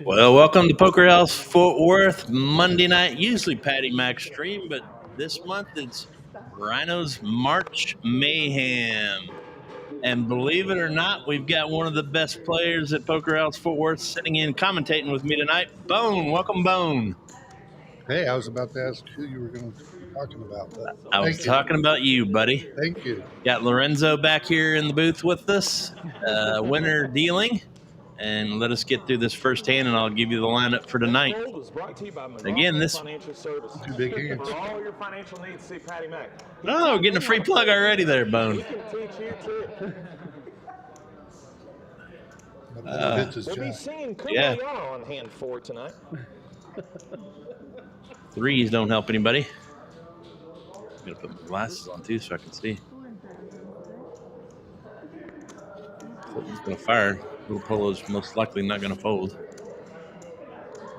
Well, welcome to Poker House Fort Worth Monday night. Usually Patty Mac stream, but this month it's RYNO's March Mayhem. And believe it or not, we've got one of the best players at Poker House Fort Worth sitting in commentating with me tonight. Bone, welcome, Bone. Hey, I was about to ask who you were going to be talking about. But I was talking about you, buddy. Thank you. Got Lorenzo back here in the booth with us, winner dealing. And let us get through this first hand, and I'll give you the lineup for tonight. Again, this Two big hands. For all your financial needs, see Patty Mac. Oh, getting a free plug already there, Bone. We'll be seeing Kumbaya on hand 4 tonight. Threes don't help anybody. I'm gonna put my glasses on too so I can see. He's gonna fire. Little Polo's most likely not gonna fold.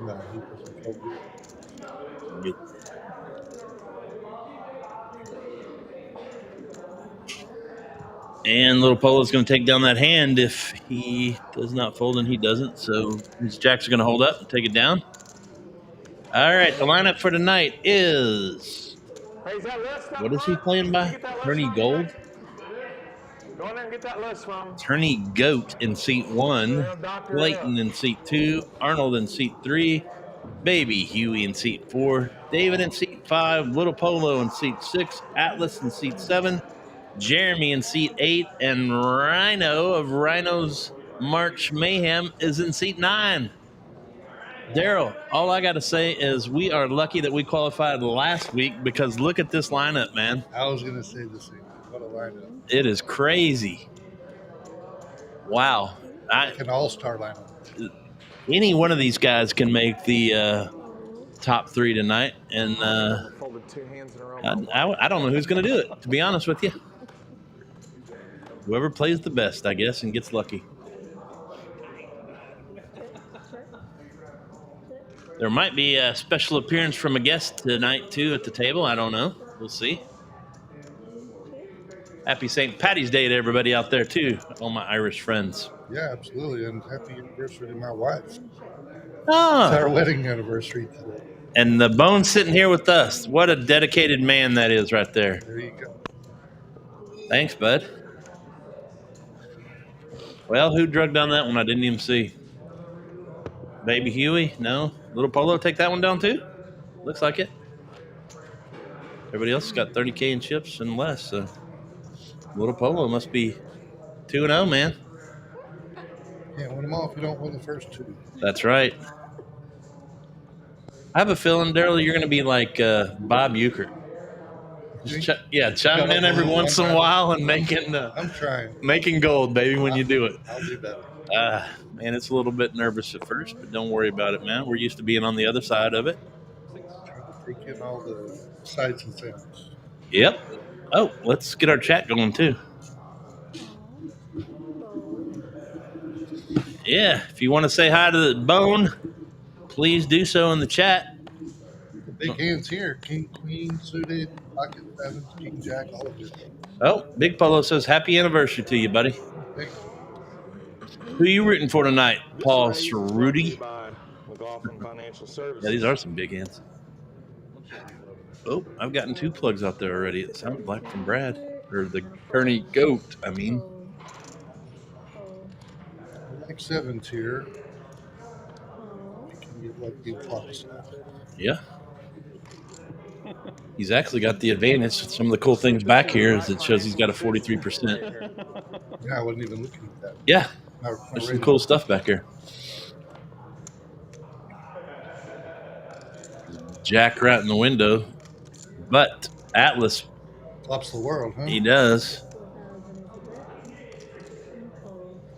No, he doesn't fold. Yep. And Little Polo's going to take down that hand if he does not fold, and he doesn't. So his jacks are going to hold up and take it down. All right, the lineup for tonight is... What is he playing by? Attorney Gold? Go in there and get that list from. Attorney Goat in seat 1. Clayton in seat 2. Arnold in seat 3. Baby Huey in seat 4. David in seat 5. Little Polo in seat 6. Atlas in seat 7. Jeremy in seat 8, and RYNO of RYNO's March Mayhem is in seat 9. Daryl, all I got to say is we are lucky that we qualified last week because look at this lineup, man. I was going to say the same. What a lineup. It is crazy. Wow. Like an all-star lineup. Any one of these guys can make the top 3 tonight, and I don't know who's going to do it, to be honest with you. Whoever plays the best, I guess, and gets lucky. There might be a special appearance from a guest tonight, too, at the table. I don't know. We'll see. Happy St. Patty's Day to everybody out there, too, all my Irish friends. Yeah, absolutely, and happy anniversary to my wife. Oh. It's our wedding anniversary today. And the Bone's sitting here with us. What a dedicated man that is right there. There you go. Thanks, bud. Well, who drugged on that one? I didn't even see. Baby Huey? No. Little Polo take that one down too? Looks like it. Everybody else has got 30K in chips and less. So Little Polo must be 2-0, man. Can't win them all if you don't win the first 2. That's right. I have a feeling, Daryl, you're going to be like Bob Euchre. Chiming in every once in a while and I'm trying. Making gold, baby, when you do it. I'll do better. Man, it's a little bit nervous at first, but don't worry about it, man. We're used to being on the other side of it. Trying to take in all the sides and things. Yep. Oh, let's get our chat going, too. Yeah, if you want to say hi to the Bone, please do so in the chat. Big hands here. King, queen, suited, pocket sevens, king, jack, all of it. Oh, Big Polo says happy anniversary to you, buddy. Who are you rooting for tonight? Paul Cerruti? Yeah, these are some big hands. Oh, I've gotten 2 plugs out there already. It sounded like from Brad. Or the Attorney Goat, I mean. I like 7s here. You can get lucky plus. Yeah. He's actually got the advantage. Some of the cool things back here is it shows he's got a 43%. Yeah, I wasn't even looking at that. Yeah. There's some cool stuff back here. Jack right in the window. But Atlas flops the world, huh? He does.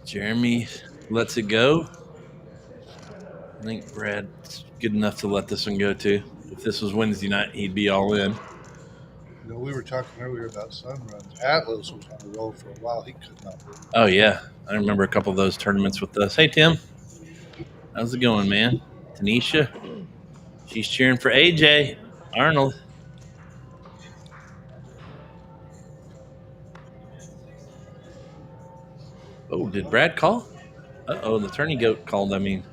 Jeremy lets it go. I think Brad's good enough to let this one go too. If this was Wednesday night, he'd be all in. You know, we were talking earlier about sun runs. Atlas was on the roll for a while. He could not. Oh, yeah. I remember a couple of those tournaments with us. Hey, Tim. How's it going, man? Tanisha? She's cheering for AJ Arnold. Oh, did Brad call? Uh-oh, the Tourney Goat called, I mean.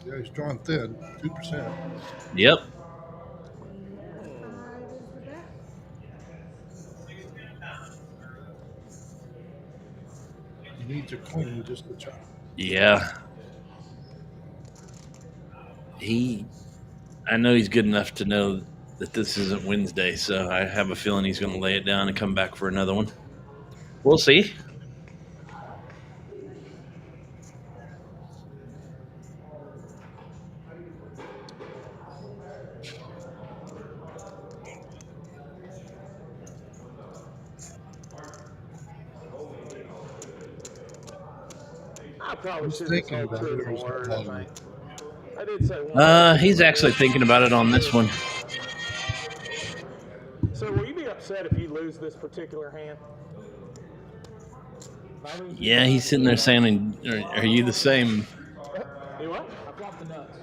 Yeah, he's drawing thin, 2%. Yep. He needs a queen just to chop. Yeah. I know he's good enough to know that this isn't Wednesday, so I have a feeling he's going to lay it down and come back for another one. We'll see. I probably He's should thinking have told about it, truth or or he's words. not bothering. I did say one. He's actually thinking about it on this one. So will you be upset if you lose this particular hand? Yeah, he's sitting there saying, are you the same? You what? I've got the nuts.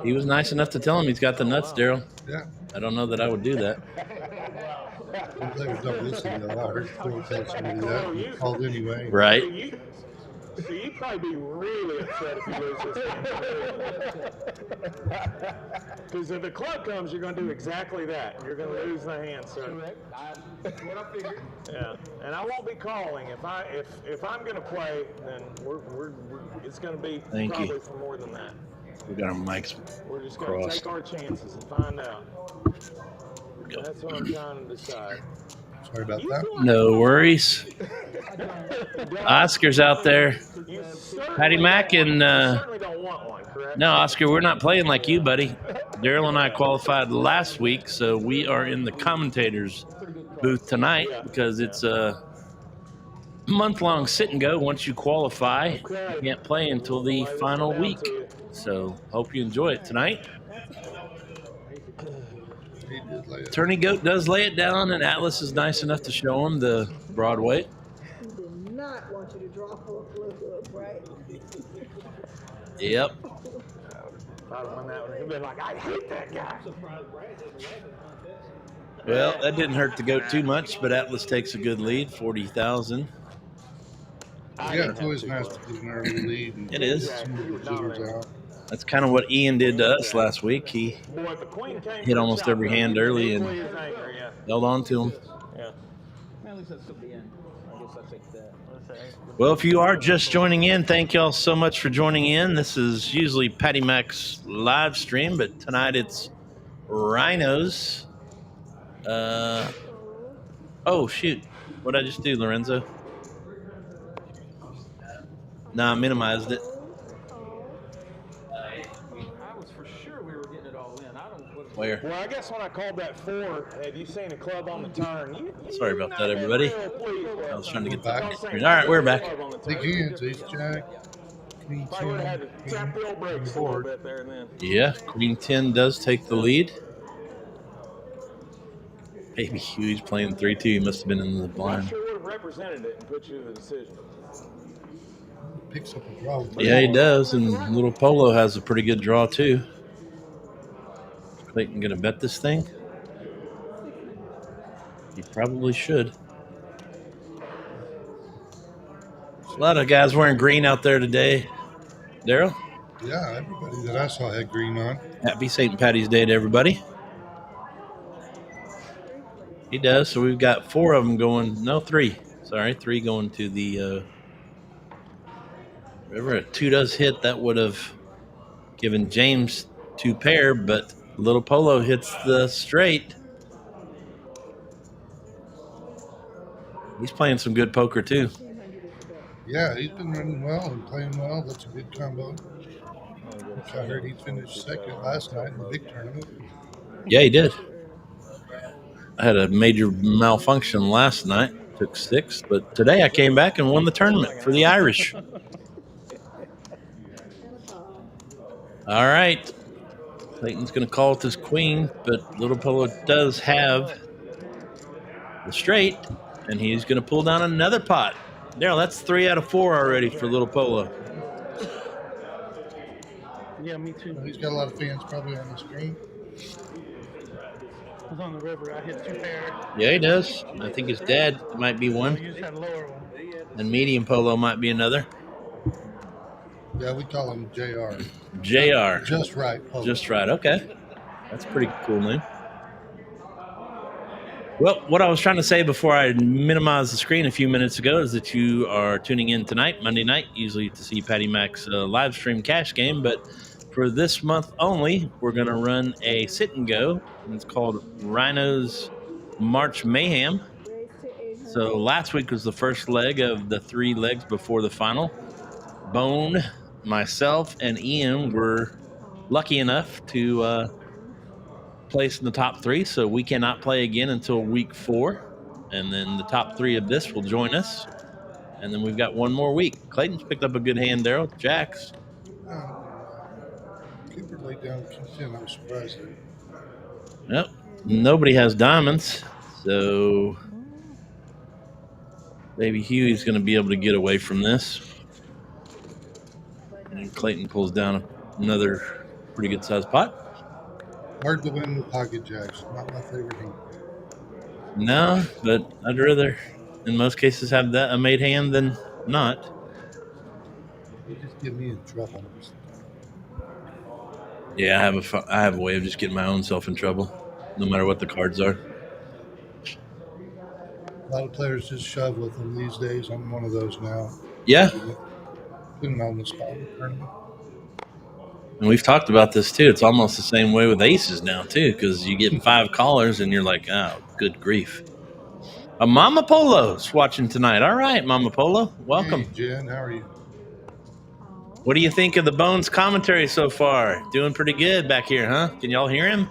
He was nice enough to tell him he's got the nuts, Daryl. Yeah. I don't know that I would do that. Seems like a publicity, though. I heard Phil tell somebody that. And he called anyway. Right. So you'd probably be really upset if you lose this. Because if the club comes, you're going to do exactly that. You're going to lose the hand, sir. Correct. That's what I figured. Yeah, and I won't be calling if I'm going to play. Then it's going to be Thank probably you. for more than that. We got our mics We're just going to crossed. take our chances and find out. That's what I'm trying to decide. Sorry about that. No worries. Oscar's out there. You Patty Mack and certainly don't want one, correct? no, Oscar, we're not playing like you, buddy. Daryl and I qualified last week, so we are in the commentators booth tonight because it's a month-long sit and go. Once you qualify, you can't play until the final week. So hope you enjoy it tonight. He did lay it. Tourney Goat does lay it down, and Atlas is nice enough to show him the Broadway. He did not want you to draw for a flip up, right? Yep. If I'd have won that one, he'd been like, I hate that guy. Well, that didn't hurt the goat too much, but Atlas takes a good lead, 40,000. Yeah, it's always nice to get an early lead. And It is. get some of the jitters out. That's kind of what Ian did to us last week. He hit almost every hand early and held on to him. Yeah. At least that's at the end. I guess I take that. Well, if you are just joining in, thank y'all so much for joining in. This is usually Patty Mac's live stream, but tonight it's RYNO's. Oh, shoot. What did I just do, Lorenzo? Nah, I minimized it. I was for sure we were getting it all in. I don't. Where? Well, I guess when I called that 4, have you seen a club on the turn? Sorry about that, everybody. I was trying to get the screen. All right, we're back. Big hands, ace jack, queen Probably would have 10, had to tap the old brakes a little bit there and then. Yeah, Queen 10 does take the lead. Baby Huey's playing 3-2. He must have been in the I blind. sure would have represented it and put you in the decision. picks up a draw. Yeah, he does. And Little Polo has a pretty good draw, too. Clayton going to bet this thing? He probably should. A lot of guys wearing green out there today. Daryl? Yeah, everybody that I saw had green on. Happy St. Patty's Day to everybody. He does. So we've got 4 of them going. No, 3. Sorry, 3 going to the. Wherever a 2 does hit, that would have given James 2 pair, but Little Polo hits the straight. He's playing some good poker too. Yeah, he's been running well and playing well. That's a good combo. I heard he finished second last night in the big tournament. Yeah, he did. I had a major malfunction last night. Took 6, but today I came back and won the tournament for the Irish. All right. Clayton's going to call with his queen, but Little Polo does have the straight, and he's going to pull down another pot. Daryl, that's 3 out of 4 already for Little Polo. Yeah, me too. He's got a lot of fans probably on the screen. I was on the river. I hit 2 pair. Yeah, he does. I think his dad might be Oh, one, you just had a lower one. and medium polo might be another. Yeah, we call him JR. JR. Just right. Polo. Just right. Okay. That's a pretty cool name. Well, what I was trying to say before I minimized the screen a few minutes ago is that you are tuning in tonight, Monday night, usually to see Patty Mac's live stream cash game. But for this month only, we're going to run a sit and go. And it's called RYNO's March Mayhem. So last week was the first leg of the 3 legs before the final. Bone, myself, and Ian were lucky enough to place in the top 3, so we cannot play again until week 4, and then the top 3 of this will join us, and then we've got one more week. Clayton's picked up a good hand there with jacks. Cooper laid down King 10. I was surprised. Yep. Nobody has diamonds, so Baby Huey's going to be able to get away from this. And Clayton pulls down another pretty good sized pot. Hard to win with pocket jacks. Not my favorite hand. No, but I'd rather, in most cases, have that a made hand than not. They just get me in trouble. Yeah, I have a way of just getting my own self in trouble, no matter what the cards are. A lot of players just shove with them these days. I'm one of those now. Yeah. Putting on the spot in the tournament. And we've talked about this too. It's almost the same way with aces now too, because you get 5 callers and you're like, oh, good grief. Mama Polo's watching tonight. All right, Mama Polo, welcome. Hey, Jen, how are you? What do you think of the Bones commentary so far? Doing pretty good back here, huh? Can y'all hear him?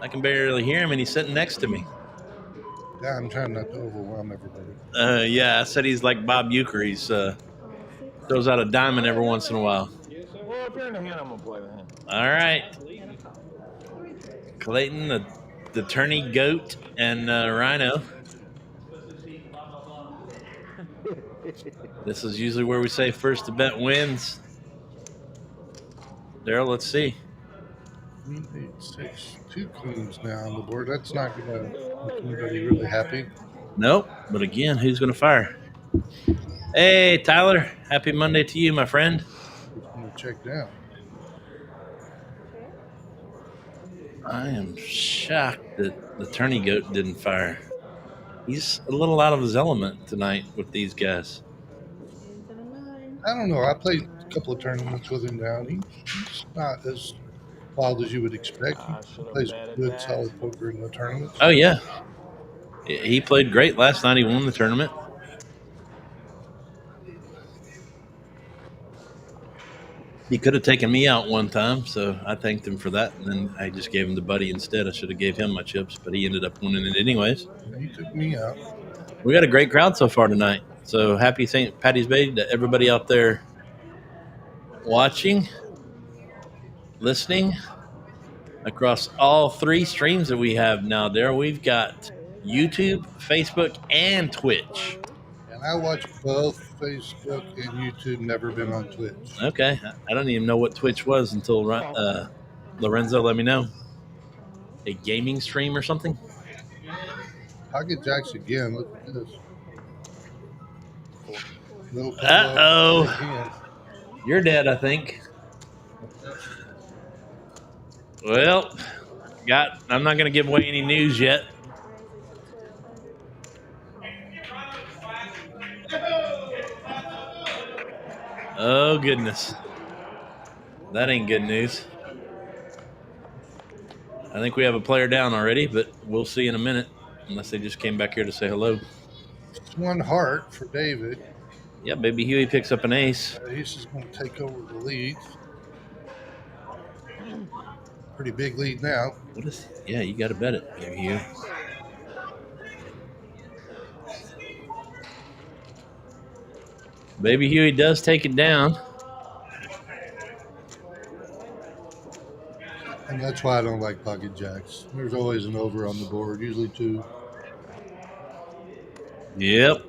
I can barely hear him, and he's sitting next to me. Yeah, I'm trying not to overwhelm everybody. Yeah, I said he's like Bob Euchre. He's throws out a diamond every once in a while. Well, if you're in the hand, I'm going to play the hand. All right. Clayton, the tourney goat, and RYNO. This is usually where we say first to bet wins. Daryl, let's see. 3, 8, 6, 2 queens now on the board. That's not going to make anybody really happy. Nope. But again, who's going to fire? Hey, Tyler. Happy Monday to you, my friend. Who's going to check down? I am shocked that the tourney goat didn't fire. He's a little out of his element tonight with these guys. I don't know. I played a couple of tournaments with him down. He's not as wild as you would expect. He plays good, solid poker in the tournaments. Oh, yeah. He played great last night. He won the tournament. He could have taken me out one time, so I thanked him for that. And then I just gave him the buddy instead. I should have gave him my chips, but he ended up winning it anyways. He took me out. We got a great crowd so far tonight. So happy St. Patty's Day to everybody out there watching, listening across all 3 streams that we have now there. We've got YouTube, Facebook, and Twitch. And I watch both Facebook and YouTube, never been on Twitch. Okay. I don't even know what Twitch was until Lorenzo let me know. A gaming stream or something? Pocket jacks again. Look at this. Uh-oh. You're dead, I think. Well, I'm not going to give away any news yet. Oh, goodness. That ain't good news. I think we have a player down already, but we'll see in a minute, unless they just came back here to say hello. It's 1 heart for David. Yeah, Baby Huey picks up an ace. Ace is going to take over the lead. Pretty big lead now. Yeah, you got to bet it, Baby Huey. Baby Huey does take it down. And that's why I don't like pocket jacks. There's always an over on the board, usually 2. Yep.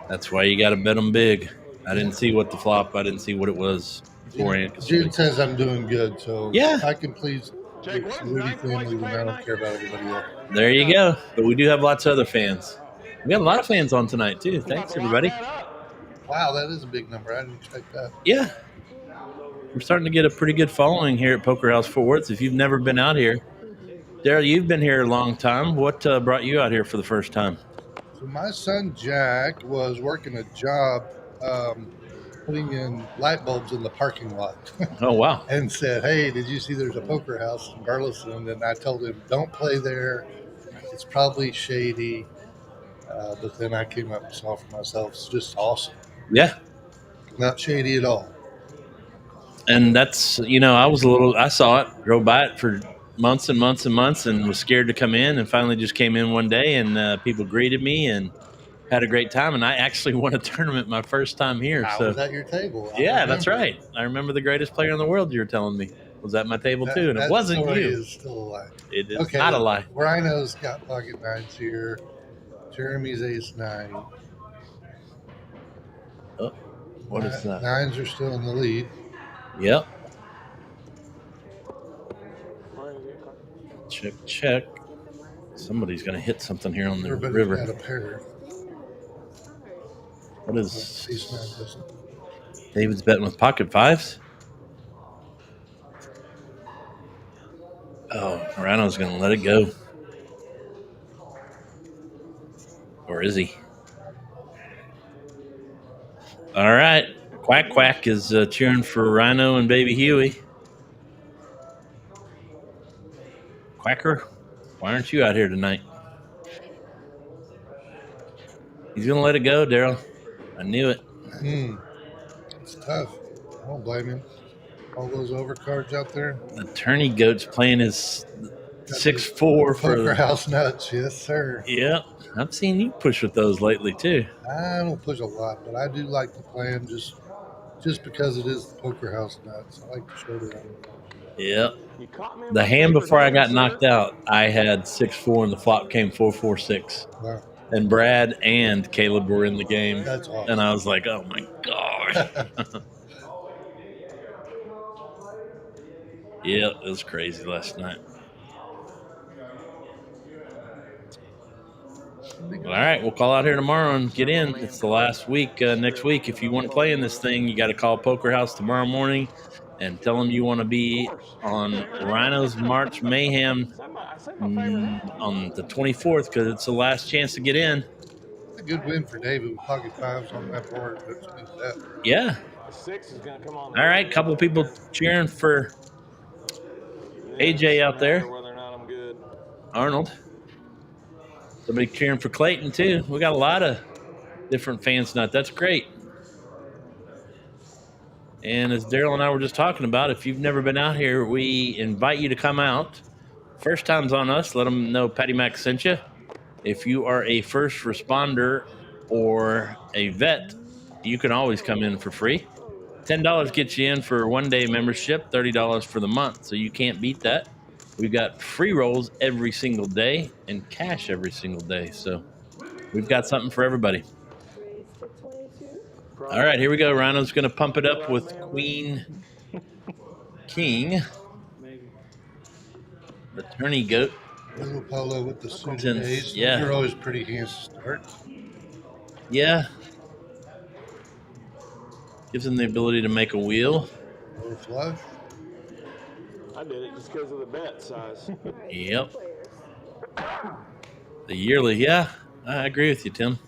That's why you got to bet them big. I didn't see what the flop. I didn't see what it was. 4 Jude says I'm doing good, so Yeah. if I can please Jake, it's what the is Rudy 9 points family, then pay I don't tonight? care about everybody else. There you go. But we do have lots of other fans. We got a lot of fans on tonight too. Thanks everybody. Wow, that is a big number. I didn't expect that. Yeah. We're starting to get a pretty good following here at Poker House Fort Worth. If you've never been out here, Daryl, you've been here a long time. What brought you out here for the first time? So my son Jack was working a job putting in light bulbs in the parking lot. Oh, wow. And said, hey, did you see there's a poker house in Burleson? And I told him, don't play there. It's probably shady. But then I came up and saw for myself. It's just awesome. Yeah. Not shady at all. And that's, I saw it, drove by it for months and months and months and was scared to come in, and finally just came in one day, and people greeted me and had a great time. And I actually won a tournament my first time here. I was at your table. Yeah, that's right. I remember the greatest player in the world you were telling me was at my table too, and it wasn't story you. Is still a lie. It is not a lie. RYNO's got pocket nines here. Jeremy's ace 9. Oh, what is that? Nines are still in the lead. Yep. Check. Somebody's going to hit something here on the river. Got a pair. What is ace 9 doesn't. David's betting with pocket fives? Oh, Rhino's going to let it go. Or is he? All right. Quack Quack is cheering for RYNO and Baby Huey. Quacker, why aren't you out here tonight? He's going to let it go, Daryl. I knew it. It's tough. I don't blame him. All those overcards out there. The tourney goat's playing his 6-4 for Poker House nuts. Yes, sir. Yep. I've seen you push with those lately, too. I don't push a lot, but I do like to play them just because it is the Poker House nuts. I like to show them. Yep. The hand before I got knocked out, I had 6-4, and the flop came 4-4-6. Wow. And Brad and Caleb were in the game. That's awesome. And I was like, oh, my gosh. Yeah, it was crazy last night. All right, we'll call out here tomorrow and get in. It's the last week. Next week, if you want to play in this thing, you got to call Poker House tomorrow morning and tell them you want to be on RYNO's March Mayhem on the 24th because it's the last chance to get in. It's a good win for David with pocket fives on that board. Yeah. All right, couple of people cheering for AJ out there. Arnold. Somebody cheering for Clayton, too. We got a lot of different fans tonight. That's great. And as Daryl and I were just talking about, if you've never been out here, we invite you to come out. First time's on us. Let them know Patty Mac sent you. If you are a first responder or a vet, you can always come in for free. $10 gets you in for a one-day membership, $30 for the month, so you can't beat that. We've got free rolls every single day and cash every single day. So we've got something for everybody. All right, here we go. RYNO's going to pump it up with Queen King. The tourney goat. Little Polo with the suited ace. Yeah. You're always pretty hands to start. Yeah. Gives him the ability to make a wheel. Or flush. I did it just because of the bet size. Yep. The yearly, yeah. I agree with you, Tim.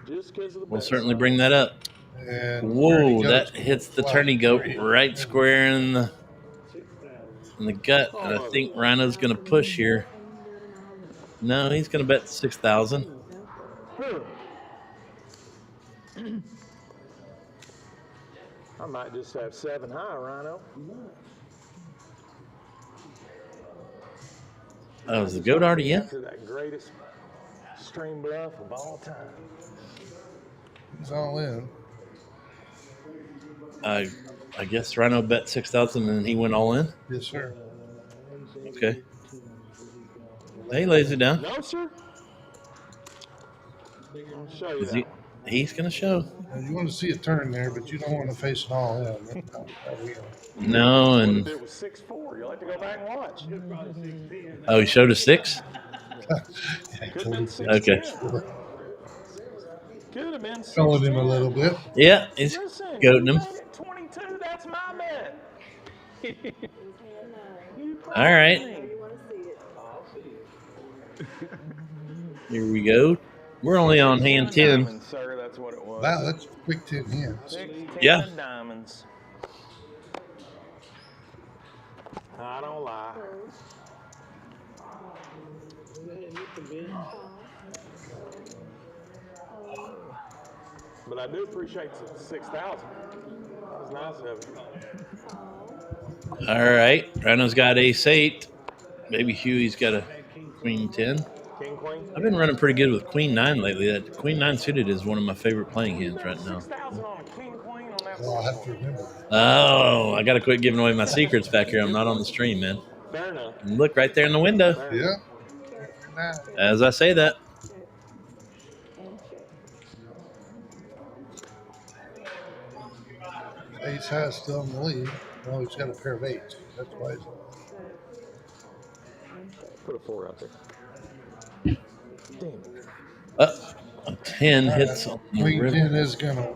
Just because of the We'll certainly bring that up. And whoa, that hits the tourney goat right square in the gut. And I think RYNO's going to push here. No, he's going to bet 6,000. I might just have 7 high, RYNO. Oh, is the goat already in? That greatest stream bluff of all time. He's all in. I guess RYNO bet 6,000 and he went all in? Yes, sir. Okay. He lays it down. No, sir. I'll show you He's going to show. You want to see a turn there, but you don't want to face it all in. No, What and if it was 6-4? You'll have to go back and watch. oh, he showed a 6. Could have been 6. Okay. Could have been 6. Trolling him a little bit. Yeah, he's Listen, goating you him. made it 22. That's my bet. All right. You want to see it? Here we go. We're only on hand 10. Diamonds, sir, that's what it was. Wow, that's quick 10 hands. 6, 10 Yeah. diamonds. I don't lie. But I do appreciate the 6,000. That's nice of you. All right. Rhino's got ace 8. Baby Huey's got a queen 10. King, queen. I've been running pretty good with queen 9 lately. That queen 9 suited is one of my favorite playing hands right now. 6,000 on a king, queen on that. Well, I'll have to remember. Oh, I got to quit giving away my secrets back here. I'm not on the stream, man. Fair enough. And look right there in the window. Yeah. As I say that. Ace has still in the lead. Well, he's got a pair of 8s. That's why he's Put a 4 out there. Damn it. A 10 hits on the Queen river. 10 is going to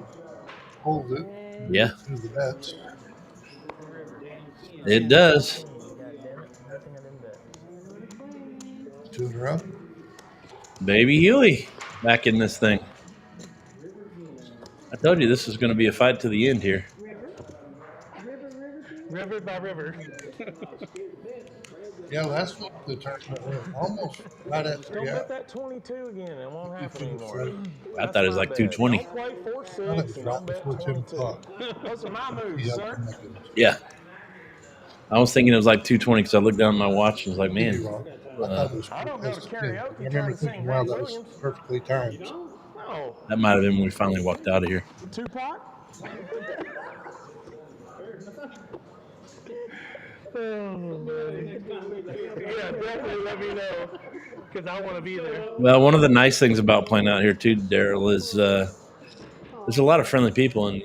hold it Yeah, through the bets. it does. 2 in a row. Baby Huey back in this thing. I told you this was going to be a fight to the end here. River by river. Yeah, last week the tournament went almost right at 3 Don't bet out. that 22 again. It won't happen anymore. I thought it was like 220. Don't play 4-6 None of and it don't dropped bet before 10 22. o'clock. Those are my moves, Yeah, sir. Yeah. I was thinking it was like 220 because I looked down at my watch and was like, Could be man, wrong. I thought it was I don't close go to to 10. karaoke I trying remember to sing thinking, wow, Hank that was Williams. perfectly timed. No. that might have been when we finally walked out of here. Tupac? Yeah, definitely let me know. Because I want to be there. Well, one of the nice things about playing out here too, Daryl, is there's a lot of friendly people, and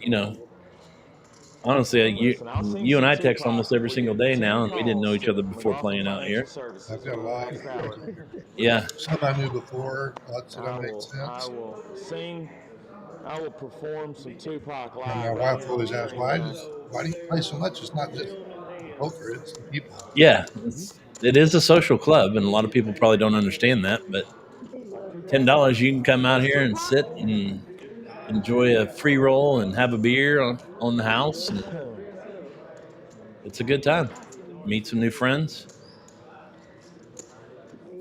honestly, you and I text almost every single day now, and we didn't know each other before playing out here. I've got a lot of friends. Yeah, Some I knew before. Lots that I make will sense. sing. I will perform some Tupac live. And my wife always asks, why do you play so much? It's not just poker, it's the people. yeah, it is a social club, and a lot of people probably don't understand that. But $10, you can come out here and sit and enjoy a free roll and have a beer on the house. And it's a good time. Meet some new friends.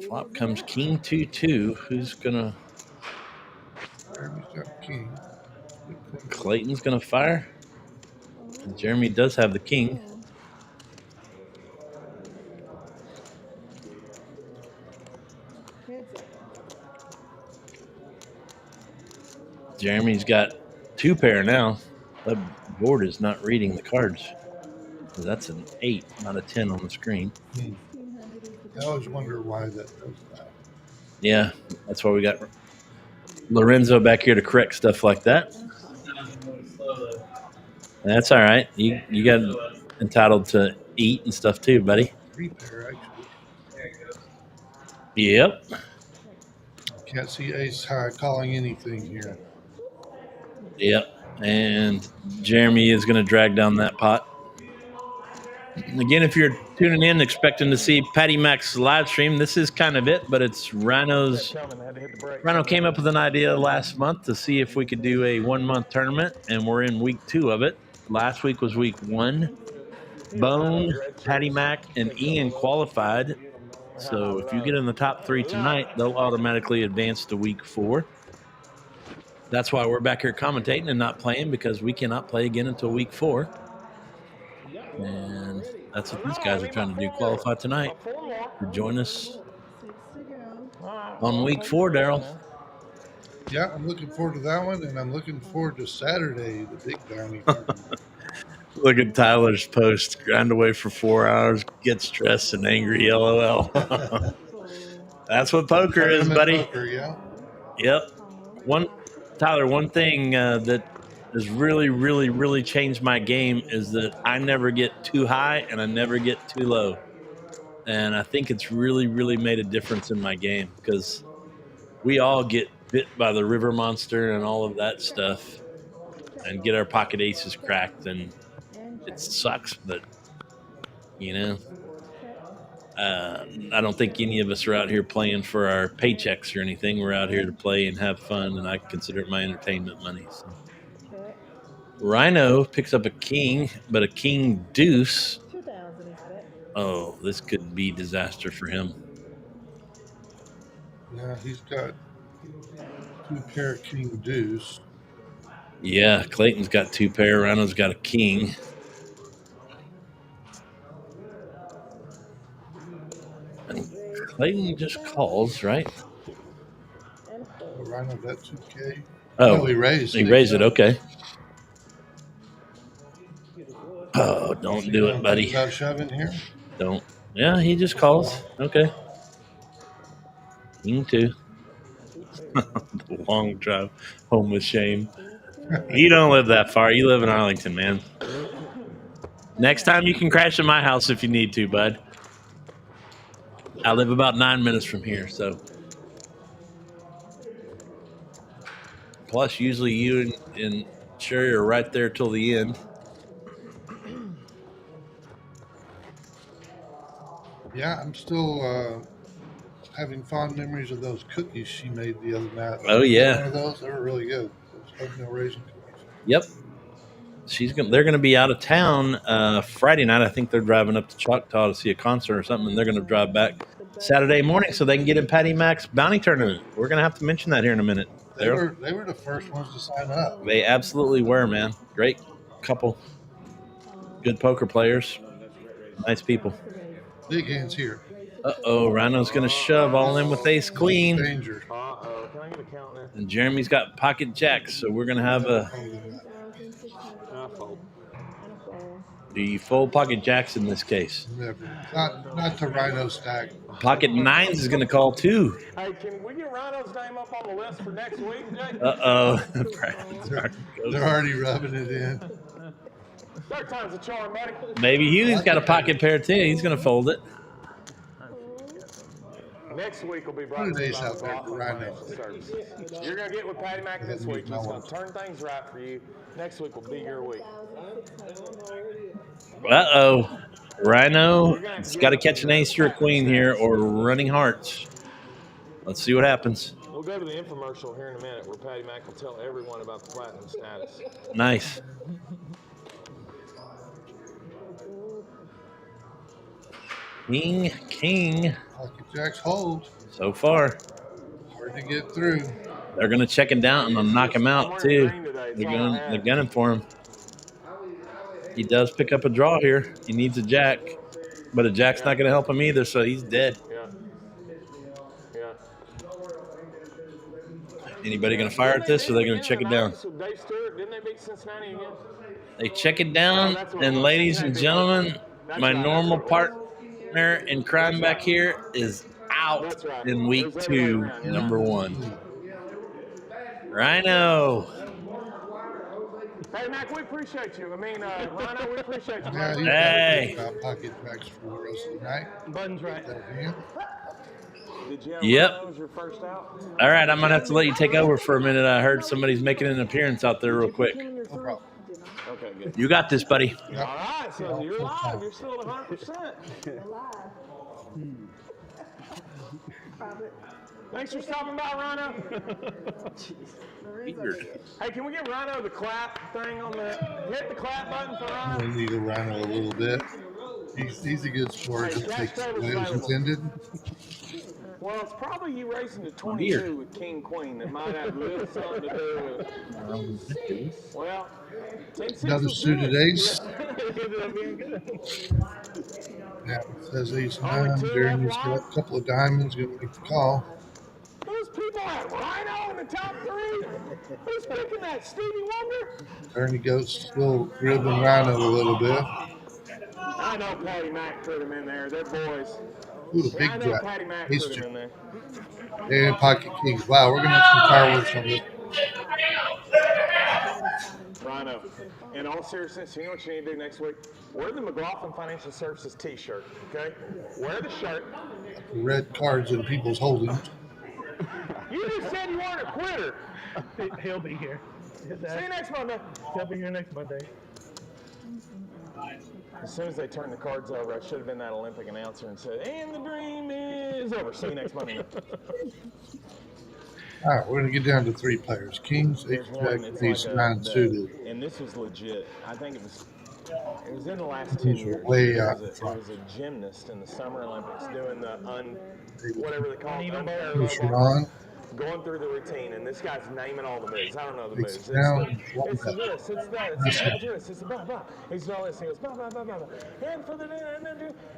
Flop comes king 2-2. Who's gonna? Jeremy's got king. Clayton's gonna fire. And Jeremy does have the king. Jeremy's got 2 pair now. The board is not reading the cards. So that's an 8, not a 10 on the screen. I always wonder why that does that. Yeah, that's why we got Lorenzo back here to correct stuff like that. That's all right. You got entitled to eat and stuff too, buddy. 3 pair, actually. Yep. Can't see ace high calling anything here. Yep. And Jeremy is going to drag down that pot. Again, if you're tuning in expecting to see Patty Mac's live stream, this is kind of it, but it's Rhino's. Rhino came up with an idea last month to see if we could do a 1-month tournament, and we're in week 2 of it. Last week was week 1. Bone, Patty Mac, and Ian qualified. So if you get in the top 3 tonight, they'll automatically advance to week 4. That's why we're back here commentating and not playing, because we cannot play again until week 4. And that's what these guys are trying to do, qualify tonight. Join us on week 4, Daryl. Yeah, I'm looking forward to that one, and I'm looking forward to Saturday, the big bounty. Look at Tyler's post. Grind away for 4 hours, get stressed and angry, LOL. That's what poker is, buddy. Poker, yeah. Yep. Tyler, one thing that has really, really, really changed my game is that I never get too high and I never get too low. And I think it's really, really made a difference in my game because we all get bit by the river monster and all of that stuff and get our pocket aces cracked. And it sucks, but, you know, I don't think any of us are out here playing for our paychecks or anything. We're out here to play and have fun, and I consider it my entertainment money. So. RYNO picks up a king, but a king deuce. Oh, this could be disaster for him. Yeah, he's got 2 pair king deuce. Yeah, Clayton's got 2 pair. RYNO's got a king. And Clayton just calls, right? RYNO got 2K. Oh, he raised it. He raised it, okay. Oh, don't do it, buddy. Without shoving here? Don't. Yeah, he just calls. Okay. King 2. The long drive home with shame. You don't live that far. You live in Arlington, man. Next time you can crash at my house if you need to, bud. I live about 9 minutes from here, so. Plus, usually you and Sherry are right there till the end. Yeah, I'm still having fond memories of those cookies she made the other night. Oh, yeah. One of those, they were really good. Those oatmeal raisin cookies. Yep. They're going to be out of town Friday night. I think they're driving up to Choctaw to see a concert or something, and they're going to drive back Saturday morning so they can get in Patty Mac's bounty tournament. We're going to have to mention that here in a minute. They were the first ones to sign up. They absolutely were, man. Great couple. Good poker players. Nice people. Big hands here. Uh-oh, RYNO's going to shove all in with ace queen. Danger. Uh-oh. Can I get a count there? And Jeremy's got pocket jacks, so we're going to have a... Do you fold pocket jacks in this case? Never. Not to RYNO stack. Pocket nines is going to call too. Hey, can we get RYNO's name up on the list for next week, Jake? Uh-oh. They're already rubbing it in. Third time's a charm, buddy. Maybe Huey's got a pocket pair too. He's going to fold it. Next week will be brought to you by Financial Services. You're going to get with Patty Mac this week. He's going to turn things right for you. Next week will be your week. Uh-oh. RYNO's got to catch an ace or a queen here or running hearts. Let's see what happens. We'll go to the infomercial here in a minute where Patty Mac will tell everyone about the platinum status. Nice. King. Pocket jacks hold. So far. Hard to get through. They're going to check him down and they'll knock him out too. They're gunning for him. He does pick up a draw here. He needs a jack. But a jack's not going to help him either, so he's dead. Yeah. Anybody going to fire at this or are they going to check it down? Dave Stewart, didn't they beat Cincinnati again? They check it down, and ladies and gentlemen, my normal partner in crime back here is out in week 2, number 1. RYNO. Hey, Mac, we appreciate you. I mean, RYNO, we appreciate you. Yeah, hey. About pocket jacks for the rest of the night. Buttons right. Did you have Yep. RYNO as your first out? All right, I'm going to have to let you take over for a minute. I heard somebody's making an appearance out there real quick. No problem. Okay, good. You got this, buddy. All right, so you're live. You're still at 100%. Thanks for stopping by, RYNO. Weird. Hey, can we get RYNO the clap thing on the hit the clap button for I'm RYNO? going to needle RYNO a little bit. He's a good sport. He takes it the way it was intended. Well, it's probably you racing to 22 with King Queen that might have a little something to do with. Well, Another suited ace. Yeah, it says ace 9. Jeremy's got a couple of diamonds. Going to make the call. Those people at RYNO in the top 3? Who's picking that? Stevie Wonder? Ernie Goat's still ribbing RYNO a little bit. I know Patty Mac put him in there. They're boys. Ooh, the big I know jack. Patty Mac Ace put him jack. in there. And pocket kings. Wow, we're going to have some fireworks on this. all seriousness, you know what you need to do next week? Wear the McLaughlin Financial Services t-shirt, okay? Wear the shirt. Red cards in people's holdings. You just said you weren't a quitter. He'll be here. See you next Monday. He'll be here next Monday. As soon as they turned the cards over, I should have been that Olympic announcer and said, and the dream is over. See you next Monday. All right, we're going to get down to 3 players. Kings, ace, jack, ace, 9 suited. And this was legit. I think it was in the last 10 These are years. way It out was in front. a gymnast in the Summer Olympics doing the whatever they call it, Uneven bar. Push it on. going through the routine, and this guy's naming all the moves. I don't know the Takes moves. it down, It's walk this, back. it's that, it's this, it's the blah, blah. He's doing all this, he goes, blah, blah, blah, blah, blah. And for the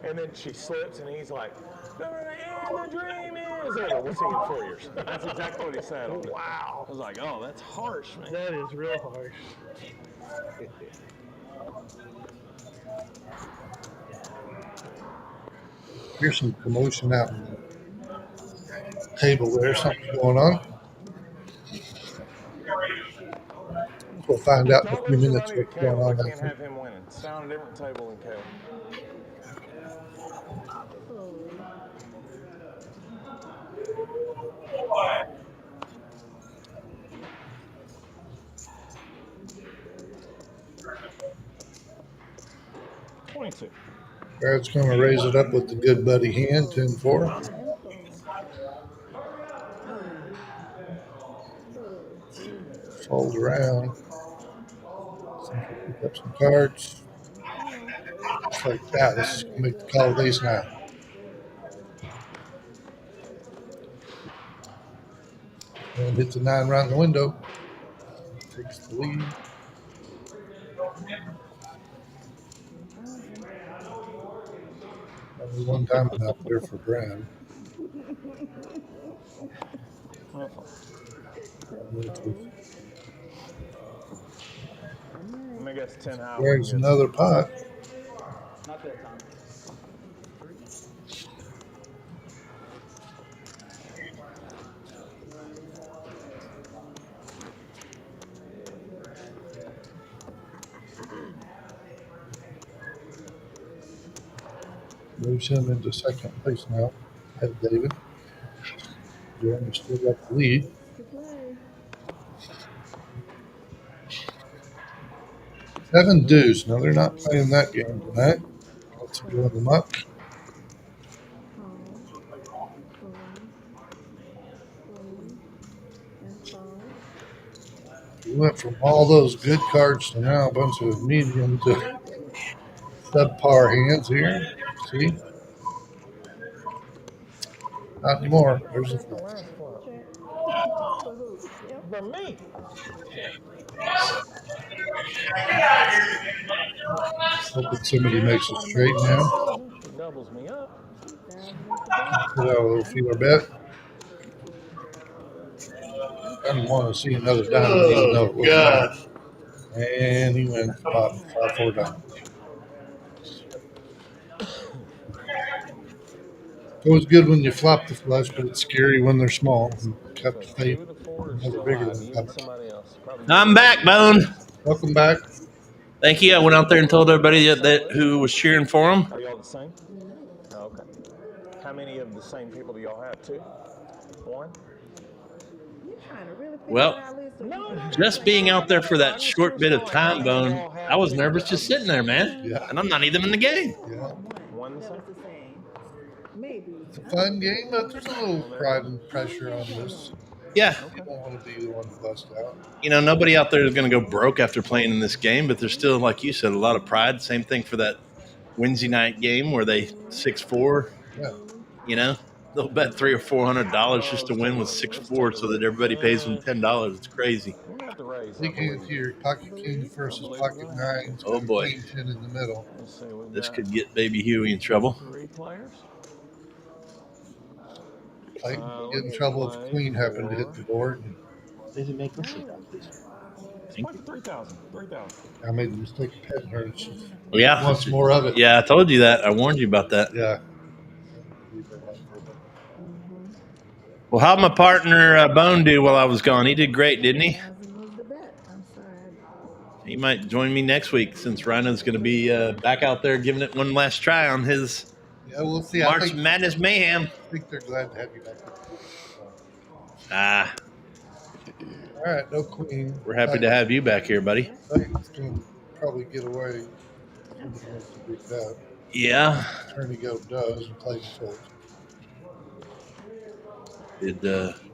and then she slips, and he's like, and the dream is over. We'll see you in 4 years. That's exactly what he said. Wow. I was like, oh, that's harsh, man. That is real harsh. Here's some commotion out in the table there. Something's going on. We'll find out in a few minutes what's going on. I can't have him winning. Sit on a different table than Caleb. Brad's going to raise it up with the good buddy hand, 10-4. Fold around. Pick up some cards. Just like that. This is going to make the call of ace 9. And hits the 9 right in the window. Takes the lead. Only one time out there for Brad. I guess 10 hours. There's another pot. Not that time. Moves him into second place now. Ahead of David. Jeremy still got the lead. Seven deuce. Now they're not playing that game tonight. Let's go them up. We went from all those good cards to now a bunch of medium to subpar hands here. See? Not anymore. There's the flop. For me. Hoping somebody makes it straight now. Doubles me up. Put out a little feeler bet. I didn't want to see another diamond, even though it was God. And he wins 5-4 diamond. It's always good when you flop the flush, but it's scary when they're small. And cut the tape. Another bigger one. I'm back, Bone. Welcome back. Thank you. I went out there and told everybody that who was cheering for him. Are y'all the same? Oh, okay. How many of the same people do y'all have? 2? 1? Well, just being out there for that short bit of time, Bone, I was nervous just sitting there, man. Yeah. And I'm not even in the game. Yeah. 1 the same? Maybe. It's a fun game, but there's a little pride and pressure on this. Yeah. You don't want to be the one to bust out. You know, nobody out there is going to go broke after playing in this game, but there's still, like you said, a lot of pride. Same thing for that Wednesday night game where they 6-4. Yeah. You know, they'll bet $300 or $400 just to win with 6-4 so that everybody pays them $10. It's crazy. Thinking into your pocket kings versus pocket nines. Oh, boy. Queen 10 in the middle. This could get baby Huey in trouble. 3 players. Like, get in trouble if queen happened to hit the board. Does it make this? Thank you. 3,000. 3,000. I made the mistake of petting her. She Oh, yeah. wants more of it. Yeah, I told you that. I warned you about that. Yeah. Well, how'd my partner Bone do while I was gone? He did great, didn't he? He might join me next week since Rhino's going to be back out there giving it one last try on his we'll see. March Madness Mayhem. I think they're glad to have you back. Ah, All right, no queen. we're happy to have you back here, buddy. Clayton's going to probably get away. Yeah. Attorney Goat does and Clayton folds.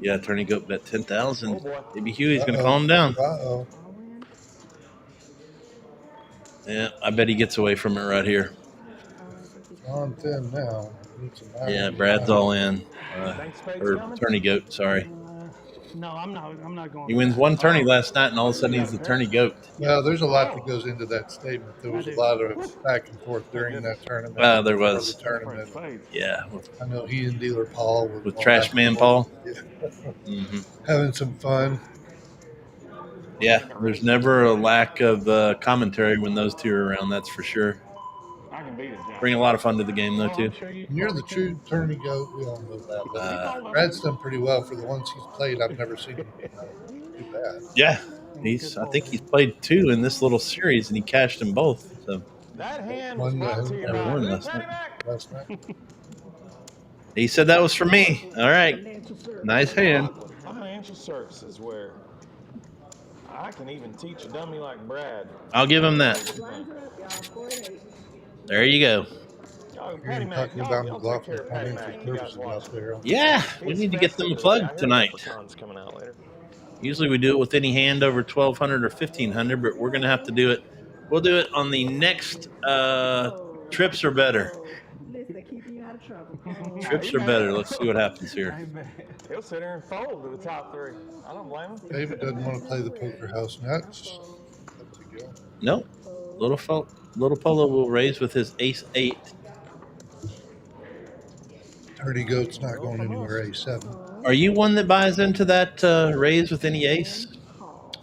Attorney Goat bet 10,000. Maybe Huey's going to calm him down. Uh-oh. Yeah, I bet he gets away from it right here. On thin now. Yeah, Brad's all in. Or Attorney Goat, sorry. No, I'm not going. He wins one tourney last night, and all of a sudden he's the Attorney Goat. Well, there's a lot that goes into that statement. There was a lot of back and forth during that tournament. There was. The tournament. Yeah. I know he and Dealer Paul were with Trash Man Paul. Yeah. Having some fun. Yeah, there's never a lack of commentary when those two are around, that's for sure. Bring a lot of fun to the game, though, too. You're the true Attorney Goat. We all know that. Brad's done pretty well for the ones he's played. I've never seen him do bad. Yeah, I think he's played 2 in this little series, and he cashed them both. So that hand was brought to you by last night. He said that was for me. All right, nice hand. Financial services where I can even teach a dummy like Brad. I'll give him that. There you go. Talking about McLaughlin financial services out there. Yeah, we need to get them plugged tonight. Usually we do it with any hand over 1,200 or 1,500, but we're going to have to do it. We'll do it on the next trips or better. Trips are better. Let's see what happens here. He'll sit there and fold to the top 3. I don't blame him. David doesn't want to play the poker house nuts. Nope. Little Polo will raise with his ace-8. Attorney Goat's not going anywhere. A7. Are you one that buys into that raise with any ace?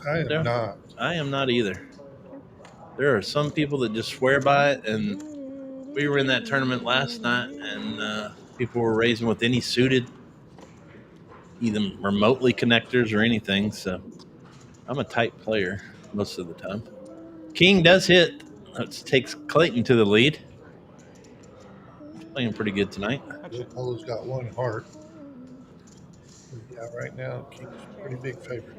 I am not. I am not either. There are some people that just swear by it, and we were in that tournament last night, and people were raising with any suited, even remotely connectors or anything. So I'm a tight player most of the time. King does hit. That takes Clayton to the lead. He's playing pretty good tonight. Polo's got 1 heart. Yeah, right now King's a pretty big favorite.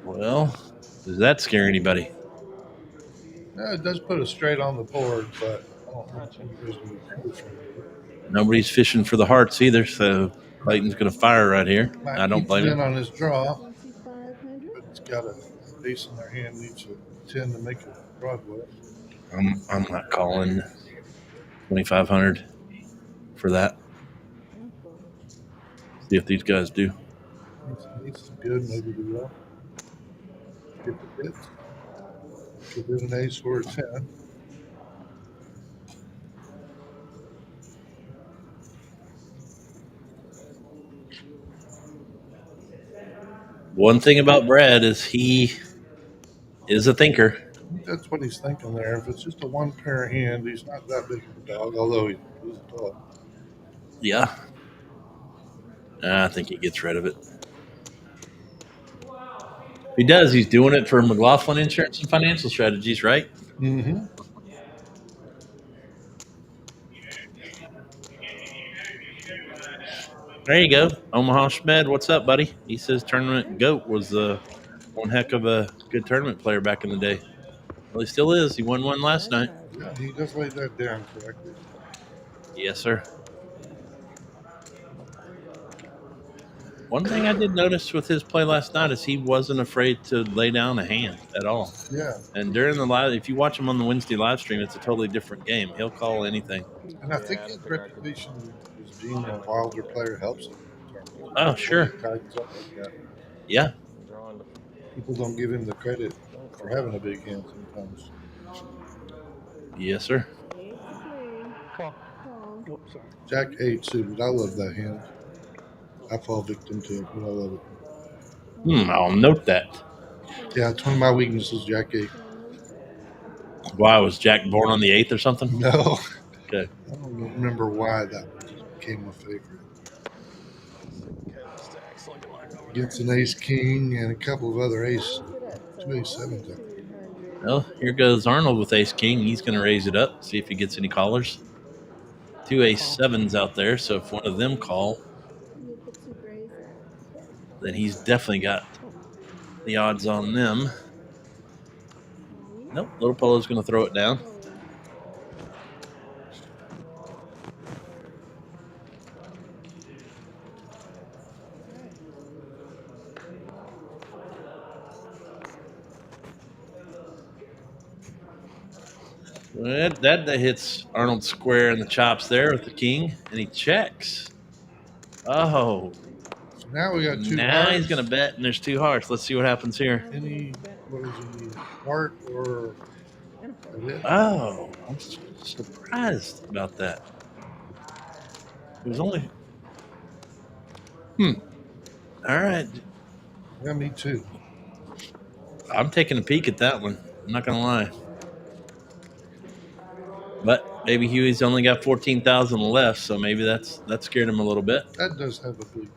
Well, does that scare anybody? No, it does put us straight on the board, but I don't know. Nobody's fishing for the hearts either, so Clayton's going to fire right here. I don't blame him. On his draw, but it's got a ace in their hand, needs a 10 to make it Broadway. I'm not calling 2,500 for that. See if these guys do. It's good, maybe we will. Get the bits. Give it an ace or a 10. One thing about Brad is he is a thinker. That's what he's thinking there. If it's just a 1 pair hand, he's not that big of a dog, although he's a dog. Yeah. I think he gets rid of it. If he does, he's doing it for McLaughlin Insurance and Financial Strategies, right? Mm-hmm. There you go. Omaha Schmed, what's up, buddy? He says Tournament Goat was one heck of a good tournament player back in the day. Well, he still is. He won one last night. Yeah, he just laid that down correctly. Yes, sir. One thing I did notice with his play last night is he wasn't afraid to lay down a hand at all. Yeah. And during the live, if you watch him on the Wednesday live stream, it's a totally different game. He'll call anything. And I think his reputation as being a wilder player helps him. Oh, sure. Yeah. People don't give him the credit for having a big hand sometimes. Yes, sir. Jack 8 suited. I love that hand. I fall victim to it, but I love it. I'll note that. Yeah, it's one of my weaknesses, Jack 8. Why, was Jack born on the 8th or something? No. Okay. I don't remember why that became my favorite. Gets an ace king and a couple of other ace, 2 ace sevens. Well, here goes Arnold with ace king. He's going to raise it up, see if he gets any callers. 2 ace sevens out there, so if one of them call, then he's definitely got the odds on them. Nope, Little Polo's going to throw it down. That hits Arnold square in the chops there with the king, and he checks. Oh. So now we got 2 Now hearts. he's going to bet, and there's 2 hearts. Let's see what happens here. What is he? Heart or... Oh, I'm surprised about that. It was only... All right. Yeah, me too. I'm taking a peek at that one. I'm not going to lie. But Baby Huey's only got 14,000 left, so maybe that scared him a little bit. That does have a big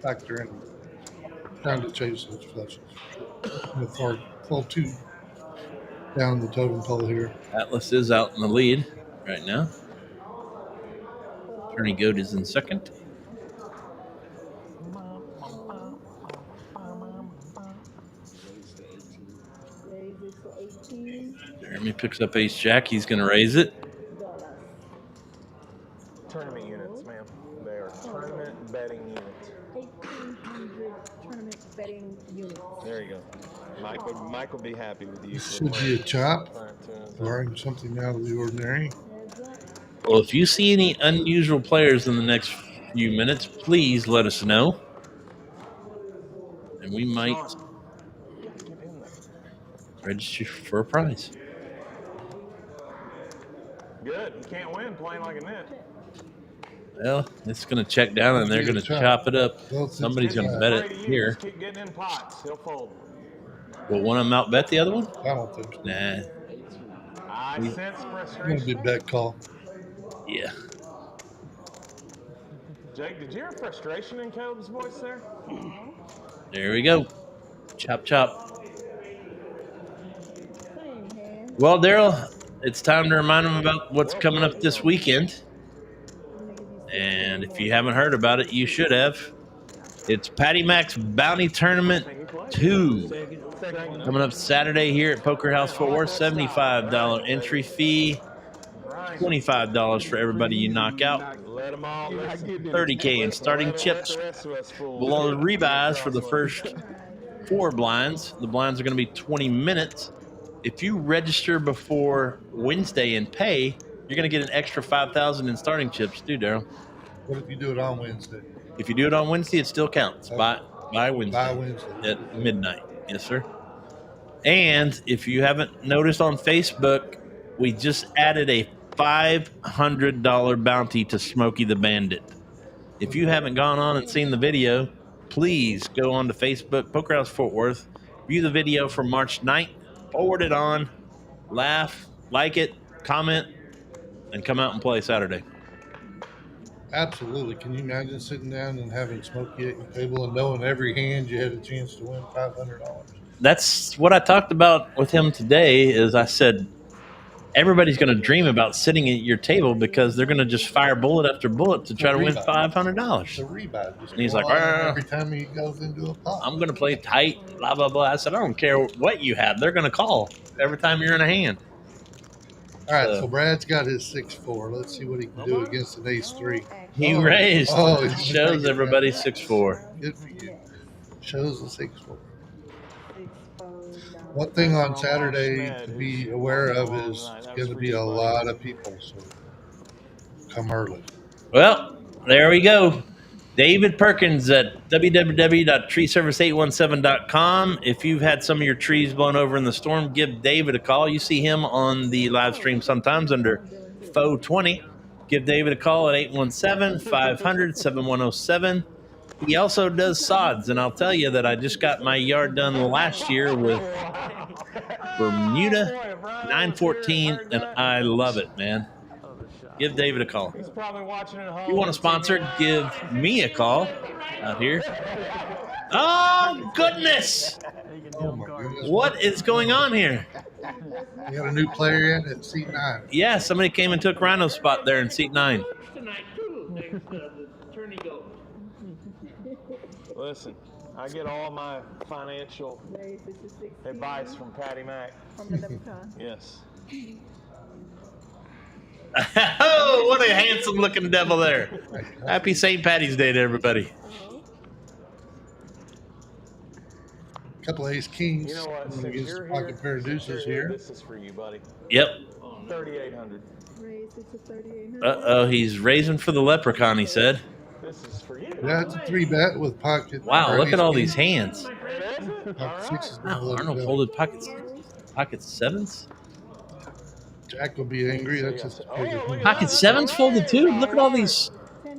factor in trying to chase those flushes. With our fall 2 down the totem pole here. Atlas is out in the lead right now. Attorney Goat is in second. Jeremy picks up ace jack. He's going to raise it. Tournament units, ma'am. They are tournament betting units. 1,800 tournament betting units. There you go. Mike will be happy with you. Should be a chop, barring something out of the ordinary. Well, if you see any unusual players in the next few minutes, please let us know. And we might register for a prize. Good. You can't win playing like a nit. Well, it's going to check down, and they're going to chop it up. Somebody's going to bet it here. Keep getting in pots. He'll fold. Will one of them outbet the other one? I don't think so. Nah. I sense It's going to frustration. be bet call. Yeah. Jake, did you hear frustration in Caleb's voice there? There we go. Chop, chop. Well, Daryl, it's time to remind them about what's coming up this weekend. And if you haven't heard about it, you should have. It's Patty Mac's Bounty Tournament 2. Coming up Saturday here at Poker House Fort Worth. $75 entry fee. $25 for everybody you knock out. $30K in starting chips. Below the rebuys for the first 4 blinds. The blinds are going to be 20 minutes. If you register before Wednesday and pay, you're going to get an extra $5,000 in starting chips too, Daryl. What if you do it on Wednesday? If you do it on Wednesday, it still counts. By Wednesday. By Wednesday. At midnight. Yes, sir. And if you haven't noticed on Facebook, we just added a $500 bounty to Smokey the Bandit. If you haven't gone on and seen the video, please go on to Facebook, Poker House Fort Worth, view the video from March 9th, forward it on, laugh, like it, comment, and come out and play Saturday. Absolutely. Can you imagine sitting down and having Smokey at your table and knowing every hand you had a chance to win $500? That's what I talked about with him today. Is I said everybody's going to dream about sitting at your table because they're going to just fire bullet after bullet to try to win $500. The rebuy. Just And he's like, every time he goes into a pot. I'm going to play tight, blah, blah, blah. I said, I don't care what you have. They're going to call every time you're in a hand. All right, so Brad's got his 6-4. Let's see what he can do against an ace-3. He raised. Oh, Shows everybody 6-4. Good for you. Shows the 6-4. One thing on Saturday to be aware of is it's going to be a lot of people, so come early. Well, there we go. David Perkins at www.treeservice817.com. If you've had some of your trees blown over in the storm, give David a call. You see him on the live stream sometimes under FO20. Give David a call at 817-500-7107. He also does sods, and I'll tell you that I just got my yard done last year with Bermuda 914, and I love it, man. Give David a call. He's probably watching at home. If you want to sponsor, give me a call out here. Oh, goodness. Oh my goodness. What is going on here? You got a new player in at seat 9. Yeah, somebody came and took Rhino's spot there in seat 9. Listen, I get all my financial advice from Patty Mac. From the Leprechaun. Yes. Oh, what a handsome looking devil there. Happy St. Patty's Day to everybody. A couple of ace kings. You know what? I'm going Since to get you're some here, pocket pair of deuces here. this is for you, buddy. Yep. 3,800. Raise it to 3,800. Uh-oh, he's raising for the leprechaun, he said. This is for you. Yeah, it's a 3-bet with pocket. Wow, or look ace at all king. these hands. Pocket sixes. Wow, Arnold folded pocket sevens. Jack will be angry. That's just a big Pocket sevens folded too. Look at all these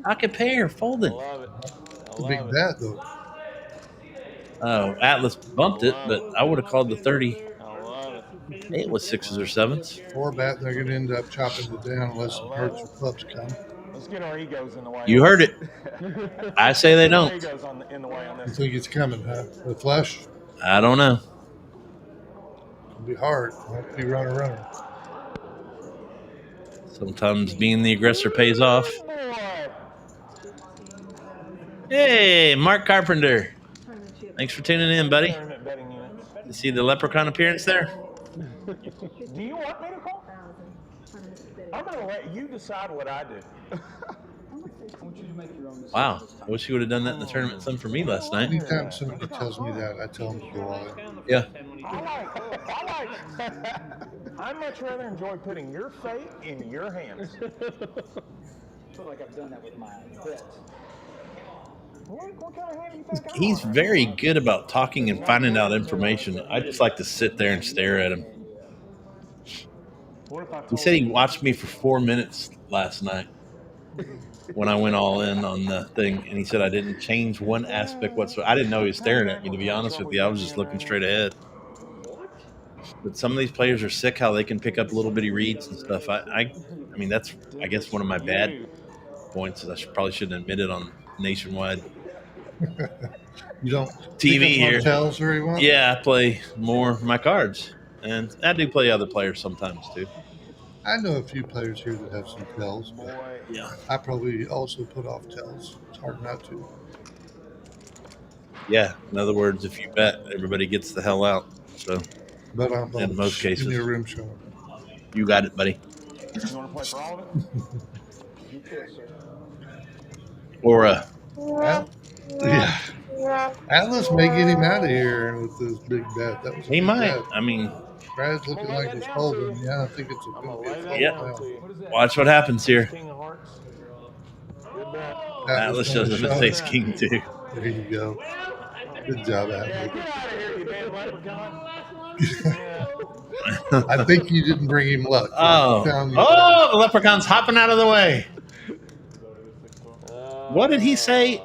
pocket pair folded. Love it. It's a big bet, though. Oh, Atlas bumped it, but I would have called the 30. I love it. It was sixes or sevens. 4-bet, they're going to end up chopping it down unless some hearts or clubs come. Let's get our egos in the way. You heard it. I say they don't. Egos in the way on You this. think it's coming, huh? The flush? I don't know. It'll be hard. Won't be runner. Sometimes being the aggressor pays off. Boy. Hey, Mark Carpenter. Thanks for tuning in, buddy. Tournament betting units. You see the leprechaun appearance there? Do you want me to call? I'm going to let you decide what I do. I want you to make your own decision. Wow. I wish you would have done that in the tournament some for me last night. Anytime somebody tells me that, I tell them to go all in. Yeah. I'd much rather enjoy putting your fate in your hands. I feel like I've done that with my bets. What kind of hand do you think I'm He's on? very good about talking and finding out information. I just like to sit there and stare at him. What if I He told said he you- watched me for 4 minutes last night when I went all in on the thing, and he said I didn't change one aspect whatsoever. I didn't know he was staring at me, to be honest with you. I was just looking straight ahead. But some of these players are sick how they can pick up little bitty reads and stuff. I mean, that's, I guess, one of my bad points is I probably shouldn't admit it on Nationwide You don't TV pick up here. Tells very well? Yeah, I play more my cards, and I do play other players sometimes too. I know a few players here that have some tells, but Boy, Yeah. I probably also put off tells. It's hard not to. Yeah. In other words, if you bet, everybody gets the hell out. So But I'm In most Give me cases. a room show. you got it, buddy. you want to play for all of it? You could, sir. Or Yeah. Atlas may get him out of here with this big bet. That was a he big might. bet. I mean, Brad's looking like he's folding. Yeah, I think it's a I'm going good to lay bit. that Yeah. down to you. What is that? watch what happens here. King of hearts. Good bet. Atlas shows him it takes king too. There you go. Good job, Yeah, Atlas. get out of here, you damn leprechaun. I think you didn't bring him luck. Oh, the leprechaun's hopping out of the way. What did he say?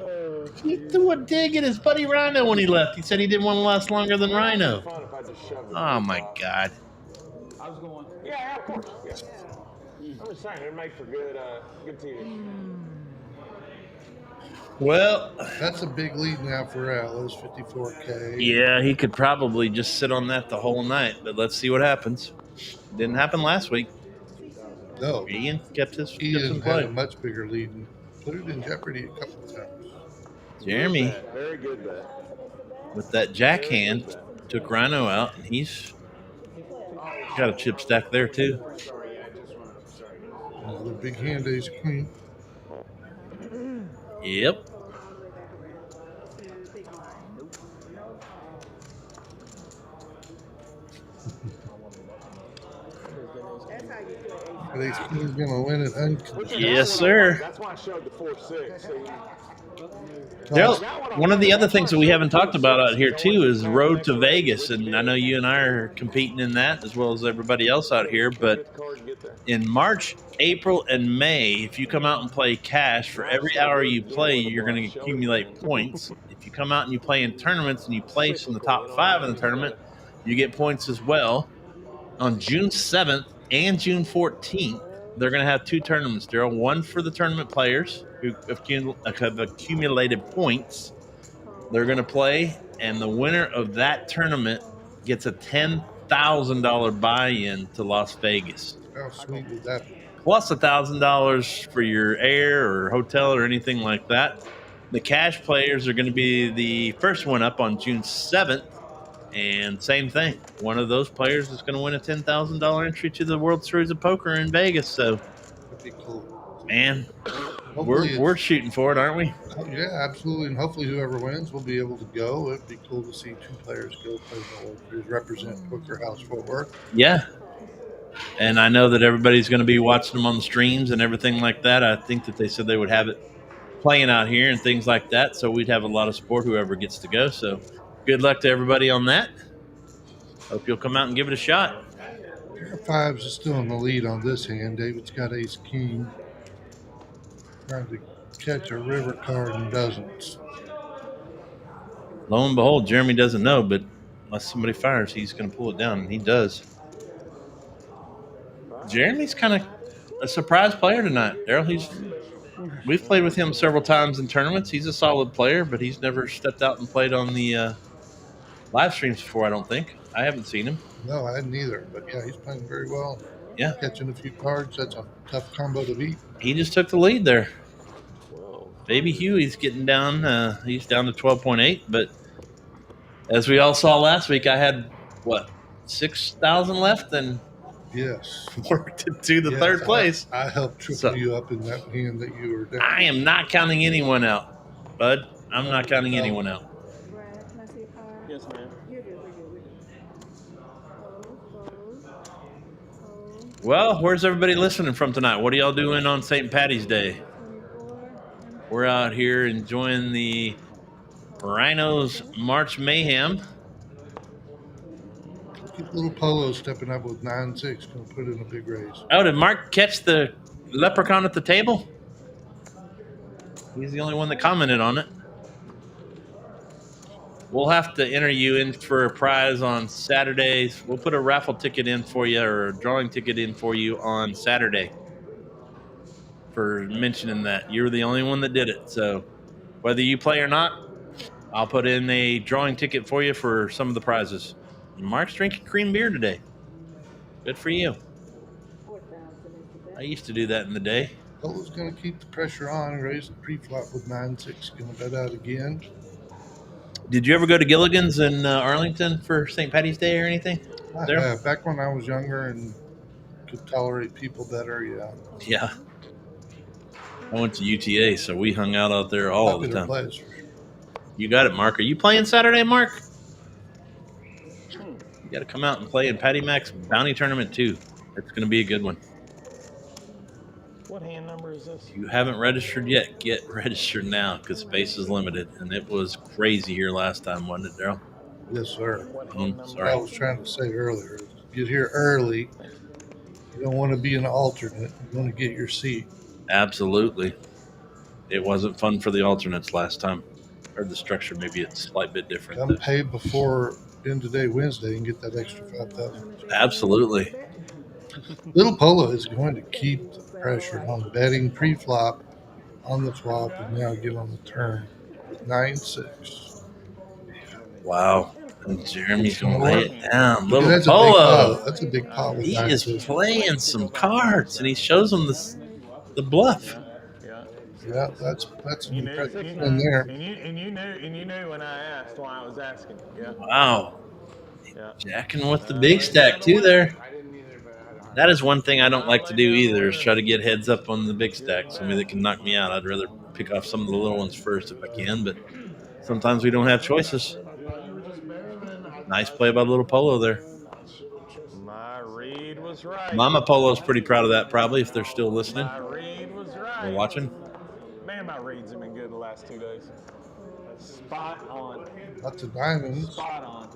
He threw a dig at his buddy Rhino when he left. He said he didn't want to last longer than Rhino. Fun if I just shoved it. Oh my God. I was going. Yeah, of course. Yeah. I'm just saying, they're made for good TV. Well, That's a big lead now for Atlas, 54K. yeah, he could probably just sit on that the whole night, but let's see what happens. Didn't happen last week. No, Ian kept his he in has had play. a much bigger lead and put it in jeopardy a couple of times. Jeremy, Very good bet. with that jack hand, took Rhino out, and he's got a chip stack there too. Another big hand, ace queen. Yep. That's how you play. But ace queen's going to win it unconditional. Yes, sir. That's why I showed the 4-6. See? There's one of the other things that we haven't talked about out here too is Road to Vegas, and I know you and I are competing in that as well as everybody else out here. But Get the card and get there. in March, April, and May, if you come out and play cash for every hour you play, you're going to accumulate points. If you come out and you play in tournaments and you place in the top 5 in the tournament, you get points as well. On June 7th and June 14th, they're going to have two tournaments, Daryl. One for the tournament players who have accumulated points. They're going to play, and the winner of that tournament gets a $10,000 buy-in to Las Vegas, How sweet would that be? plus $1,000 for your air or hotel or anything like that. The cash players are going to be the first one up on June 7th. And same thing. One of those players is going to win a $10,000 entry to the World Series of Poker in Vegas. So, That'd be cool. man, Hopefully we're shooting for it, aren't we? Yeah, absolutely. And hopefully whoever wins will be able to go. It'd be cool to see two players go play the World Series, represent Poker House Fort Worth. Yeah. And I know that everybody's going to be watching them on the streams and everything like that. I think that they said they would have it playing out here and things like that. So we'd have a lot of support, whoever gets to go. So good luck to everybody on that. Hope you'll come out and give it a shot. Pair of fives is still in the lead on this hand. David's got ace king. Trying to catch a river card and doesn't. Lo and behold, Jeremy doesn't know, but unless somebody fires, he's going to pull it down, and he does. Jeremy's kind of a surprise player tonight, Daryl. We've played with him several times in tournaments. He's a solid player, but he's never stepped out and played on the live streams before, I don't think. I haven't seen him. No, I hadn't either. But, yeah, he's playing very well. Yeah. Catching a few cards. That's a tough combo to beat. He just took the lead there. Baby Huey's getting down. He's down to 12.8. But as we all saw last week, I had, 6,000 left and yes, worked it to the third place. I helped triple you up in that hand that you were down. I am not counting anyone out, bud. I'm not counting anyone out. Yes, ma'am. Well, where's everybody listening from tonight? What are y'all doing on St. Patty's Day? We're out here enjoying the RYNO's March Mayhem. Little Polo stepping up with 9-6, going to put in a big raise. Oh, did Mark catch the leprechaun at the table? He's the only one that commented on it. We'll have to enter you in for a prize on Saturdays. We'll put a raffle ticket in for you or a drawing ticket in for you on Saturday for mentioning that. You were the only one that did it. So whether you play or not, I'll put in a drawing ticket for you for some of the prizes. Mark's drinking cream beer today. Good for you. I used to do that in the day. Polo's going to keep the pressure on and raise the pre-flop with 9-6. Going to bet out again. Did you ever go to Gilligan's in Arlington for St. Patty's Day or anything? Yeah, back when I was younger and could tolerate people better, yeah. Yeah. I went to UTA, so we hung out there all the time. Place. You got it, Mark. Are you playing Saturday, Mark? You got to come out and play in Patty Mac's Bounty Tournament, too. It's going to be a good one. What hand number is this? If you haven't registered yet, get registered now because space is limited. And it was crazy here last time, wasn't it, Daryl? Yes, sir. Sorry. I was trying to say earlier, get here early. You don't want to be an alternate. You want to get your seat. Absolutely. It wasn't fun for the alternates last time. Or the structure, maybe it's a slight bit different. Come pay before end of day Wednesday and get that extra 5,000. Absolutely. Little Polo is going to keep the pressure on betting pre-flop on the flop and now get on the turn with 9-6. Wow. And Jeremy's going to lay it down. Little That's Polo. That's a big pot. With He 9-6. is playing some cards, and he shows them the bluff. Yeah, that's some You knew, pressure in there. and you knew when I asked why I was asking. Yeah. Wow. Yeah. Jacking with the big stack, too, there. That is one thing I don't like to do either, is try to get heads up on the big stack. Somebody that can knock me out. I'd rather pick off some of the little ones first if I can, but sometimes we don't have choices. Nice play by Little Polo there. My read was right. Mama Polo's pretty proud of that, probably, if they're still listening. My read was right. Or watching. Man, my reads have been good the last 2 days. Spot on. Lots of diamonds. Spot on.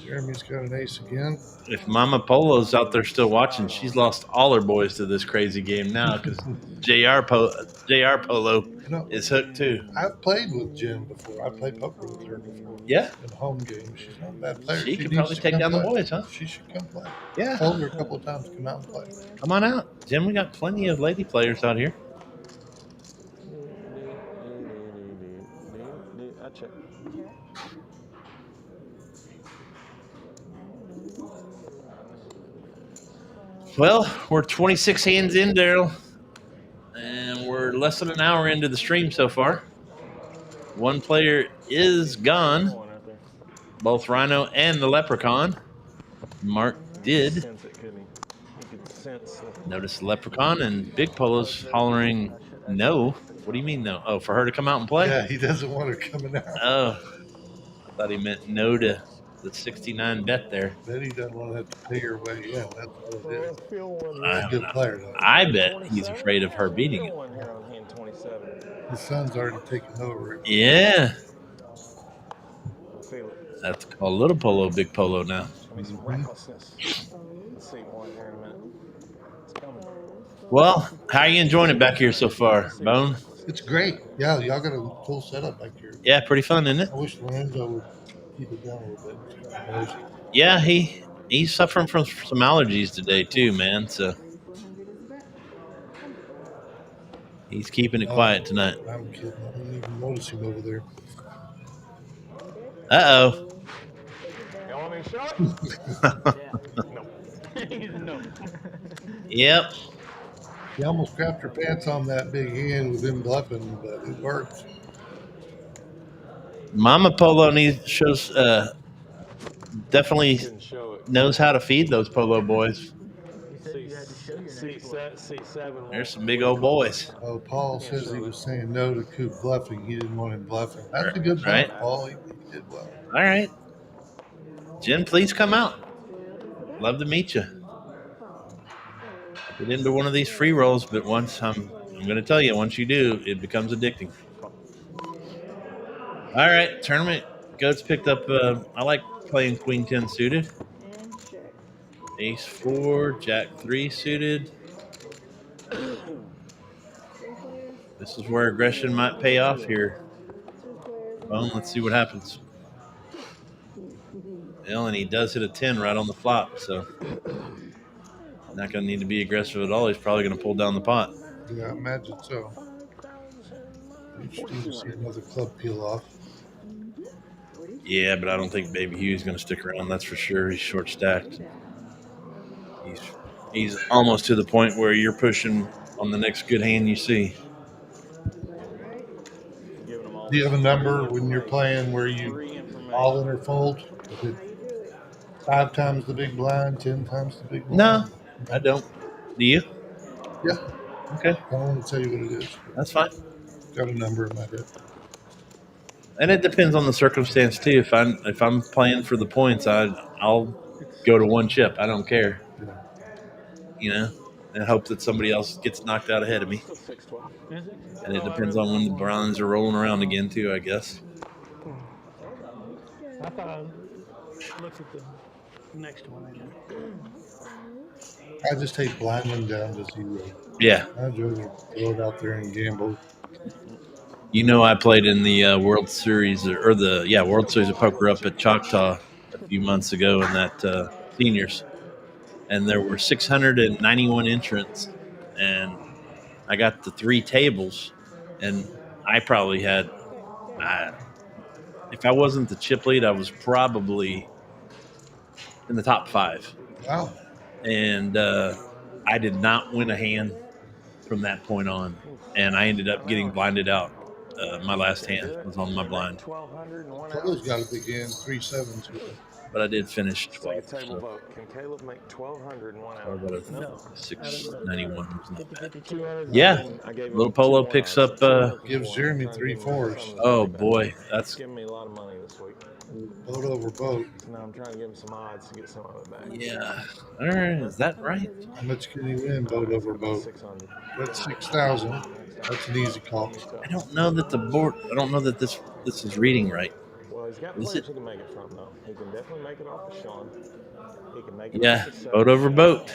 Jeremy's got an ace again. If Mama Polo's out there still watching, she's lost all her boys to this crazy game now because JR Polo is hooked too. I've played with Jen before. I played poker with her before. Yeah. In home games. She's not a bad player. She could needs probably to take come down the play. boys, huh? She should come play. Yeah. Told her a couple of times to come out and play. Come on out. Jim, we got plenty of lady players out here. I check. Well, we're 26 hands in, Daryl. And we're less than an hour into the stream so far. One player is gone. Both RYNO and the Leprechaun. Mark did. Notice the Leprechaun and Big Polo's hollering no. What do you mean no? Oh, for her to come out and play? Yeah, he doesn't want her coming out. Oh, I thought he meant no to the 69 bet there. Then he doesn't want to have to pay her way in. That's what it is. He's I a good player, though. I bet he's afraid of her beating him. His son's already taken over. Yeah. That's called Little Polo, Big Polo now. Well, how are you enjoying it back here so far, Bone? It's great. Yeah, y'all got a cool setup back here. Yeah, pretty fun, isn't it? I wish Lorenzo would keep it down a little bit. Yeah, he's suffering from some allergies today too, man. So he's keeping it quiet tonight. I'm kidding. I didn't even notice him over there. Uh-oh. You want me to show it? No. Yep. He almost crapped her pants on that big hand with him bluffing, but it worked. Mama Polo shows definitely knows how to feed those Polo boys. There's some big old boys. Oh, Paul says he was saying no to Coop bluffing. He didn't want him bluffing. That's a good point, right? Paul. He did well. All right. Jen, please come out. Love to meet you. Get into one of these free rolls, but once I'm going to tell you, once you do, it becomes addicting. All right, tournament goats picked up. I like playing Queen 10 suited. Ace 4, Jack 3 suited. This is where aggression might pay off here. Well, let's see what happens. Well, and he does hit a 10 right on the flop, so not going to need to be aggressive at all. He's probably going to pull down the pot. Yeah, I imagine so. Interesting to see another club peel off. Yeah, but I don't think Baby Hugh's going to stick around. That's for sure. He's short stacked. He's almost to the point where you're pushing on the next good hand you see. Do you have a number when you're playing where you all in or fold? Is it 5 times the big blind, 10 times the big blind? No, I don't. Do you? Yeah. Okay. I don't want to tell you what it is. That's fine. Got a number in my head. And it depends on the circumstance too. If I'm playing for the points, I'll go to one chip. I don't care. You know, and hope that somebody else gets knocked out ahead of me. And it depends on when the bronze are rolling around again too, I guess. I thought I looked at the next one again. I just hate blinding down to 0. Yeah. I'd rather throw it out there and gamble. You know, I played in the World Series World Series of Poker up at Choctaw a few months ago in that seniors, and there were 691 entrants, and I got the 3 tables, and I probably had, if I wasn't the chip lead, I was probably in the top 5. Wow. And I did not win a hand from that point on, and I ended up getting blinded out. My last hand was on my blind. Polo's got a big hand, 3 sevens with it. But I did finish 12th. Table So vote. Can Caleb make 1,200 in 1 how hour? about a 691? Was not bad. 200. Yeah, Little Polo picks up. Gives Jeremy 3 4s. Oh boy, that's Giving me a lot of money this week. Boat over boat. Now I'm trying to give him some odds to get some of it back. yeah. All right, is that right? How much can you win boat over boat? 600. That's 6,000. That's an easy call. I don't know that the board. I don't know that this is reading right. Well, He's got Is players it? he can make it from, though. He can definitely make it off of Sean. He can make it Yeah, off of boat over boat.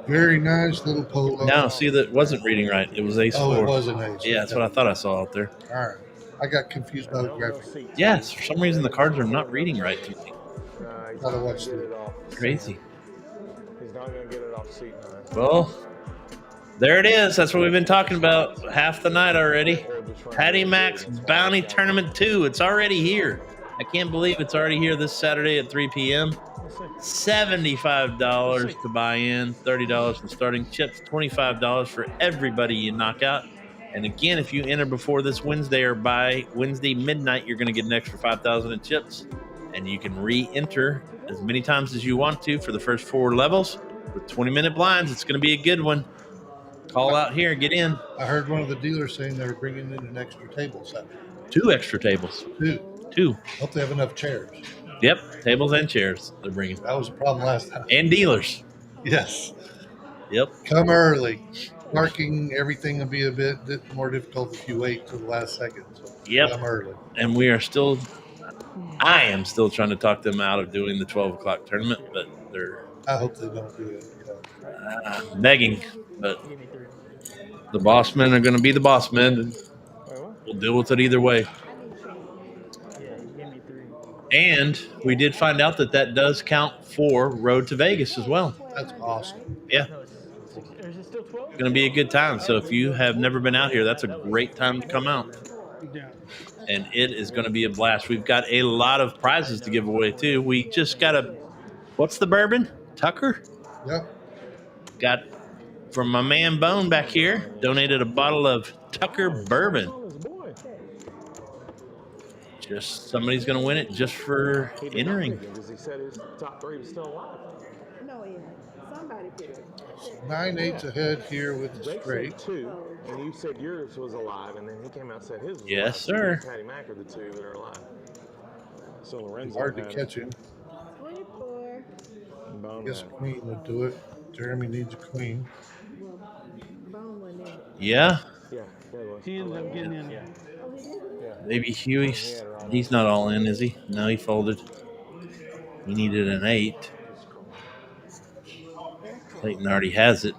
Very nice little polo. No, see, that wasn't reading right. It was ace Oh, 4. it was an ace. Yeah, that's what I thought I saw out there. All right. I got confused by the graphic. Yes, for some reason the cards are not reading right to me. Gotta watch the Crazy. He's not going to get it off seat 9. Well, there it is. That's what we've been talking about half the night already. Patty Mac's Bounty Tournament 2. It's already here. I can't believe it's already here this Saturday at 3 p.m. $75 to buy in, $30 in starting chips, $25 for everybody you knock out. And again, if you enter before this Wednesday or by Wednesday midnight, you're going to get an extra 5,000 in chips. And you can re-enter as many times as you want to for the first 4 levels with 20-minute blinds. It's going to be a good one. Call out here, get in. I heard one of the dealers saying they were bringing in an extra table set. 2 extra tables. 2. Hope they have enough chairs. Yep, tables and chairs they're bringing. That was a problem last time. And dealers. Yes. Yep. Come early. Parking, everything will be a bit more difficult if you wait till the last second. So Yep. come early. And I am still trying to talk them out of doing the 12 o'clock tournament, but they're I hope they don't do it. begging. But the boss men are going to be the boss men, and we'll deal with it either way. And we did find out that does count for Road to Vegas as well. That's awesome. Yeah. It's going to be a good time. So if you have never been out here, that's a great time to come out. And it is going to be a blast. We've got a lot of prizes to give away, too. We just got what's the bourbon? Tucker? Yep. Got, from my man Bone back here, donated a bottle of Tucker bourbon. Just somebody's going to win it just for entering. Because he said his top 3 was still alive. No, he isn't. Somebody did it. 9-8 ahead here with the Jake straight. said 2, and you said yours was alive, and then he came out and said his was Yes, alive. sir. Patty Mac are the 2 that are alive. So Lorenzo Hard to had catch him. 24. Bone Guess a had- queen would do it. Jeremy needs a queen. Well, Bone went in. Yeah. Yeah, yeah, it was. He ended up getting in. Yeah. Oh, he did? Maybe Huey. He's not all in, is he? No, he folded. He needed an 8. Clayton already has it.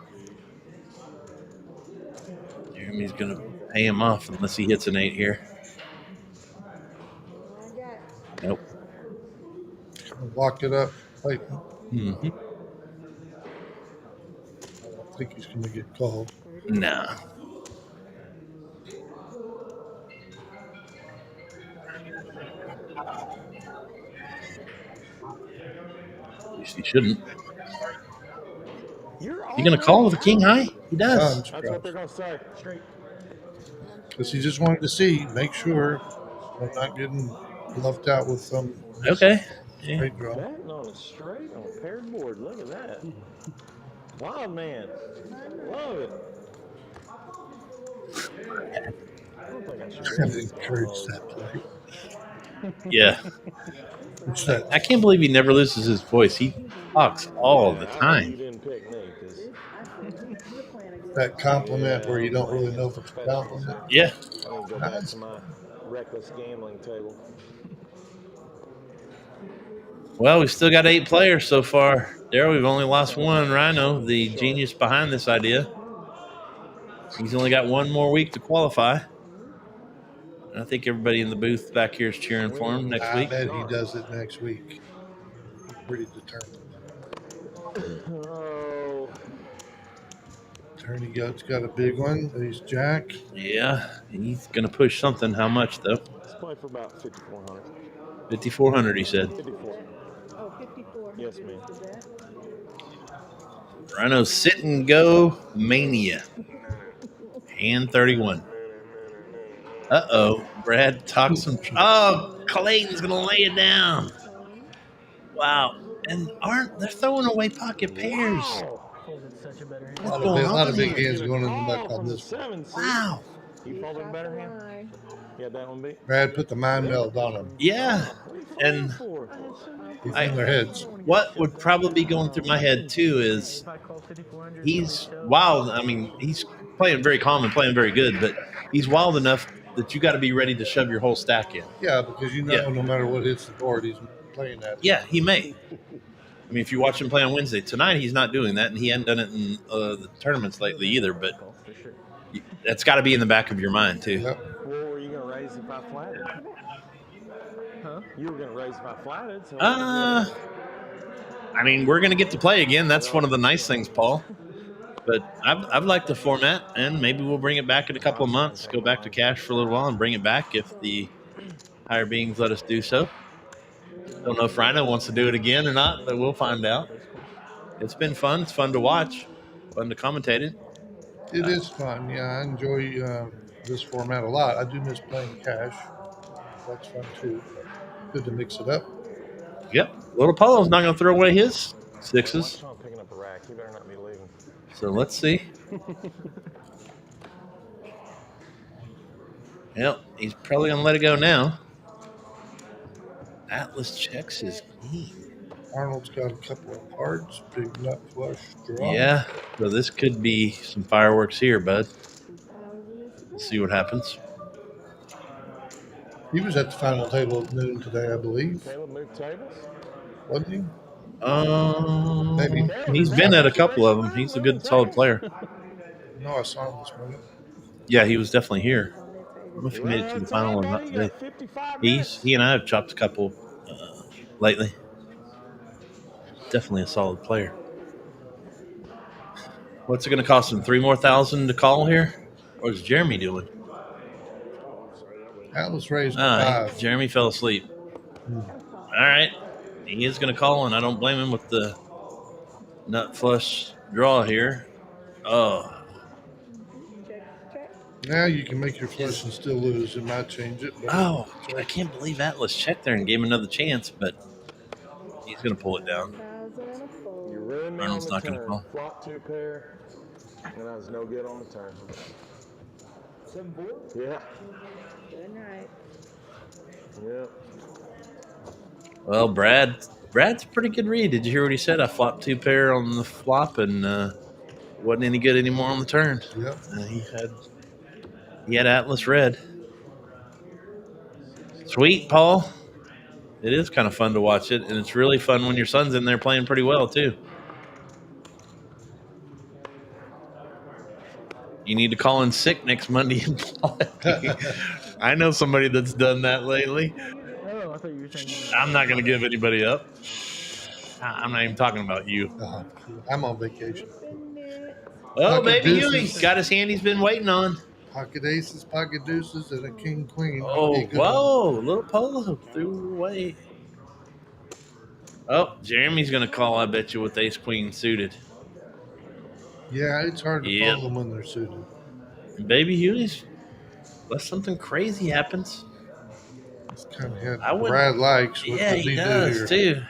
Jeremy's going to pay him off unless he hits an 8 here. I got Nope. Lock it up. Clayton. Mm-hmm. I think he's going to get called. Nah. At least he shouldn't. You going to call with a king high? He does. That's what they're going to say. Straight. Because he just wanted to see, make sure I'm not getting left out with some Okay. Yeah. straight draw. Betting on a straight on a paired board. Look at that. Wild man. Love it. I don't think I should. I'm going to encourage that play. Yeah. It's that, I can't believe he never loses his voice. He talks all the You time. didn't pick me because that compliment where you don't really know if it's a compliment. Yeah. I need to go back to my reckless gambling table. Well, we've still got 8 players so far. Daryl, we've only lost one. RYNO, the genius behind this idea. He's only got 1 more week to qualify. And I think everybody in the booth back here is cheering for him next I week. bet he does it next week. Pretty determined. Oh, Attorney Goat's got a big one. He's Jack. Yeah, he's going to push something. How much, though? let's play for about 5,400. 5,400, he said. 54. Oh, 54. Yes, ma'am. Is that? RYNO sit and go mania. Hand 31. Uh-oh. Brad talks some. Oh, Clayton's going to lay it down. Wow. And they're throwing away pocket pairs. Folded such a better hand. A lot of big hands going in the Call buck on from the this one. 7 seed. Wow. You folded a better hand? Yeah, that one beat. Brad put the mind meld on them. Yeah. And He's in their heads. what would probably be going through my head, too, is If I call 5,400, he's wild. I mean, he's playing very calm and playing very good, but he's wild enough that you got to be ready to shove your whole stack in. Yeah, because you know Yeah. no matter what hits the board, he's playing at it. Yeah, he may. I mean, if you watch him play on Wednesday, tonight he's not doing that, and he hadn't done it in the tournaments lately either. But that's got to be in the back of your mind too. Yep. What were you going to raise if I flatted? Huh? You were going to raise if I flatted. So I mean, we're going to get to play again. That's one of the nice things, Paul. But I've liked the format, and maybe we'll bring it back in a couple of months, go back to cash for a little while, and bring it back if the higher beings let us do so. Don't know if RYNO wants to do it again or not, but we'll find out. It's been fun. It's fun to watch, fun to commentate it. It is fun. Yeah, I enjoy this format a lot. I do miss playing cash. That's fun too. Good to mix it up. Yep. Little Polo's not going to throw away his sixes. I'm picking up a rack. You better not be leaving. So let's see. Yep, he's probably going to let it go now. Atlas checks his queen. Arnold's got a couple of cards. Big nut flush draw. Yeah, so this could be some fireworks here, bud. Let's see what happens. He was at the final table at noon today, I believe. Caleb moved tables? Wasn't he? Maybe. He's been at a couple of them. He's a good, solid player. No, I saw him this morning. Yeah, he was definitely here. I don't know if he made it to the final or not today. He and I have chopped a couple lately. Definitely a solid player. What's it going to cost him? $3,000 more to call here? Or is Jeremy doing? Atlas raised 5. Jeremy fell asleep. All right. He is going to call, and I don't blame him with the nut flush draw here. Oh. Now you can make your flush and still lose. It might change it. Oh, I can't believe Atlas checked there and gave him another chance, but he's going to pull it down. Arnold's not going to call. Flop 2 pair, and I was no good on the turn. 7-4? Yeah. Good night. Yep. Well, Brad's a pretty good read. Did you hear what he said? I flopped 2 pair on the flop and wasn't any good anymore on the turn. Yep. He had Atlas red. Sweet, Paul. It is kind of fun to watch it, and it's really fun when your son's in there playing pretty well, too. You need to call in sick next Monday and play. I know somebody that's done that lately. Oh, I thought you were saying. I'm not going to give anybody up. I'm not even talking about you. I'm on vacation. Oh, Pocket baby deuces. Huey got his hand he's been waiting on. Pocket aces, pocket deuces, and a king queen. Oh, whoa. Little Polo threw away. Oh, Jeremy's going to call, I bet you, with ace queen suited. Yeah, it's hard to Yep. follow them when they're suited. And baby Huey's, unless something crazy happens. It's kind of how Brad likes. What Yeah, does he do does, here? too.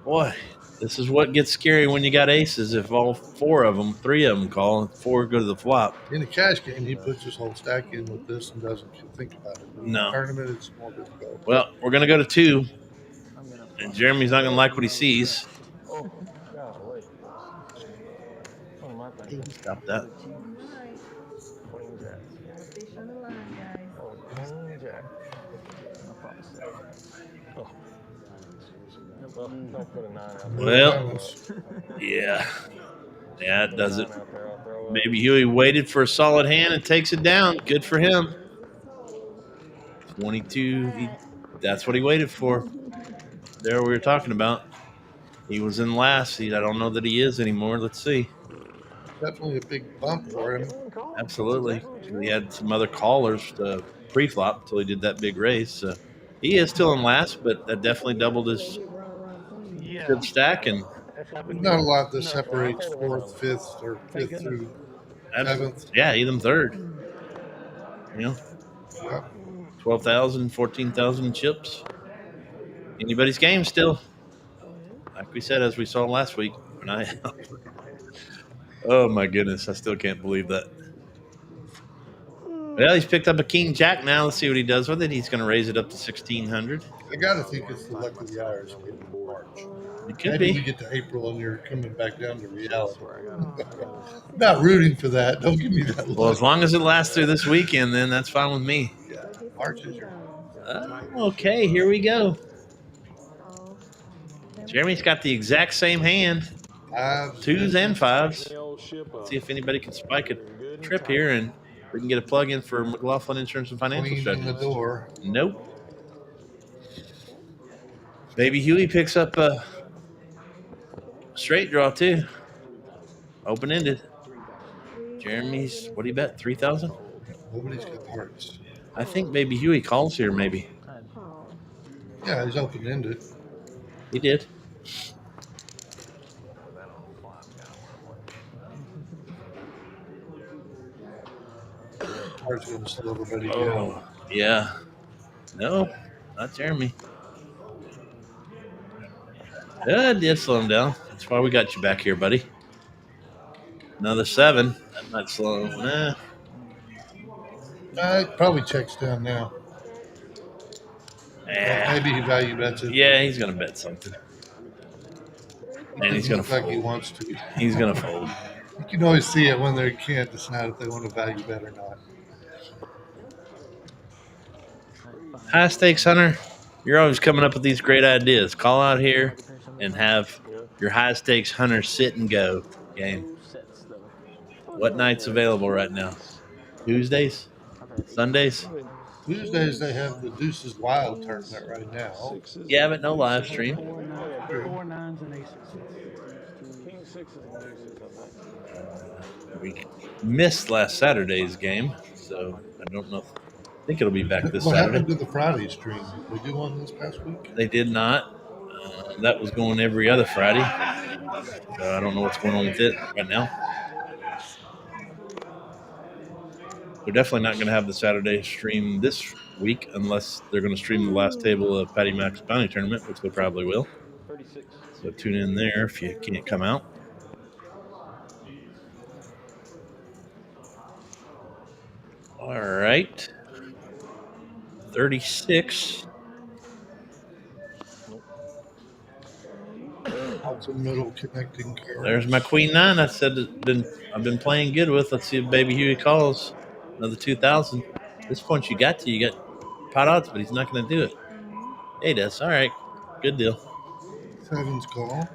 Boy, this is what gets scary when you got aces. If all 3 of them call, and 4 go to the flop. In a cash game, he puts his whole stack in with this and doesn't think about it. In No. a tournament, it's more difficult. Well, we're going to go to 2. And Jeremy's not going to like what he sees. Oh, golly. What am I thinking? Stop that. Queen jack. Fish on the line, guys. Oh, queen jack. Oh. Well, don't put a 9 out there. Well, yeah. Yeah, it does it. Maybe Huey waited for a solid hand and takes it down. Good for him. 22. That's what he waited for. There we were talking about. He was in last. I don't know that he is anymore. Let's see. Definitely a big bump for him. Absolutely. He had some other callers pre-flop until he did that big raise. So he is still in last, but that definitely doubled his good stack. And Not a lot that separates 4th, 5th, or 5th through 7th. yeah, even 3rd. You know, 12,000, 14,000 chips. Anybody's game still. Like we said, as we saw last week. Oh, my goodness. I still can't believe that. Well, he's picked up a king jack now. Let's see what he does with it. He's going to raise it up to 1,600. I got to think it's the luck of the Irish getting March. It could Maybe we be. get to April and you're coming back down to reality. Not rooting for that. Don't give me that Well, look. as long as it lasts through this weekend, then that's fine with me. Yeah, March is your. Okay, here we go. Jeremy's got the exact same hand, Fives, twos and fives. The old ship Let's up. see if anybody can spike a Good and trip tight. here and we can get a plug in for McLaughlin Insurance and Financial Queen in the Strategies. door. Nope. Baby Huey picks up a straight draw too. Open ended. Jeremy's, what do you bet? 3,000? Nobody's got hearts. I think Baby Huey calls here, maybe. Yeah, he's open ended. He did. Hearts going to slow everybody down. Oh, yeah. No, not Jeremy. Yeah, it did slow him down. That's why we got you back here, buddy. Another 7. That might slow him. Probably checks down now. Maybe he value bets it. Yeah, he's going to bet something. And he's going to Look like fold. he wants to. He's going to fold. You can always see it when they can't decide if they want to value bet or not. High stakes hunter, you're always coming up with these great ideas. Call out here and have your high stakes hunter sit and go game. What night's available right now? Tuesdays? Sundays? Tuesdays they have the Deuces Wild tournament right now. Yeah, but no live stream. 4 nines and aces. King sixes and deuces, I think. We missed last Saturday's game, so I don't know. I think it'll be back this What happened Saturday. to the Friday stream? Did they do one this past week? They did not. That was going every other Friday. So I don't know what's going on with it right now. They're definitely not going to have the Saturday stream this week unless they're going to stream the last table of Patty Mac's Bounty Tournament, which they probably will. 36. So tune in there if you can't come out. All right. 36. Lots of middle connecting cards. There's my Queen 9. I said I've been playing good with. Let's see if Baby Huey calls. Another 2,000. At this point, you got pot odds, but he's not going to do it. Hey, he does. All right. Good deal. Sevens call.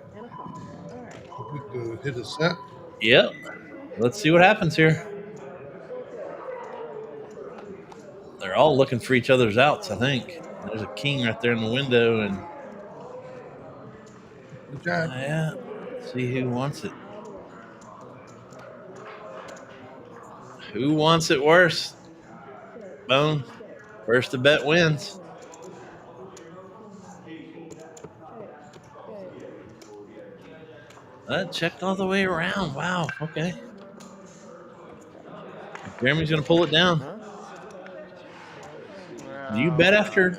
Hoping to hit a set. Yep. Let's see what happens here. They're all looking for each other's outs, I think. There's a king right there in the window, and Jack. yeah, let's see who wants it. Who wants it worse? Bone. First to bet wins. That checked all the way around. Wow. Okay. Jeremy's going to pull it down. Do you bet after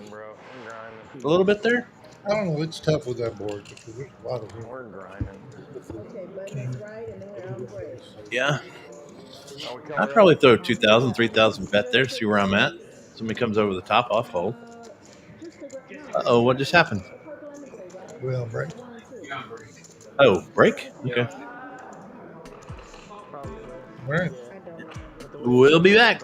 a little bit there? I don't know. It's tough with that board because there's a lot of room. We're grinding. Yeah. I'd probably throw 2,000, 3,000 bet there, see where I'm at. Somebody comes over the top off hole. Uh-oh, what just happened? Well, break. Oh, break? Okay. All right. We'll be back.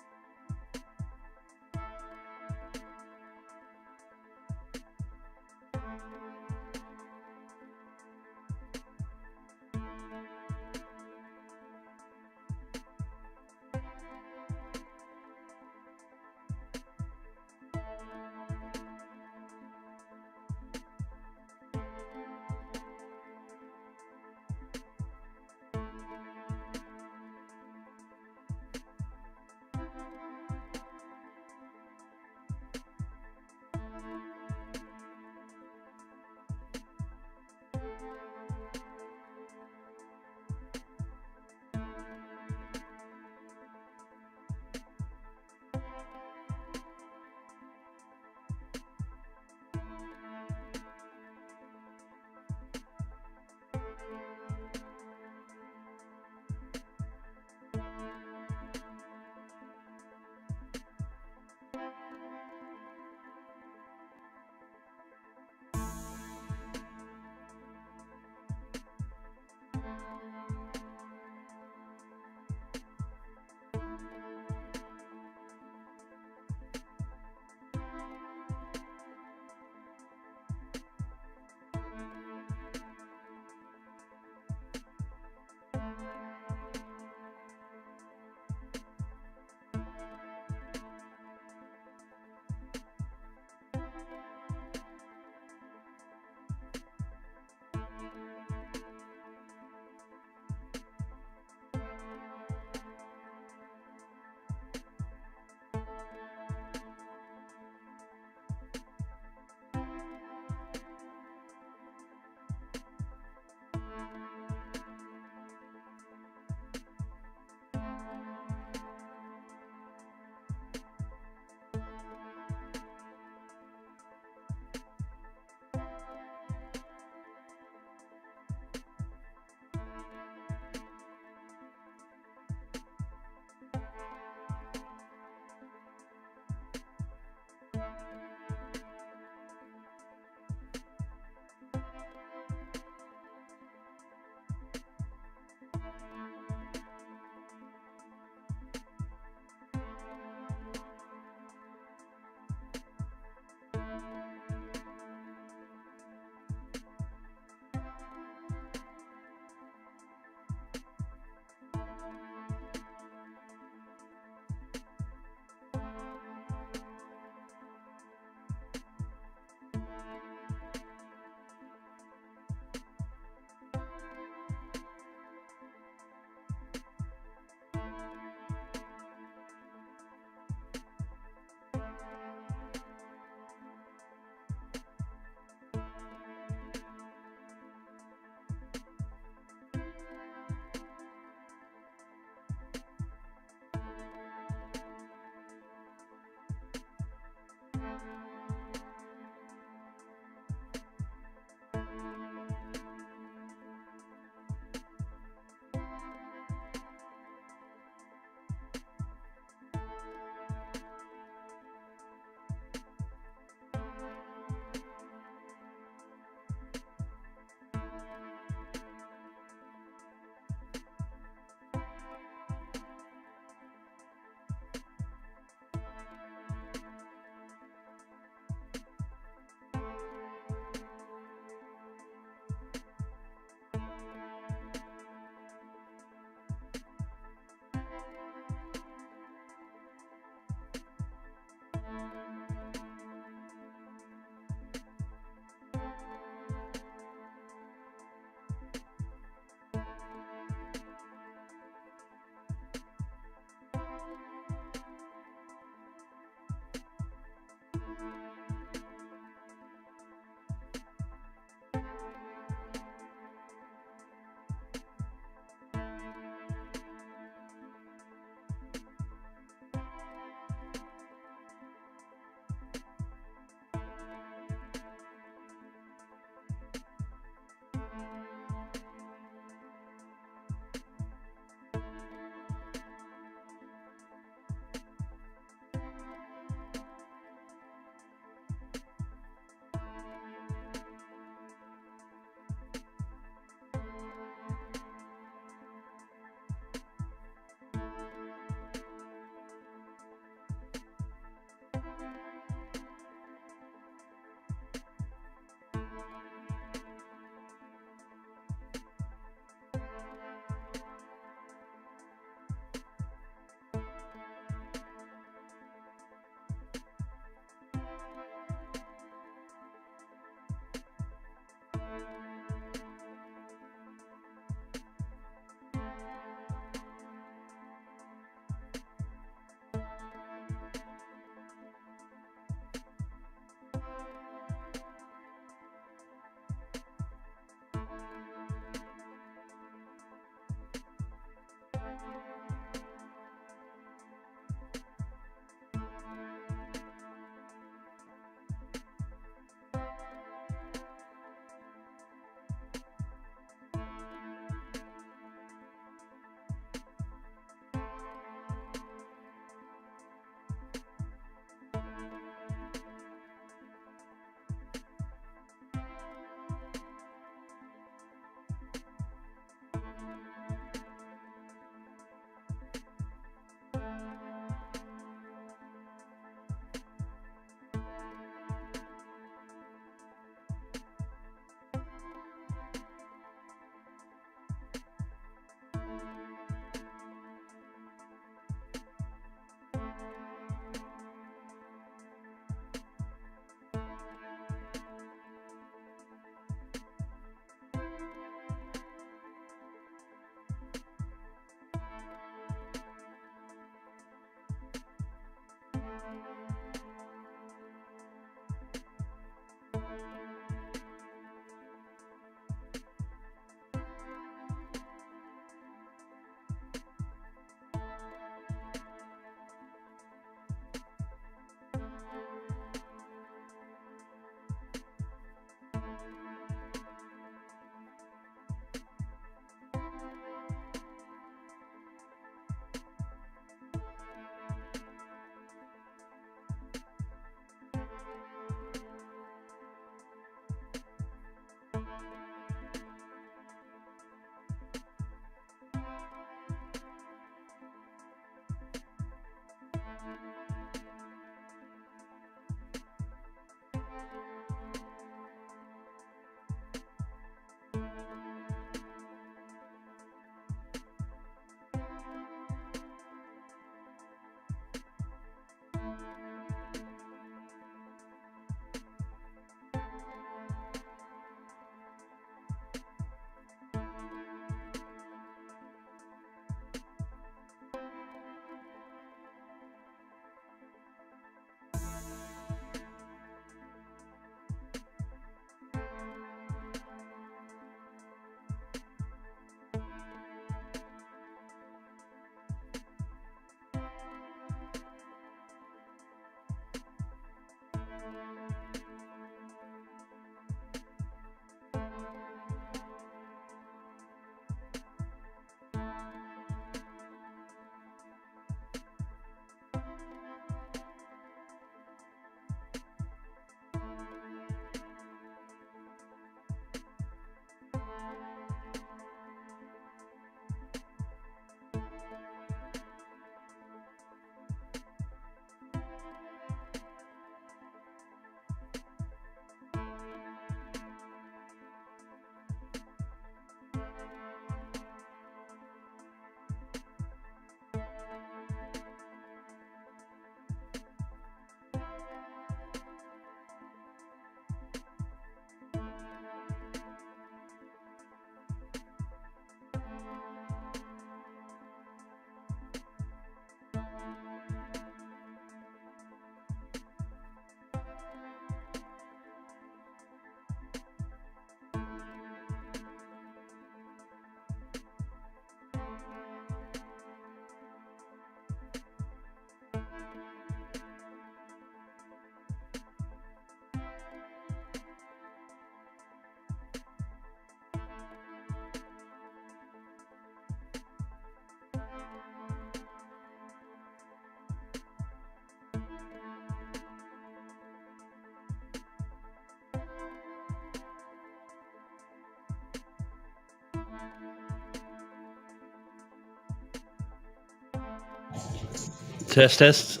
Test.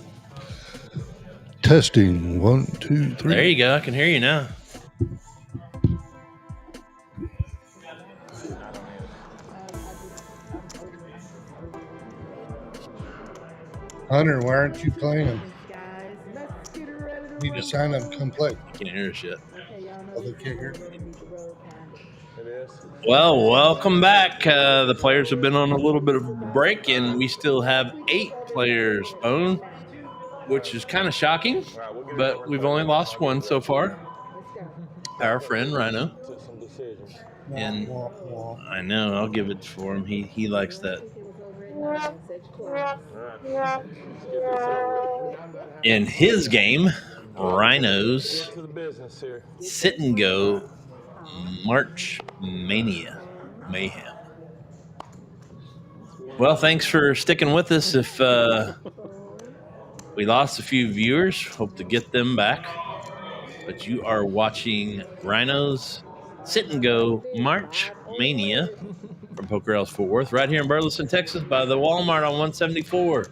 Testing. 1, 2, 3. There you go. I can hear you now. Hunter, why aren't you playing? Need to sign up and come play. Can't hear us yet. Oh, they can't hear. Well, welcome back. The players have been on a little bit of a break, and we still have 8 players on, which is kind of shocking, but we've only lost one so far. Our friend RYNO. And I know, I'll give it for him. He likes that. In his game, RYNO's Sit and Go March Mania Mayhem. Well, thanks for sticking with us. If we lost a few viewers, hope to get them back. But you are watching RYNO's Sit and Go March Mania from Poker House Fort Worth, right here in Burleson, Texas, by the Walmart on 174.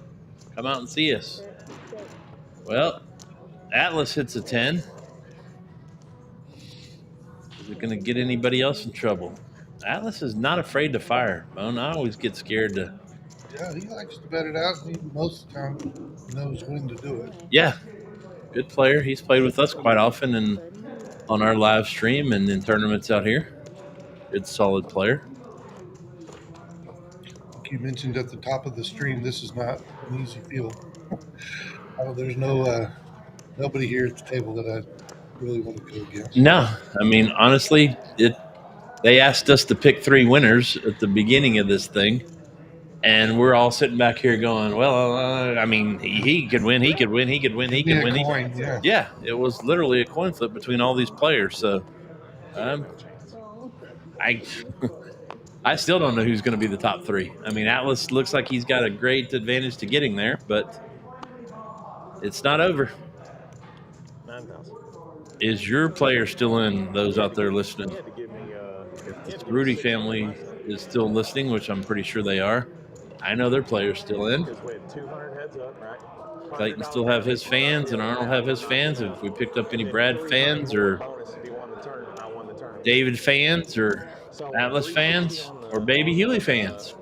Come out and see us. Well, Atlas hits a 10. Is it going to get anybody else in trouble? Atlas is not afraid to fire. Bone, I always get scared to. Yeah, he likes to bet it out. He most of the time knows when to do it. Yeah, good player. He's played with us quite often and on our live stream and in tournaments out here. Good, solid player. Like you mentioned at the top of the stream, this is not an easy field. There's nobody here at the table that I really want to go against. No, I mean, honestly, they asked us to pick 3 winners at the beginning of this thing, and we're all sitting back here going, well, I mean, he could win, he could win, he could win, he could win. Yeah, it was literally a coin flip between all these players. So I still don't know who's going to be the top 3. I mean, Atlas looks like he's got a great advantage to getting there, but it's not over. 9,000. Is your player still in, those out there listening? The Rudy family is still listening, which I'm pretty sure they are. I know their player's still in. Clayton still have his fans, and Arnold have his fans. If we picked up any Brad fans or David fans or Atlas fans or Baby Huey fans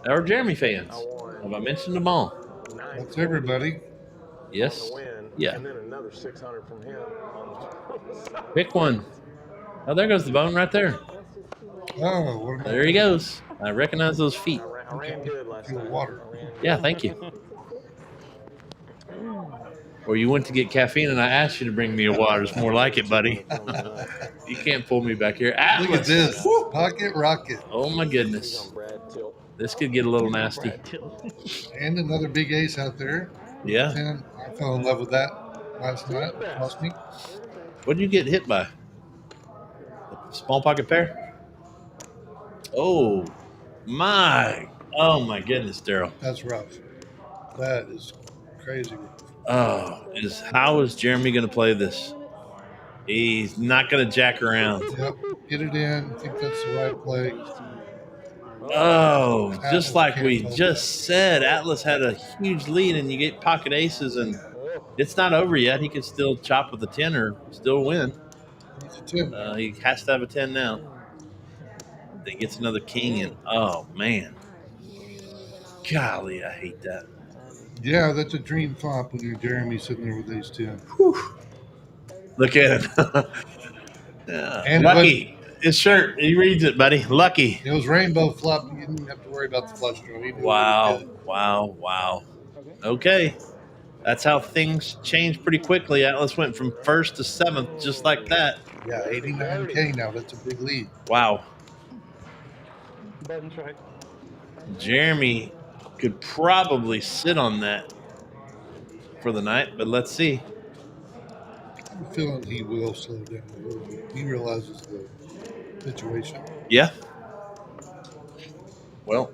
or Jeremy fans. Have I mentioned them all? That's everybody. Yes. Yeah. And then another 600 from him. Pick one. Oh, there goes the bone right there. Oh, there he goes. I recognize those feet. I ran good last night. Water. Yeah, thank you. Or you went to get caffeine and I asked you to bring me a water. It's more like it, buddy. You can't pull me back here. Atlas. Look at this. Pocket rocket. Oh, my goodness. This could get a little nasty. And another big ace out there. Yeah. And I fell in love with that last night. Lost me. What did you get hit by? Small pocket pair? Oh, my. Oh, my goodness, Daryl. That's rough. That is crazy. Oh, how is Jeremy going to play this? He's not going to jack around. Yep. Get it in. I think that's the right play. Oh, just like we just said, Atlas had a huge lead, and you get pocket aces, and it's not over yet. He can still chop with a 10 or still win. He has to have a 10 now. Then gets another king, and oh, man. Golly, I hate that. Yeah, that's a dream flop when you're Jeremy sitting there with ace 10. Whew. Look at him. Yeah. And Lucky. His shirt, he reads it, buddy. Lucky. It was rainbow flop. You didn't have to worry about the flush draw. Wow. Okay. That's how things change pretty quickly. Atlas went from 1st to 7th just like that. Yeah, 89K now. That's a big lead. Wow. Jeremy could probably sit on that for the night, but let's see. I'm feeling he will slow down a little bit. He realizes the situation. Yeah. Well,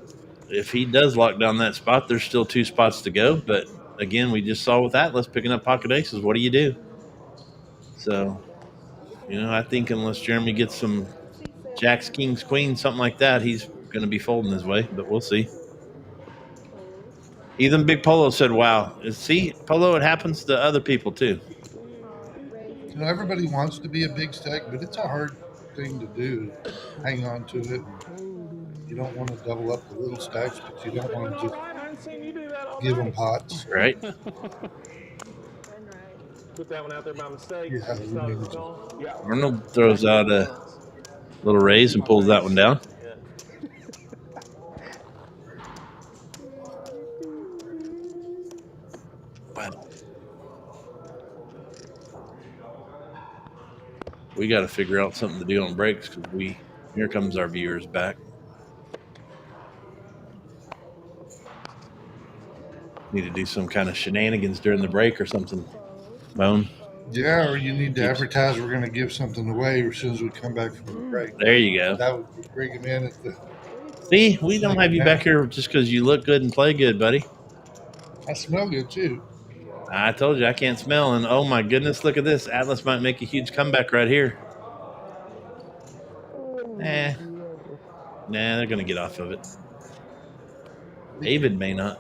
if he does lock down that spot, there's still 2 spots to go. But again, we just saw with Atlas picking up pocket aces. What do you do? So, I think unless Jeremy gets some jacks, kings, queens, something like that, he's going to be folding his way. But we'll see. Even Big Polo said, "Wow, see, Polo, it happens to other people too." You know, everybody wants to be a big stack, but it's a hard thing to do. Hang on to it. And you don't want to double up the little stacks, but you don't want to just give them pots. Right? Put that one out there by mistake. Yeah, It's you not a mean good call. Yeah. Arnold throws out a little raise and pulls that one down. Yeah. We got to figure out something to do on breaks because here comes our viewers back. Need to do some kind of shenanigans during the break or something. Bone. Yeah, or you need to advertise we're going to give something away as soon as we come back from the break. There you go. That would bring them in at the. See, we don't have you back here just because you look good and play good, buddy. I smell good too. I told you I can't smell, and oh my goodness, look at this. Atlas might make a huge comeback right here. Nah, they're going to get off of it. David may not.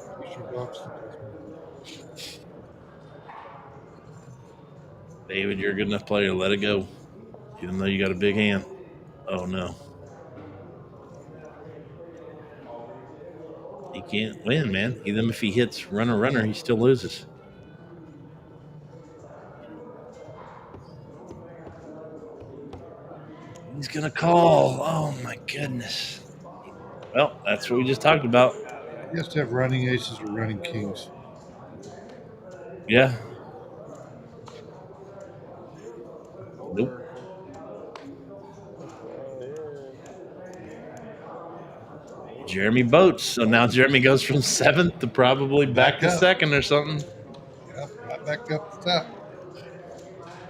David, you're a good enough player to let it go, even though you got a big hand. Oh, no. He can't win, man. Even if he hits runner, he still loses. He's going to call. Oh, my goodness. Well, that's what we just talked about. You have to have running aces or running kings. Yeah. Nope. Jeremy boats. So now Jeremy goes from 7th to probably back to 2nd or something. Yep, right back up the top.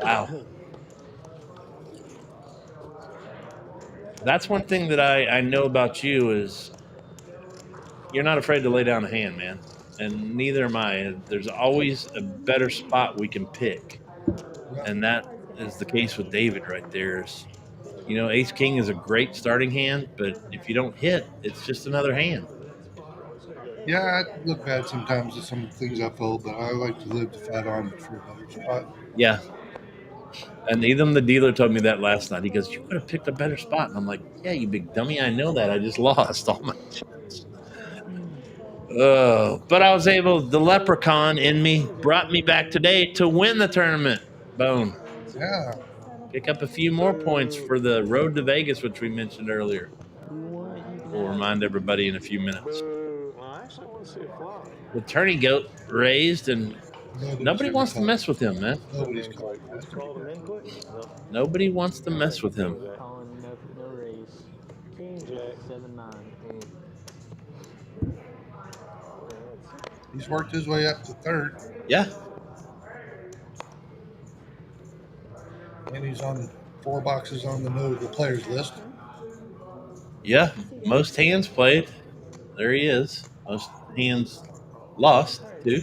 Wow. That's one thing that I know about you is you're not afraid to lay down a hand, man. And neither am I. There's always a better spot we can pick. And that is the case with David right there. You know, Ace King is a great starting hand, but if you don't hit, it's just another hand. Yeah, I look bad sometimes at some of the things I fold, but I like to live to fight on for a better spot. Yeah. And even the dealer told me that last night. He goes, "You could have picked a better spot." And I'm like, "Yeah, you big dummy. I know that. I just lost all my chips." But I was able, the leprechaun in me brought me back today to win the tournament. Bone. Yeah. Pick up a few more points for the road to Vegas, which we mentioned earlier. We'll remind everybody in a few minutes. The turning goat raised, and nobody wants to mess with him, man. Nobody's calling. Nobody wants to mess with him. No raise. 7-9. He's worked his way up to 3rd. Yeah. And he's on 4 boxes on the players list. Yeah. Most hands played. There he is. Most hands lost, too.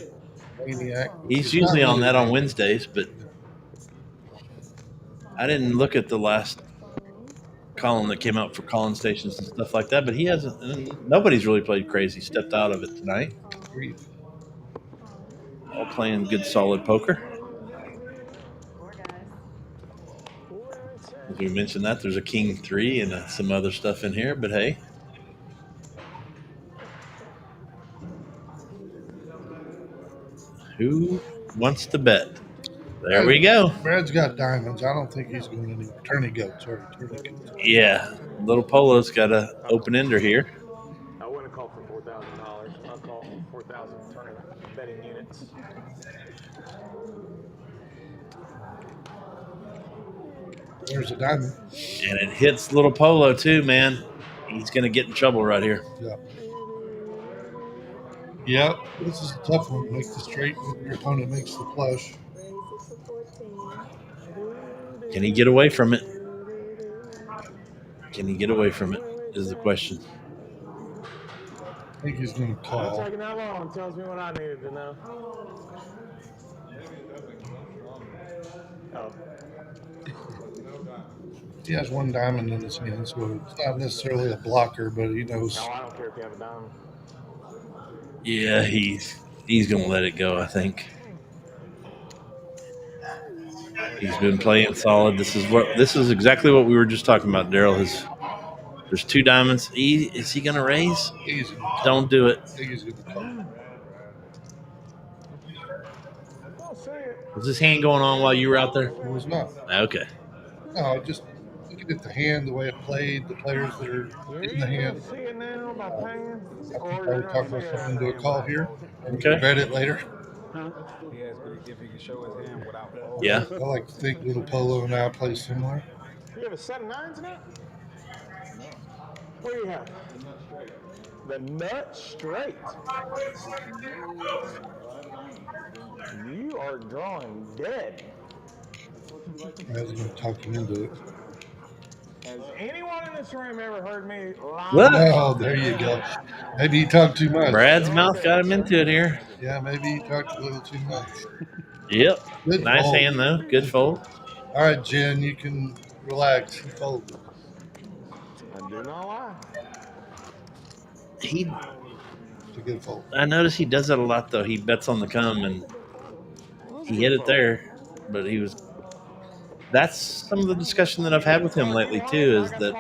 Maniac. He's usually on that on Wednesdays, but I didn't look at the last column that came out for calling stations and stuff like that, but he hasn't. Nobody's really played crazy. Stepped out of it tonight. All playing good, solid poker. As we mentioned that, there's a King 3 and some other stuff in here, but hey. Who wants to bet? There we go. Brad's got diamonds. I don't think he's going to need turning goats. Yeah. Little Polo's got an open ender here. I wouldn't call for $4,000. I'll call 4,000 tournament betting units. There's a diamond. And it hits Little Polo too, man. He's going to get in trouble right here. Yeah. Yep. This is a tough one. Make the straight when your opponent makes the flush. Can he get away from it? Can he get away from it is the question. I think he's going to call. Not taking that long. Tells me what I needed to know. Oh. He has 1 diamond in his hand, so it's not necessarily a blocker, but he knows. No, I don't care if you have a diamond. Yeah, he's gonna let it go. I think he's been playing solid. This is exactly what we were just talking about, Daryl. There's 2 diamonds. Is he gonna raise? He's gonna call. Don't do it. I think he's gonna call. I'll say it. Was this hand going on while you were out there? It was not. Okay. No, just looking at the hand, the way it played, the players that are in the hand. See it now by paying? I think I would talk myself into a call here and Okay. regret it later. He asked me if he could show his hand without folding. Yeah. I like to think Little Polo and I play similar. You have a 7-9 tonight? What do you have? The nut straight. You are drawing dead. I was going to talk him into it. Has anyone in this room ever heard me lie? What? Oh, there you go. Maybe he talked too much. Brad's mouth got him into it here. Yeah, maybe he talked a little too much. Yep. Good Nice fold. hand though. Good fold. All right, Jen, you can relax. He folded. I do not lie. He. It's a good fold. I notice he does that a lot though. He bets on the come and he hit it there, but he was. That's some of the discussion that I've had with him lately too. Is that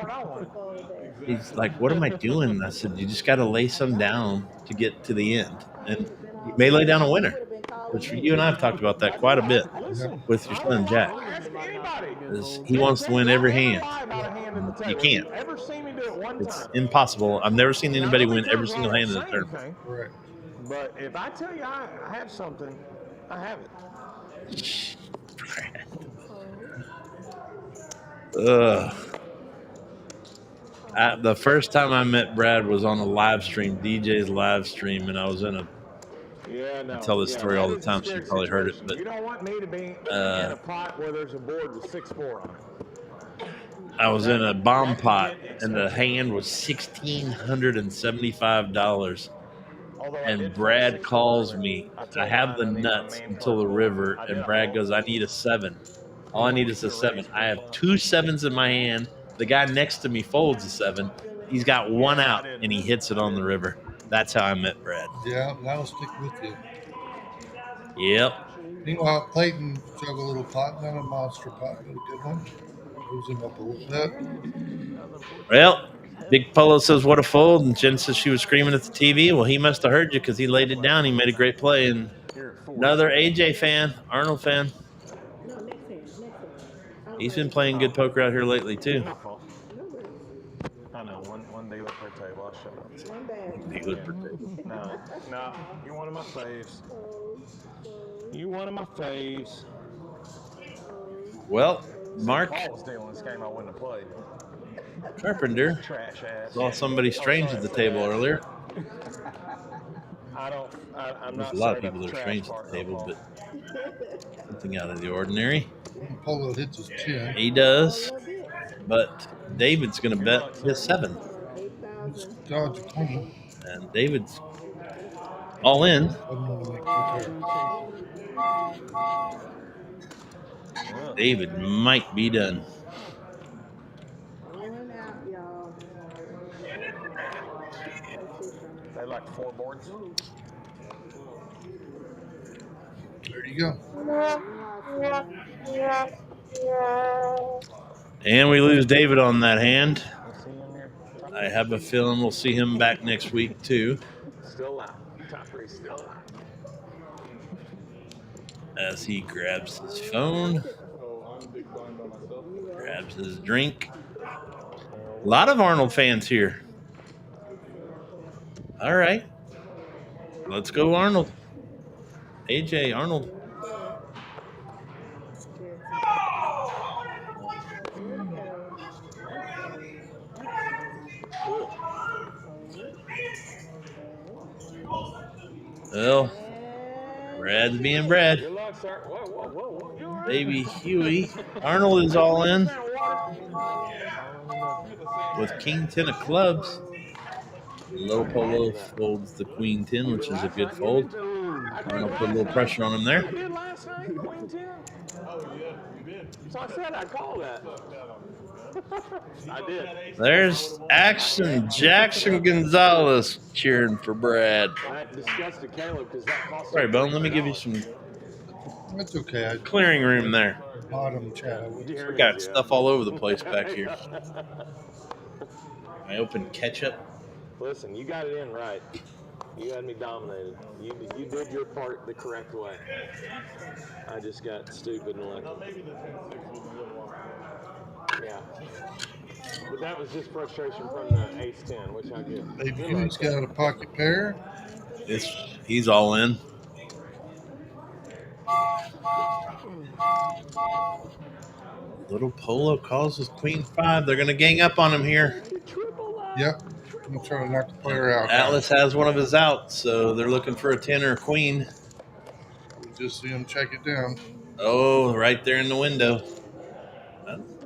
he's like, "What am I doing?" I said, "You just got to lay some down to get to the end, and you may lay down a winner." Which you and I have talked about that quite a bit with your son Jack. Is he wants to win every hand. You can't. It's impossible. I've never seen anybody win every single hand in the tournament. Correct. But if I tell you I have something, I have it. The first time I met Brad was on a live stream, DJ's live stream, and I was in a. I tell this story all the time, so you probably heard it. But you don't want me to be in a pot where there's a board with 6-4 on it. I was in a bomb pot, and the hand was $1,675. And Brad calls me. I have the nuts until the river, and Brad goes, "I need a 7. All I need is a 7. I have 2 7s in my hand. The guy next to me folds a 7. He's got 1 out, and he hits it on the river. That's how I met Brad. Yeah, that'll stick with you. Yep. Meanwhile, Clayton drug a little pot, not a monster pot, but a good one. Moves him up a little bit. Well, Big Polo says, "What a fold." And Jen says she was screaming at the TV. Well, he must have heard you because he laid it down. He made a great play. And another AJ fan, Arnold fan. He's been playing good poker out here lately, too. I know, one dealer per table. I'll shut up. Dealer per table. No, you're one of my faves. You one of my faves. Well, Mark Paul was dealing this game I wouldn't have played. Carpenter Trash ass. saw somebody strange at the table earlier. I'm There's not a lot of sorry people about that are the strange trash at the part, table, Paul. but something out of the ordinary. Polo hits his chin. He does, but David's going to bet his 7. Dodge a corner. And David's all in. David might be done. They like 4 boards. There you go. And we lose David on that hand. I have a feeling we'll see him back next week, too. Still alive. Top 3 still alive. As he grabs his phone, grabs his drink. A lot of Arnold fans here. All right. Let's go, Arnold. AJ, Arnold. Well, Brad's being Brad. Good luck, sir. Whoa. Baby Huey. Arnold is all in with King 10 of clubs. Low Polo folds the Queen 10, which is a good fold. Arnold put a little pressure on him there. I did last night, Queen 10. Oh, yeah, you did. So I said I'd call that. I did. There's Action Jackson Gonzalez cheering for Brad. disgusted Caleb because that cost. Sorry, Bone. Let me give you some That's okay. I clearing room there. bottom chat. I would. We got stuff all over the place back here. I opened ketchup. Listen, you got it in right. You had me dominated. You did your part the correct way. I just got stupid and lucky. Yeah. But that was just frustration from the ace-10, which I get. Baby Huey's got a pocket pair. He's all in. Little Polo calls his queen 5. They're going to gang up on him here. Yep. I'm going to try to knock the player out. Atlas has one of his outs, so they're looking for a 10 or a queen. We just see him check it down. Oh, right there in the window.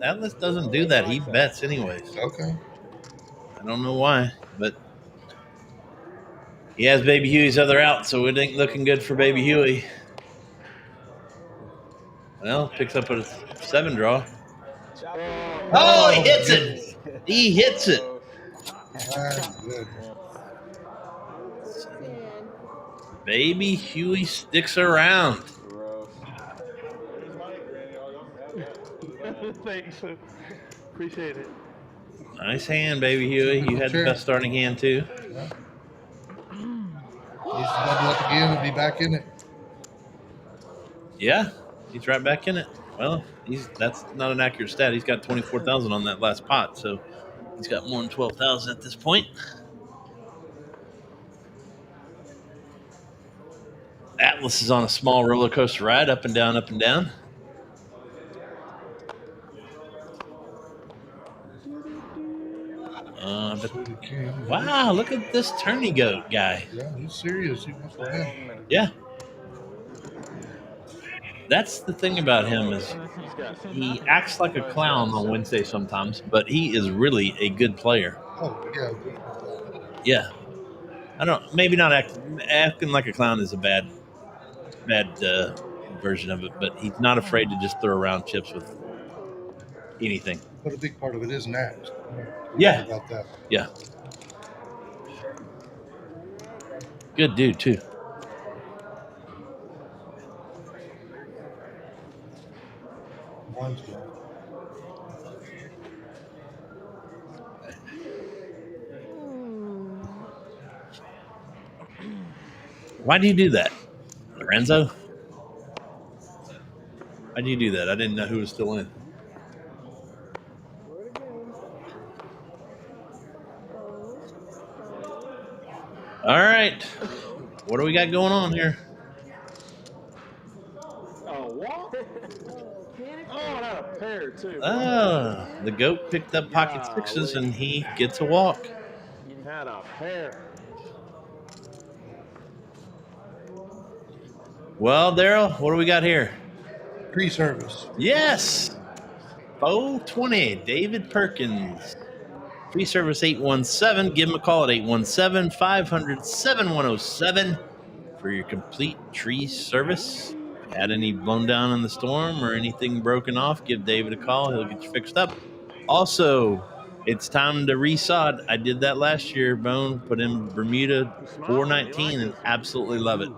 Atlas doesn't do that. He bets anyways. Okay. I don't know why, but he has Baby Huey's other out, so it ain't looking good for Baby Huey. Well, picks up a 7 draw. Oh, he hits it. He hits it. That's good. Baby Huey sticks around. Thanks. Appreciate it. Nice hand, Baby Huey. You had the best starting hand, too. Yeah. He's double up again and be back in it. Yeah, he's right back in it. Well, that's not an accurate stat. He's got 24,000 on that last pot, so he's got more than 12,000 at this point. Atlas is on a small roller coaster ride, up and down, up and down. Wow, look at this tourney goat guy. Yeah, he's serious. He wants to win. Yeah. That's the thing about him is he acts like a clown on Wednesday sometimes, but he is really a good player. Oh, yeah. Yeah. I don't, maybe not acting like a clown is a bad version of it, but he's not afraid to just throw around chips with anything. But a big part of it is an act. Yeah. About that. Yeah. Good dude, too. One's good. Why do you do that, Lorenzo? Why do you do that? I didn't know who was still in. All right. What do we got going on here? Oh, what? Oh, not a pair, too. Oh, the goat picked up pocket sixes, and he gets a walk. Had a pair. Well, Daryl, what do we got here? Pre-service. Yes. 420, David Perkins. Free service 817. Give him a call at 817-500-7107 for your complete tree service. Had any blown down in the storm or anything broken off, give David a call. He'll get you fixed up. Also, it's time to resod. I did that last year, Bone. Put in Bermuda 419 and absolutely love it.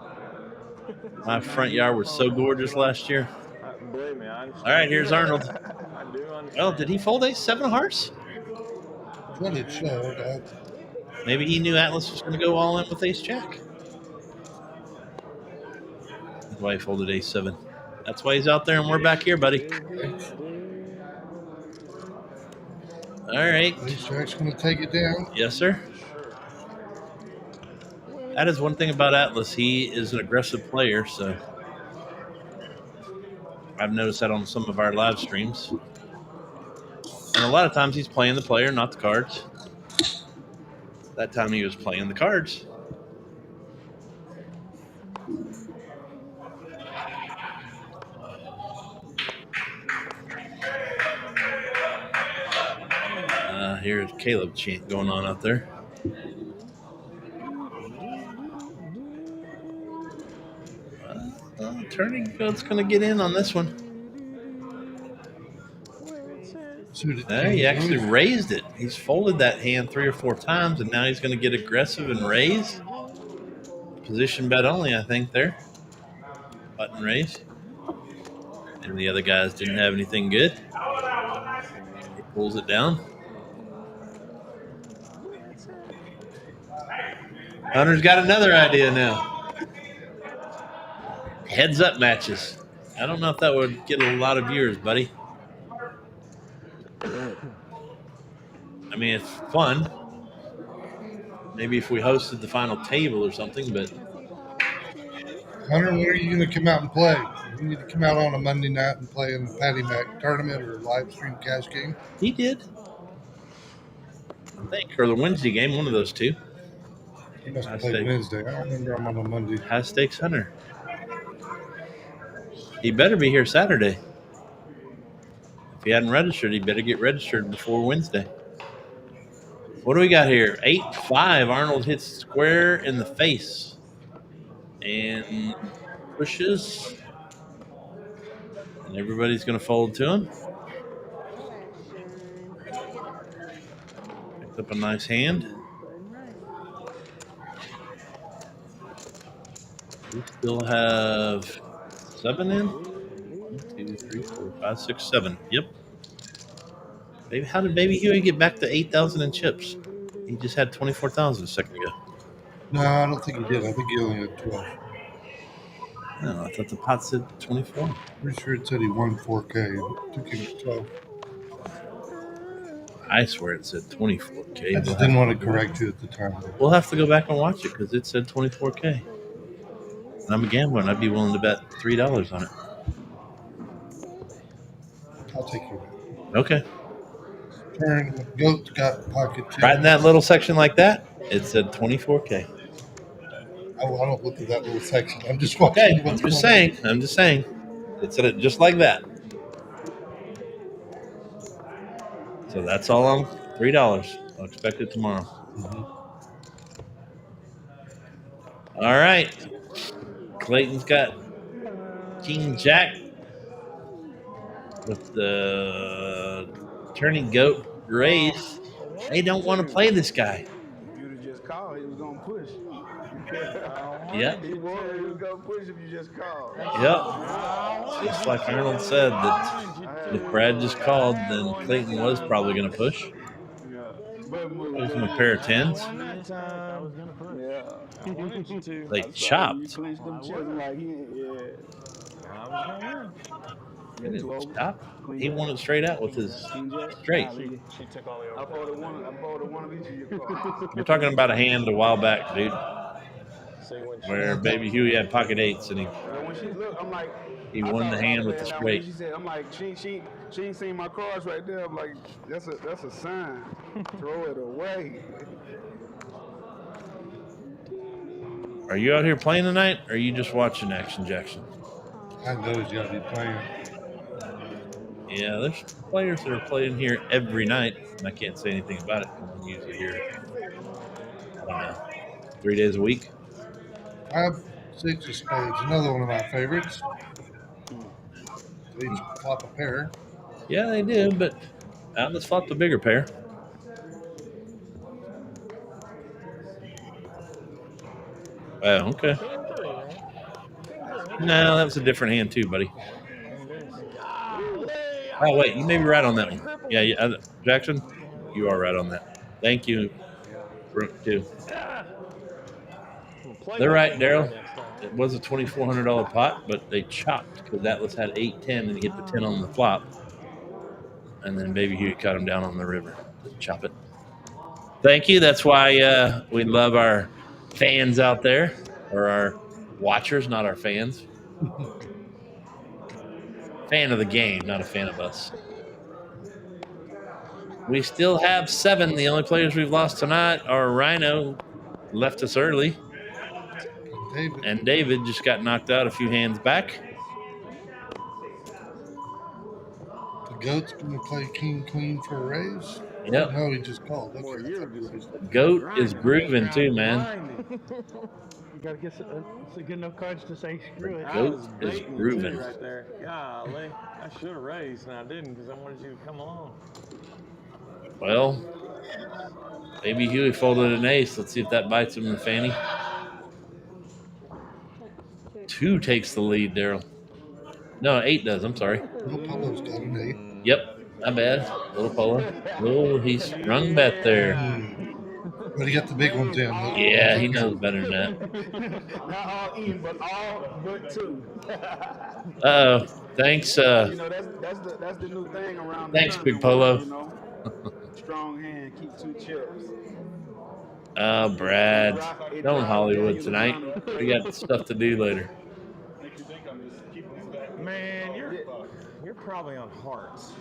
My front yard was so gorgeous last year. Believe me, I understand. All right, here's Arnold. I do understand. Oh, did he fold a 7 of hearts? That's what it showed. Maybe he knew Atlas was going to go all in with ace jack. That's why he folded ace 7. That's why he's out there, and we're back here, buddy. All right. Ace jack's going to take it down. Yes, sir. That is one thing about Atlas. He is an aggressive player, so I've noticed that on some of our live streams. And a lot of times he's playing the player, not the cards. That time he was playing the cards. Here's Caleb chant going on out there. Turning goat's going to get in on this one. He actually raised it. He's folded that hand 3 or 4 times, and now he's going to get aggressive and raise. position bet only, I think, there. Button raise. And the other guys didn't have anything good. He pulls it down. Hunter's got another idea now. Heads up matches. I don't know if that would get a lot of viewers, buddy. I mean, it's fun. Maybe if we hosted the final table or something, but Hunter, when are you going to come out and play? You need to come out on a Monday night and play in the Patty Mac tournament or live stream cash game. he did. I think, or the Wednesday game, one of those two. He must have High played stakes. Wednesday. I don't remember I'm on a Monday. High stakes Hunter. He better be here Saturday. If he hadn't registered, he better get registered before Wednesday. What do we got here? 8-5. Arnold hits square in the face and pushes. And everybody's going to fold to him. Picked up a nice hand. We still have 7 in. 1, 2, 3, 4, 5, 6, 7. Yep. Baby, how did Baby Huey get back to 8,000 in chips? He just had 24,000 a second ago. No, I don't think he did. I think he only had 12. No, I thought the pot said 24. Pretty sure it said he won 4K. It took him 12. I swear it said 24K. I just didn't want to correct you at the time. We'll have to go back and watch it because it said 24K. And I'm a gambler and I'd be willing to bet $3 on it. I'll take your bet. Okay. Turn. Goat's got pocket 10. Right in that little section like that, it said 24K. Oh, I don't look at that little section. I'm just watching. Okay, I'm just saying. I'm just saying. It said it just like that. So that's all on $3. I'll expect it tomorrow. Mm-hmm. All right. Clayton's got King Jack with the turning goat raise. They don't want to play this guy. If you'd have just called, he was gonna push. Yep. He was gonna push if you just called. Yep. Just like Arnold said, that if Brad just called, then Clayton was probably going to push. Yeah. There's him a pair of 10s. Yeah. They chopped. You clinched them chips like He didn't chop. He won it straight out with his straight. She took all the I voted one of each of your cards. You're talking about a hand a while back, dude, See, when she where Baby Huey had pocket 8s and When she looked, I'm like, he won the hand with the straight. She said, I'm like, she ain't seen my cards right there. I'm like, that's a sign. Throw it away. Are you out here playing tonight, or are you just watching Action Jackson? I know he's got to be playing. Yeah, there's players that are playing here every night, and I can't say anything about it. I'm usually here, I don't know, 3 days a week. I have 6 of spades. Another one of my favorites. They each flop a pair. Yeah, they do, but let's flop the bigger pair. Oh, okay. No, that was a different hand too, buddy. Oh, wait, you may be right on that one. Yeah, Jackson, you are right on that. Thank you, Brooke, too. They're right, Daryl. It was a $2,400 pot, but they chopped because Atlas had 8-10 and he hit the 10 on the flop. And then Baby Huey cut him down on the river to chop it. Thank you. That's why we love our fans out there, or our watchers, not our fans. Fan of the game, not a fan of us. We still have 7. The only players we've lost tonight are RYNO, left us early. And David just got knocked out a few hands back. The goat's going to play king, queen for a raise? Yep. No, he just called. Okay. Goat is grooving too, man. You gotta get some good enough cards to say screw it. Goat is grooving. right there. Golly, I should have raised, and I didn't because I wanted you to come along. Well, Baby Huey folded an ace. Let's see if that bites him in the fanny. 2 takes the lead, Daryl. No, 8 does. I'm sorry. Little Polo's got an 8. Yep, my bad. Little Polo. Oh, he sprung bet there. But he got the big ones in. Yeah, he knows better than that. Not all in, but all but 2. Uh-oh. Thanks, You know, that's the new thing around Thanks, the Big tournament, Polo. you know? Strong hand, keep 2 chips. Oh, Brad. Don't Hollywood tonight. We got stuff to do later. Man, you're probably on hearts.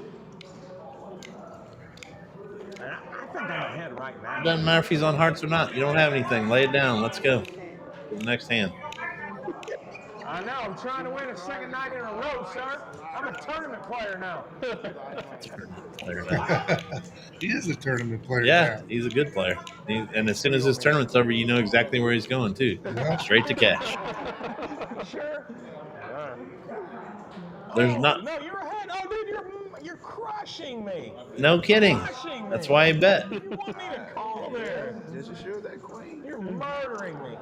And I think I'm ahead right now. Doesn't matter if he's on hearts or not. You don't have anything. Lay it down. Let's go. To the next hand. I know. I'm trying to win a second night in a row, sir. I'm a tournament player now. He is a tournament player. Yeah, now. he's a good player. And as soon as this tournament's over, you know exactly where he's going, too. Yeah. Straight to cash. Sure. There's not. No, you're ahead. Oh, dude, you're crushing me. No kidding. That's why he bet. You want me to call there? Just assure that queen. You're murdering me.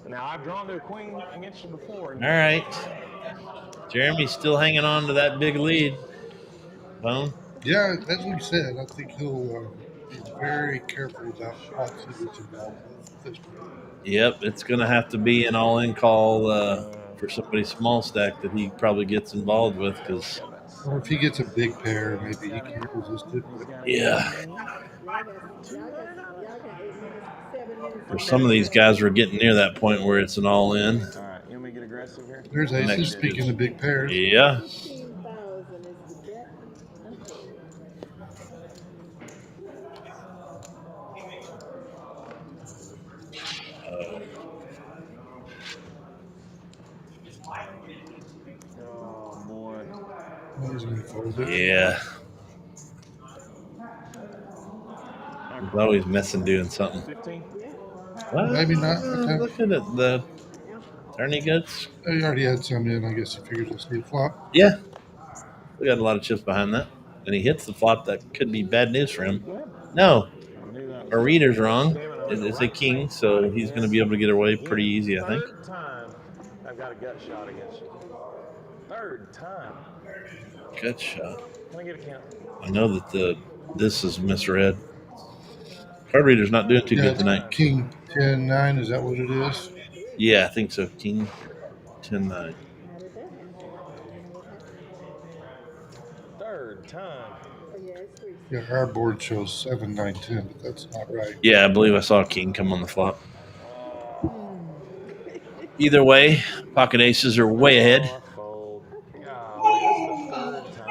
Now, I've drawn to a queen against you before. All right. Jeremy's still hanging on to that big lead. Bone? Yeah, as we said, I think he'll be very careful about what he gets involved with this one. Yep, it's going to have to be an all-in call for somebody's small stack that he probably gets involved with. Because, or if he gets a big pair, maybe he can't resist it. Yeah. For some of these guys, we're getting near that point where it's an all-in. All right, you want me to get aggressive here? There's aces, speaking of big pairs. Yeah. Oh, boy. He's gonna fold it. Yeah. He's always messing doing something. 15? Well, Maybe not. Okay. Look at it. The tourney goats. He already had some in. I guess he figures he'll see a flop. Yeah. We got a lot of chips behind that. And he hits the flop that could be bad news for him. No. Our reader's wrong. It's a king, so he's going to be able to get away pretty easy, I think. Third time I've got a gut shot against you. Third time. Good shot. Can I get a count? I know that this is misread. Card reader's not doing too Yeah, good tonight. King 10-9, is that what it is? Yeah, I think so. King 10-9. Third time. Yeah, our board shows 7-9-10, but that's not right. Yeah, I believe I saw a king come on the flop. Either way, pocket aces are way ahead. Fold. Oh, that's the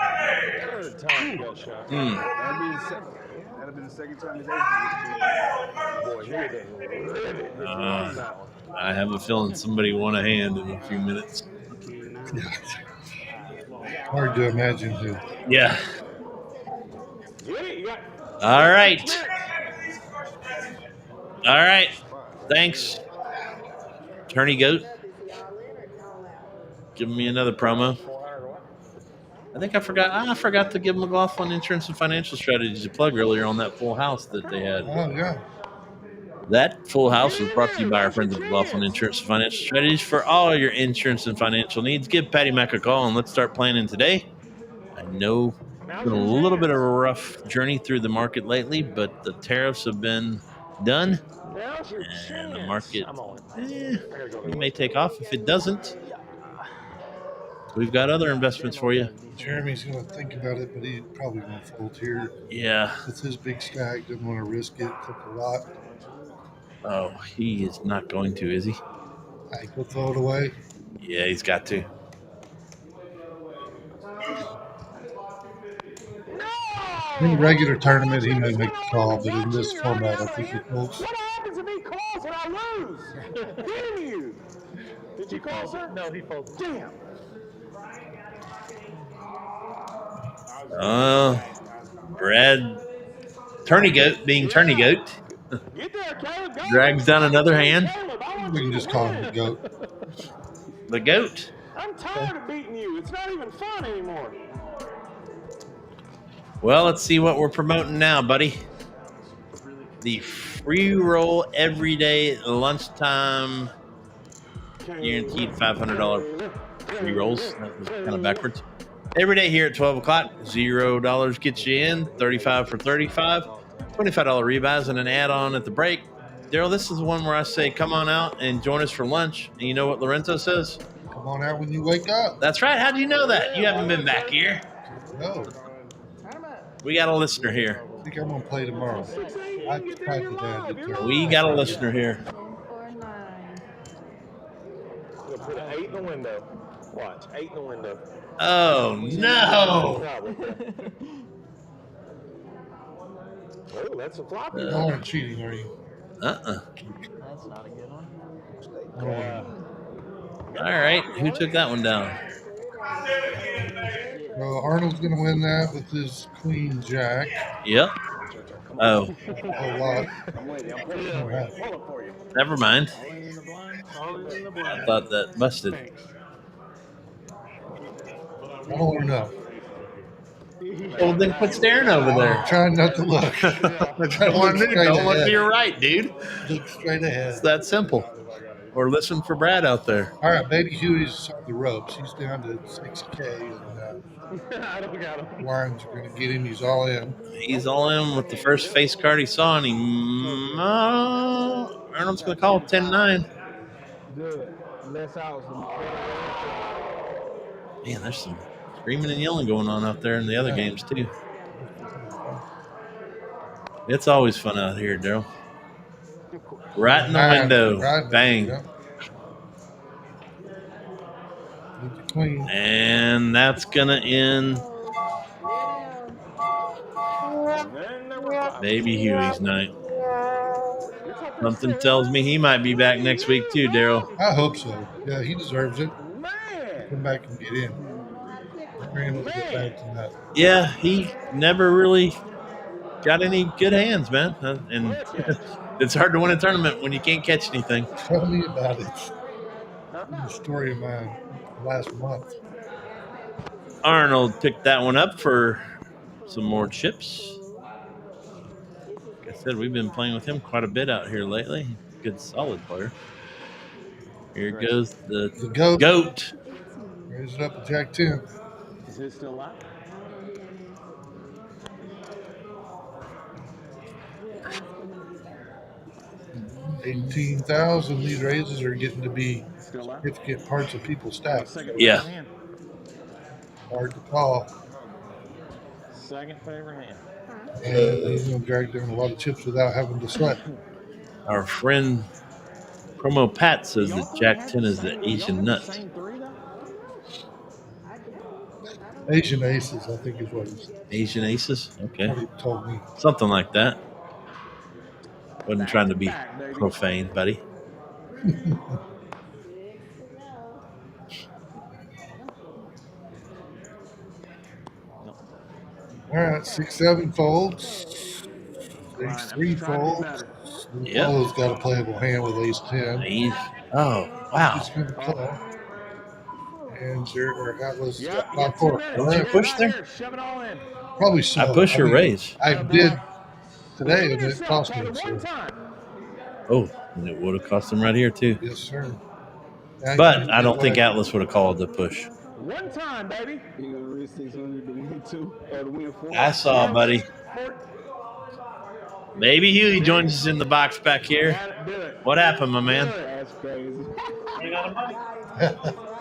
third time gut shot. That'd be the second time his aces Boy, he didn't really on that one. I have a feeling somebody won a hand in a few minutes. Hard to imagine who. Yeah. You got All right. All right. Thanks. Tourney Goat. Give me another promo. I think I forgot to give McLaughlin Insurance and Financial Strategies a plug earlier on that full house that they had. Oh, yeah. That full house was brought to you by our friends at McLaughlin Insurance and Financial Strategies. For all your insurance and financial needs, give Patty Mac a call and let's start planning today. I know it's been a little bit of a rough journey through the market lately, but the tariffs have been done. And the market it may take off. If it doesn't, we've got other investments for you. Jeremy's going to think about it, but he probably won't fold here. Yeah. With his big stack, doesn't want to risk it. Took a lot. Oh, he is not going to, is he? I think he'll throw it away. Yeah, he's got to. In a regular tournament, he may make the call, but in this format, I think he folds. What happens if he calls and I lose? Damn you! Did you call, sir? No, he folded. Damn. Brad Tourney Goat being Tourney Goat Get there, Caleb. Go. drags down another hand. We can just call him the goat. The goat. I'm tired of beating you. It's not even fun anymore. Well, let's see what we're promoting now, buddy. The free roll everyday lunchtime guaranteed $500 free rolls. That was kind of backwards. Every day here at 12 o'clock, $0 gets you in, 35 for 35, $25 rebuys, and an add-on at the break. Daryl, this is the one where I say, come on out and join us for lunch. And you know what Lorenzo says? Come on out when you wake up. That's right. How do you know that? You haven't been back here. No, We got a listener here. I think I'm gonna play tomorrow. I tried to dad. We got a listener here. We'll put an 8 in the window. Watch, 8 in the window. Oh, no. Oh, that's a floppy. You aren't cheating, are you? Uh-uh. That's not a good one. All right. Who took that one down? Well, Arnold's gonna win that with his queen jack. Yep. Oh, A lot. never mind. I thought that busted. I don't want to know. Well, then quit staring over I'm there. trying not to look. Don't want to your right, dude. Look straight ahead. It's that simple. Or listen for Brad out there. All right, baby Huey's on the ropes. He's down to 6K, and I don't got him. Lions are going to get him. He's all in. He's all in with the first face card he saw, and Arnold's going to call 10-9. Good. Less outs. Man, there's some screaming and yelling going on out there in the other games, too. It's always fun out here, Daryl. Right in the window. Right. Bang. Yep. With the queen. And that's going to end Baby Huey's night. Something tells me he might be back next week, too, Daryl. I hope so. Yeah, he deserves it. Come back and get in. Scramble to get back to that. Yeah, he never really got any good hands, man. And it's hard to win a tournament when you can't catch anything. Tell me about it. The story of mine last month. Arnold picked that one up for some more chips. Like I said, we've been playing with him quite a bit out here lately. Good, solid player. Here goes the goat. Raise it up to Jack 10. Is it still alive? $18,000. These raises are getting to be significant parts of people's stats. Yeah. Hard to call. Second favorite hand. And he's going to drag down a lot of chips without having to sweat. Our friend Promo Pat says that Jack 10 is the Asian nut. Asian aces, I think is what he said. Asian aces? Okay. What he told me. Something like that. Wasn't trying to be profane, buddy. All right, 6-7 folds. Ace-3 folds. Yep. Polo's got a playable hand with ace-10. Oh, wow. He's going to call. And Atlas Yep, got 5-4. Don't you push there? Shove it all in. Probably so. I push or raise. I did today, and it cost me. One So. time. Oh, and it would have cost him right here, too. Yes, sir. But I don't think Atlas would have called the push. One time, baby. He gonna risk 600 to win 2 or to win 4. I saw, buddy. Baby Huey joins us in the box back here. What happened, my man? That's crazy.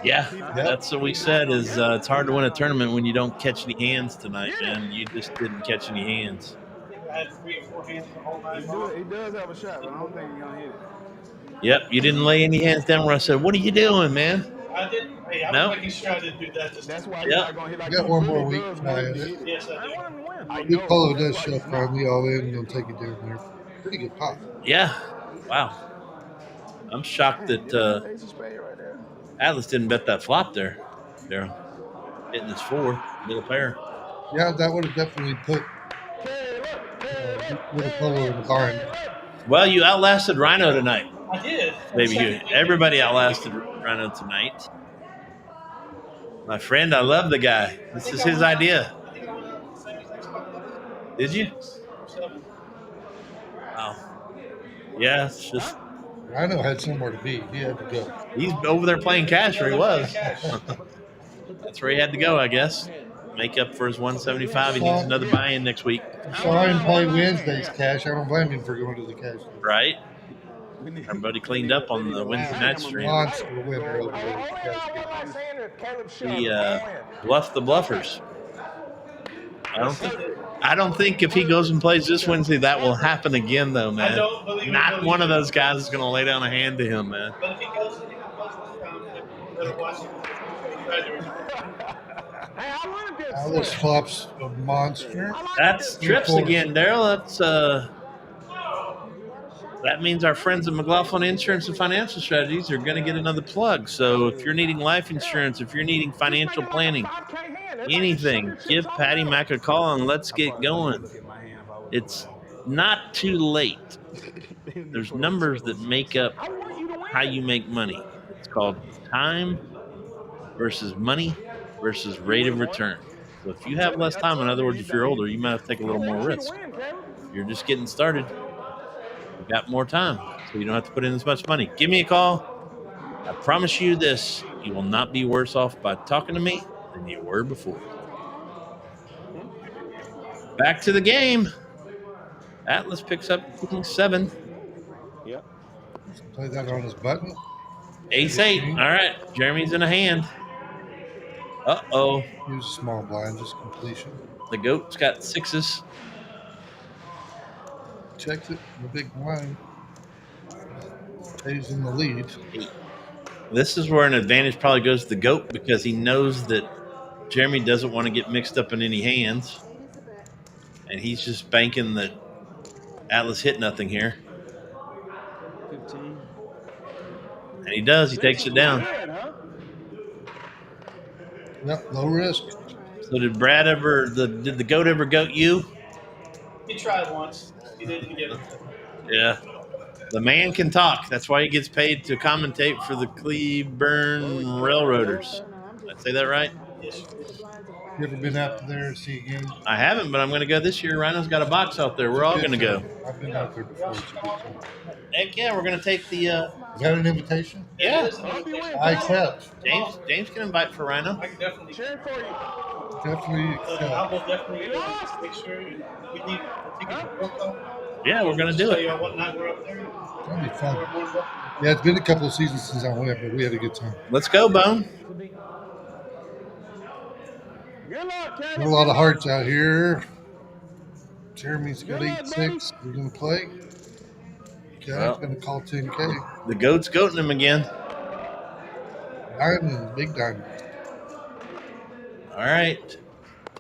Yeah, that's what we said is it's hard to win a tournament when you don't catch any hands tonight, man. You just didn't catch any hands. I had 3 or 4 hands the whole night. He does have a shot, but I don't think he's gonna hit it. Yep, you didn't lay any hands down where I said, what are you doing, man? I didn't. Hey, I'm No. making sure I didn't do that this That's time. why Yep. he's not gonna hit like You got he one really more week does to when try he it. hit it. Yes, I I do. want him to win. Big Polo does shove finally all in, and they'll take it down there. Pretty good pop. Yeah, wow. I'm shocked that Ace of spade right there. Atlas didn't bet that flop there. Daryl. Hitting his 4, middle pair. Yeah, that would have definitely put Little Polo in the barn. Well, you outlasted RYNO tonight, I did. baby Huey. Everybody outlasted RYNO tonight. My friend, I love the guy. This is his idea. Did you? Wow. Yeah, it's just RYNO had somewhere to be. He had to go. He's over there playing cash where he was. That's where he had to go, I guess. Make up for his 175. He needs another buy-in next week. Saw him play Wednesday's cash. I don't blame him for going to the cash. Right? Everybody cleaned up on the Wednesday night stream. Monster winner over there. He bluffed the bluffers. I don't think if he goes and plays this Wednesday that will happen again, though, man. Not one of those guys is going to lay down a hand to him, man. But if he goes and he plays this time, Alice flops a monster. That's trips again, Daryl. That's that means our friends at McLaughlin Insurance and Financial Strategies are going to get another plug. So if you're needing life insurance, if you're needing financial planning, anything, give Patty Mack a call and let's get going. It's not too late. There's numbers that make up how you make money. It's called time versus money versus rate of return. So if you have less time, in other words, if you're older, you might have to take a little more risk. If you're just getting started, you've got more time, so you don't have to put in as much money. Give me a call. I promise you this, you will not be worse off by talking to me than you were before. Back to the game. Atlas picks up 7. Yep. Play that on his button. Ace 8. All right. Jeremy's in a hand. Uh-oh. Use a small blind, just completion. The goat's got 6s. Checks it, the big blind. Stays in the lead. 8. This is where an advantage probably goes to the goat because he knows that Jeremy doesn't want to get mixed up in any hands. And he's just banking that Atlas hit nothing here. 15. And he does. He takes it down. Yep, low risk. So did Brad ever, did the goat ever goat you? he tried once. He didn't get it. Yeah. The man can talk. That's why he gets paid to commentate for the Cleburne Railroaders. Did I say that right? Yes. You ever been out there to see a game? I haven't, but I'm going to go this year. Rhino's got a box out there. We're all going to go. I've been out there before. It's a good time. Heck yeah, we're going to take the. Is that an invitation? Yeah. I accept. James can invite for Rhino. I can definitely cheer for you. Definitely I accept. will definitely make sure we need the tickets to book them. Yeah, we're going to do Tell it. you what night we're up there. That'd be fun. Yeah, it's been a couple of seasons since I went, but we had a good time. Let's go, Bone. Got a lot of hearts out here. Jeremy's got 8-6. We're going to play. Okay, Well. going to call 10K. The goat's goating him again. Diamond, big diamond. All right.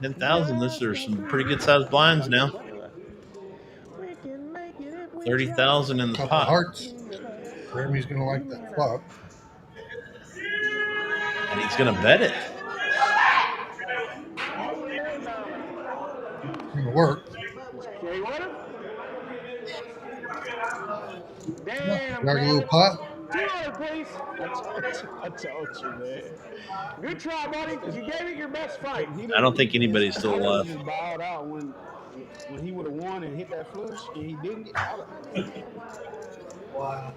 10,000. This are some pretty good sized blinds now. 30,000 in the Couple pot. hearts. Jeremy's going to like that flop. And he's going to bet it. It's going to work. Damn, Got a little pot. 200, please. I told you, man. Good try, buddy. You gave it your best fight. I don't think anybody's still alive. Just bowed out when he would have won and hit that flush, and he didn't get out of it. Wow.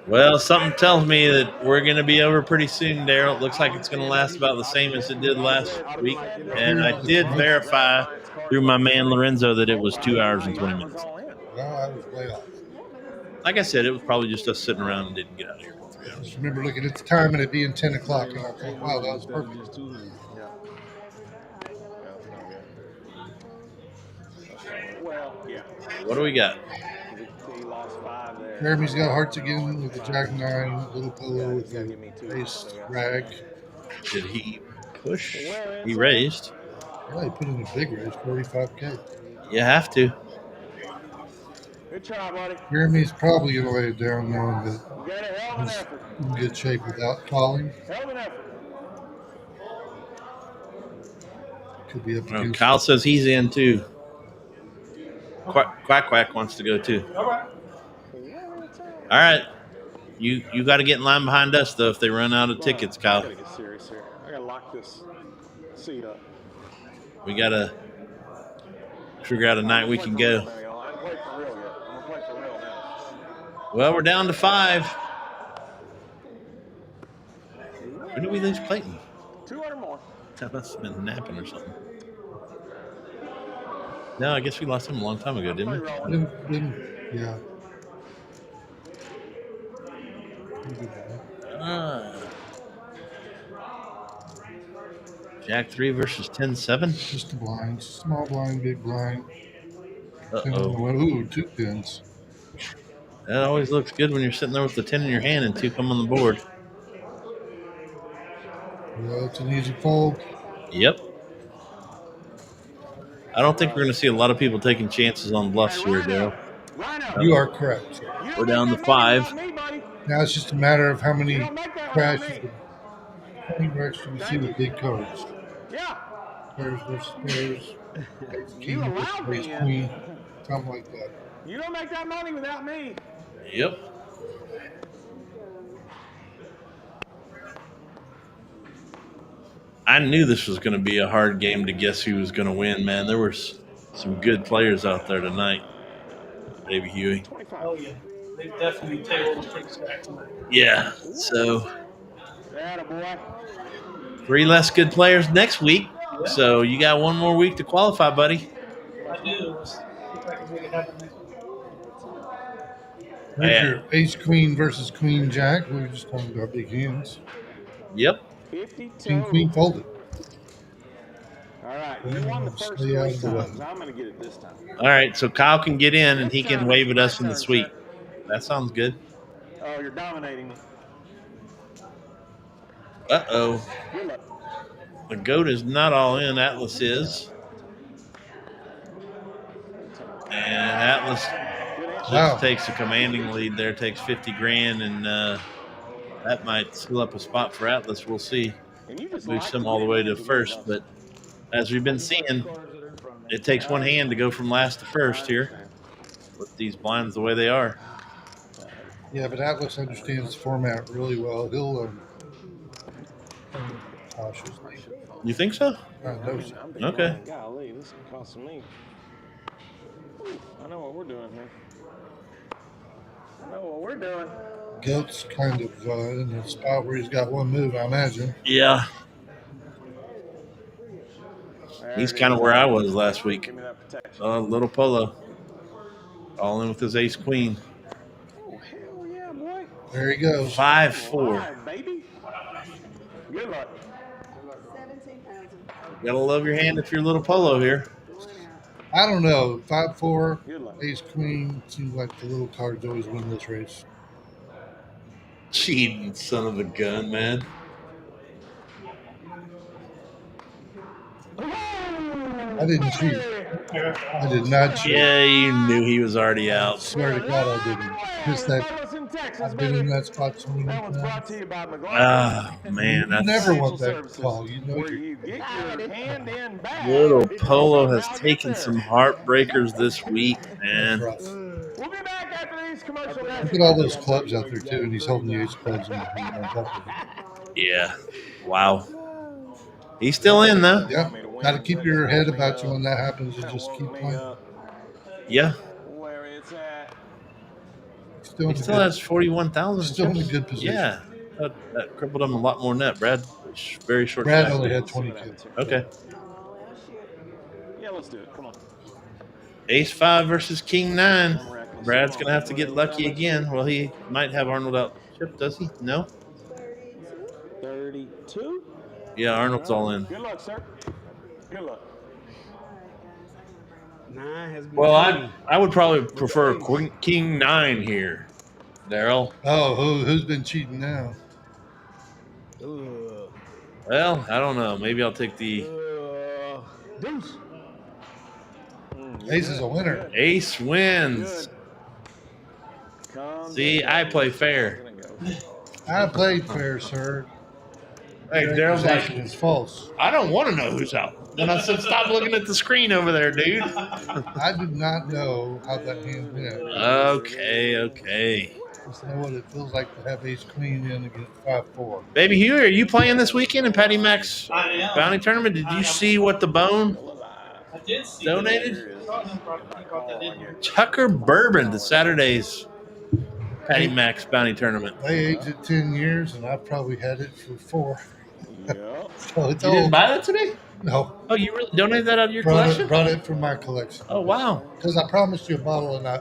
Well, something tells me that we're going to be over pretty soon, Daryl. It looks like it's going to last about the same as it did last week. And I did verify through my man Lorenzo that it was 2 hours and 20 minutes. Well, I was way off. Like I said, it was probably just us sitting around and didn't get out of here. Just remember looking at the time and it being 10 o'clock. And I thought, wow, that was perfect. Well, yeah. What do we got? He lost 5 there. Jeremy's got hearts again with the Jack 9, little polo with the ace rag. Did he push? He raised. Yeah, he put in a big raise, 45K. You have to. Good try, buddy. Jeremy's probably going to lay it down knowing that You got a hell of an he's effort. in good shape without calling. Hell of an effort. Could be up Oh, against Kyle says he's in too. Quack Quack wants to go too. All right. All right. You got to get in line behind us, though, if they run out of tickets, I Kyle. gotta get serious here. I gotta lock this seat up. We got to figure out a night we can go. I ain't played for real yet. I'm gonna play for real now. Well, we're down to 5. When did we lose Clayton? 200 more. That must have been napping or something. No, I guess we lost him a long time ago, didn't we? Yeah. Jack 3 versus 10-7. Just the blinds. Small blind, big blind. Uh-oh. Ooh, 2 pins. That always looks good when you're sitting there with the 10 in your hand and 2 come on the board. Well, it's an easy fold. Yep. I don't think we're going to see a lot of people taking chances on bluffs here, Dale. You are correct. We're down to 5. Now it's just a matter of how many crashes and wrecks do we see with big cards. Yeah. Pairs versus pairs. King versus queen. Something like that. You don't make that money without me. Yep. I knew this was going to be a hard game to guess who was going to win, man. There were some good players out there tonight. Baby Huey. Oh, yeah. They definitely tabled a pretty stack tonight. Yeah, so Attaboy. 3 less good players next week. Yeah. So you got 1 more week to qualify, buddy. I do. Let's see if I can make it happen next week. There's your ace queen versus queen jack. We were just talking about big hands. Yep. 50 King queen folded. All right, you won the first Stay 3 out of the way. times. I'm going to get it this time. All right, so Kyle can get in and he can wave at us in the suite. That sounds good. Oh, you're dominating me. Uh-oh. Good luck. The goat is not all in. Atlas is. And Atlas just takes a commanding lead there, takes 50 grand, and that might fill up a spot for Atlas. We'll see. Boost him all the way to first, but as we've been seeing, it takes 1 hand to go from last to first here with these blinds the way they are. Yeah, but Atlas understands the format really well. He'll cautiously. You think so? I know so. Okay. Golly, this is costing me. I know what we're doing here. I know what we're doing. Goat's kind of in a spot where he's got 1 move, I imagine. Yeah. He's kind of where I was last week. Give me that protection. Little Polo. All in with his ace queen. Oh, hell yeah, boy. There he goes. 5-4. Live, baby. Good luck. 17,000. Gotta love your hand if you're Little Polo here. I don't know. 5-4, Good luck. ace queen. Seems like the little cards always win this race. Cheating son of a gun, man. I didn't cheat. I did not cheat. Yeah, you knew he was already out. Swear to God, I didn't. Just that I've been in that spot so many That one's brought times. to you by McGraw. Ah, man. You That's never want that call. You know Where you. you get your hand in back. Little Polo has taken some heartbreakers this week, man. Rough. We'll be back after these commercial messages. Look at all those clubs out there too, and he's holding the ace clubs in the hand on top of it. Yeah. Wow. He's still in, though. Yeah, got to keep your head about you when that happens. You just keep playing. Yeah. Where it's at. Still He still has 41,000. Still in a good position. Yeah. That crippled him a lot more than that, Brad. Very short. Brad stack. only had 22. Okay. Yeah, let's do it. Come on. Ace 5 versus King 9. Brad's going to have to get lucky again. Well, he might have Arnold out chip, does he? No? 32. Yeah, Arnold's all in. Good luck, sir. Good luck. 9 has been. Well, I would probably prefer King 9 here, Daryl. Oh, who's been cheating now? Well, I don't know. Maybe I'll take the Deuce. Ace is a winner. Ace wins. See, I play fair. I played fair, sir. Hey, Your Daryl's accusation like, is false. I don't want to know who's out. Then I said, stop looking at the screen over there, dude. I did not know how that hand went. Okay. Just know what it feels like to have ace queen in against 5-4. Baby Huey, are you playing this weekend in Patty Mac's I am. bounty tournament? Did you see what the bone I did see donated? He brought that in. Tucker Bourbon to Saturdays Patty Mac's bounty tournament. They aged it 10 years, and I've probably had it for 4. Yep. So it's You old. didn't buy that today? No, Oh, you really donated that out of your brought collection? it from my collection. Oh, wow. Because I promised you a bottle, and I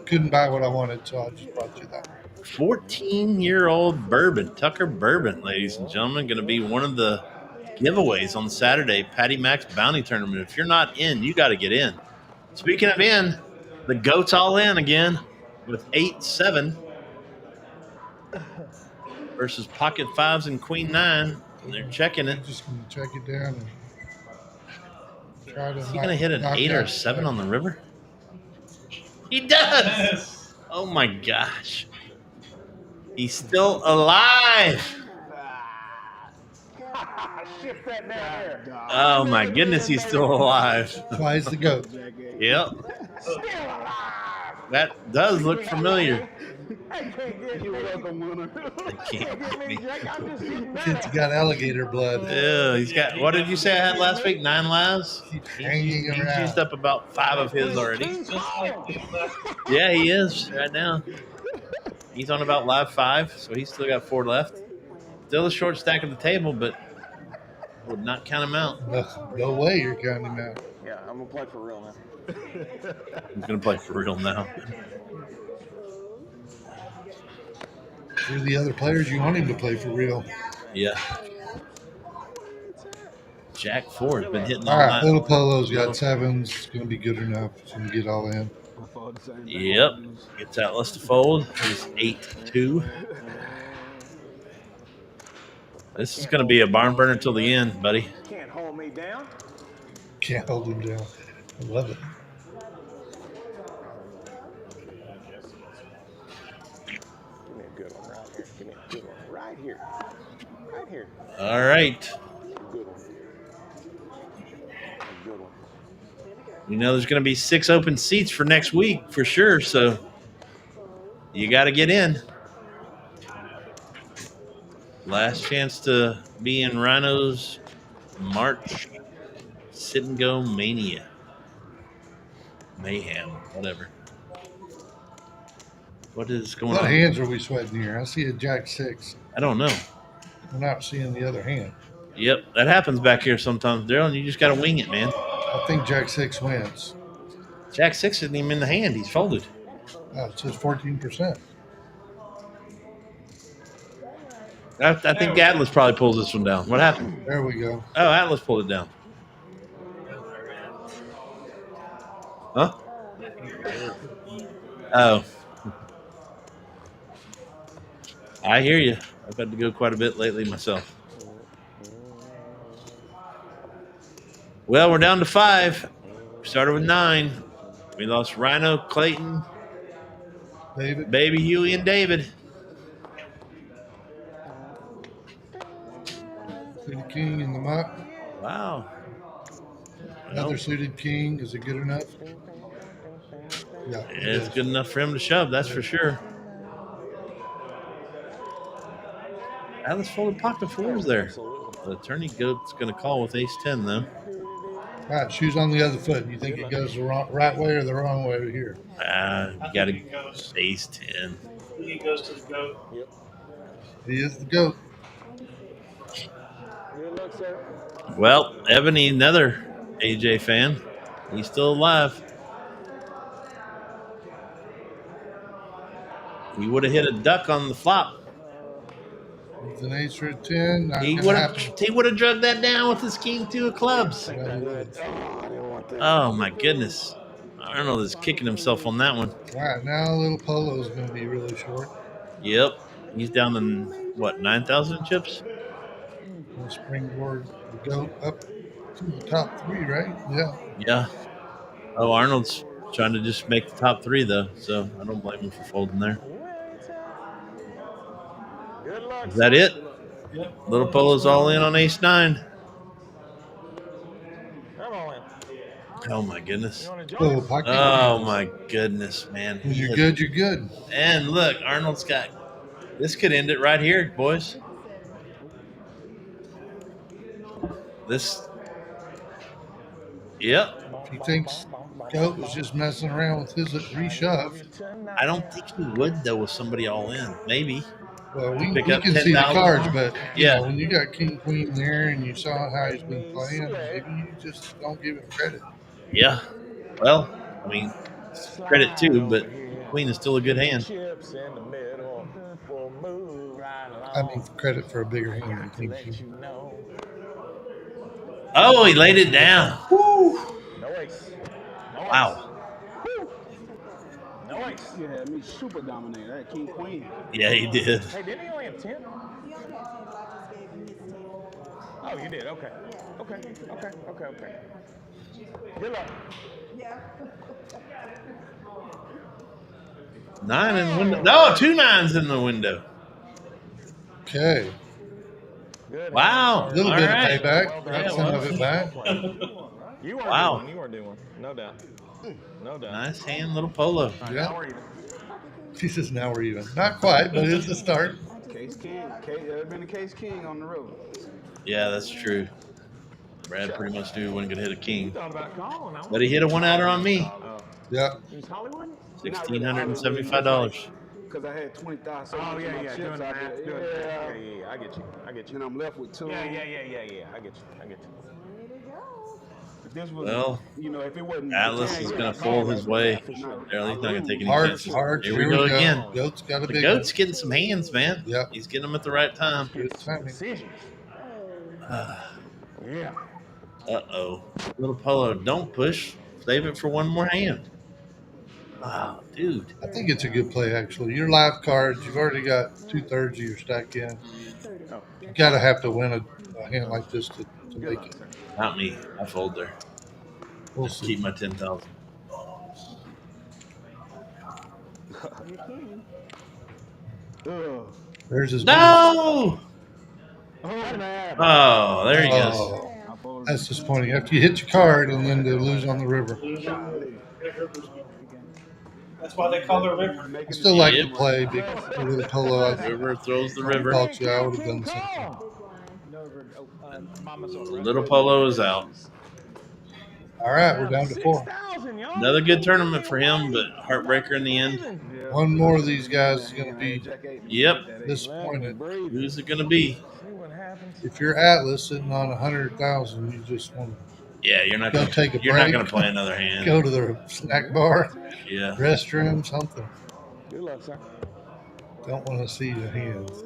couldn't buy what I wanted, so I just brought you that. 14-year-old bourbon, Tucker Bourbon, ladies and gentlemen, going to be one of the giveaways on Saturday, Patty Mac's bounty tournament. If you're not in, you got to get in. Speaking of in, the goat's all in again with 8-7 versus pocket 5s and queen 9. And they're checking it. I'm just going to check it down and try to. Is he going to hit an 8 or a 7 on the river? He does. Oh my gosh. He's still alive. Shift that down there. Oh my goodness, he's still alive. Flies the goat. Yep. Still alive. That does look familiar. I can't get You're me. welcome, winner. I can't Get me, Jack. I'm just getting Kid's better. got alligator blood. Yeah, he's got. What did you say I had last week? 9 lives. Keeps hanging He's around. used up about 5 of his already. Yeah, he is right now. He's on about live 5, so he's still got 4 left. Still a short stack at the table, but would not count him out. No way you're counting him out. Yeah, I'm gonna play for real now. He's gonna play for real now. You're the other players. You want him to play for real. Yeah. Jack 4 has been hitting all All right, night. Little Polo's got 7s. It's going to be good enough. It's going to get all in. Yep. Gets Atlas to fold. He's 8-2. This is going to be a barn burner till the end, buddy. Can't hold me down. Can't hold him down. I love it. Give me a good one right here. Give me a good one right here. Right here. All right. Good one. A good one. We know there's going to be 6 open seats for next week for sure, so you got to get in. Last chance to be in RYNO's March Sit and Go Mania. Mayhem, whatever. What is going What on? hands are we sweating here? I see a Jack 6. I don't know. I'm not seeing the other hand. Yep, that happens back here sometimes, Daryl, and you just got to wing it, man. I think Jack 6 wins. Jack 6 isn't even in the hand. He's folded. It says 14%. I think Atlas probably pulls this one down. What happened? There we go. Oh, Atlas pulled it down. Huh? Oh. I hear you. I've had to go quite a bit lately myself. Well, we're down to 5. We started with 9. We lost RYNO, Clayton, David. Baby Huey, and David. Suited king in the muck. Wow. Another suited king. Is it good enough? Yeah. It's good enough for him to shove, that's for sure. Atlas folded pocket 4s there. The attorney goat's going to call with ace-10, though. All right, shoes on the other foot. You think it goes the right way or the wrong way over here? You got to ace-10. He goes to the goat. Yep. He is the goat. Good luck, sir. Well, Ebony, another AJ fan. He's still alive. He would have hit a duck on the flop. With an ace or a 10, not He gonna would happen. have drugged that down with his king 2 of clubs. Yeah, he would. Oh, I didn't want that. Oh my goodness. Arnold is kicking himself on that one. All right, now Little Polo is going to be really short. Yep. He's down in, what, 9,000 chips? We'll springboard the goat up to the top 3, right? Yeah. Yeah. Oh, Arnold's trying to just make the top 3, though, so I don't blame him for folding there. Good luck. Is that it? Little Polo's all in on ace-9. Come on in. Oh, my goodness. You want to Oh, join us? pocket. Oh, my goodness, man. When He you're has- good, you're good. And look, Arnold's got – this could end it right here, boys. Yep. If he thinks Goat was just messing around with his reshove, I don't think he would though with somebody all in. Maybe well, pick we up can see the 10,000 cards, more. but you Yeah. know, when you got King Queen there and you saw how he's been playing, maybe you just don't give him credit. Yeah. Well, I mean, credit too, but Queen is still a good hand. Chips in the middle. We'll move right along. I mean, credit for a bigger hand than Got to King let Queen. you know. Oh, he laid it down. Woo. No ace. No ace. Wow. No ace. You had me super dominated. That King Queen. Yeah, he did. Hey, didn't he only have 10? He only had 10, but I just gave him his 10. Oh, you did? Okay. Okay. Good luck. Yeah. 9 in the window. No, 2 9s in the window. Okay. Good. Wow. A little All bit right. of payback. Well Got done. some of it back. You weren't Wow. doing. You weren't doing. No doubt. No doubt. Nice hand, little polo. Now Yeah. He says now we're even. Not quite, but it's a start. Case King. There been a Case King on the river. Yeah, that's true. Brad pretty much knew he wasn't going to hit a king. thought about calling. But he hit a 1-outer on me. Yeah. He's Hollywood? $1,675. Because I had 20,000. Oh, yeah. Chips Doing out that. there. Doing Yeah. that. Yeah. I get you. And I'm left with 2. Yeah. I get you. Ready to go. If this was, Well, you know, if it wasn't Atlas is going to fold his way. Daryl, he's not going to take any Hearts, chances. hearts. Here we go again. Goat's got a The big goat's getting some hands, man. Yep. He's getting them at the right time. Good timing. Decisions. Yeah. Uh-oh. Little polo, don't push. Save it for one more hand. Wow, dude. I think it's a good play, actually. Your live cards, you've already got 2/3 of your stack in. You got to have to win a hand like this to make it. Not me. I fold there. We'll Just see. keep my 10,000. There's his No! Oh, there he goes. Oh, that's disappointing. After you hit your card and then to lose on the river. That's why they call it a river. I still like Yep. to play big little polo. River throws the river. I thought I would have done the same thing. Little polo is out. All right, we're down to 4. 6,000, y'all. Another good tournament for him, but heartbreaker in the end. One more of these guys is going to be Yep. disappointed. Who's it going to be? See what happens. If you're Atlas sitting on 100,000, you just want Yeah, you're not Go going take a to you're not break. going to play another to hand. go to the snack bar, Yeah. restroom, something. Good luck, sir. Don't want to see your hands.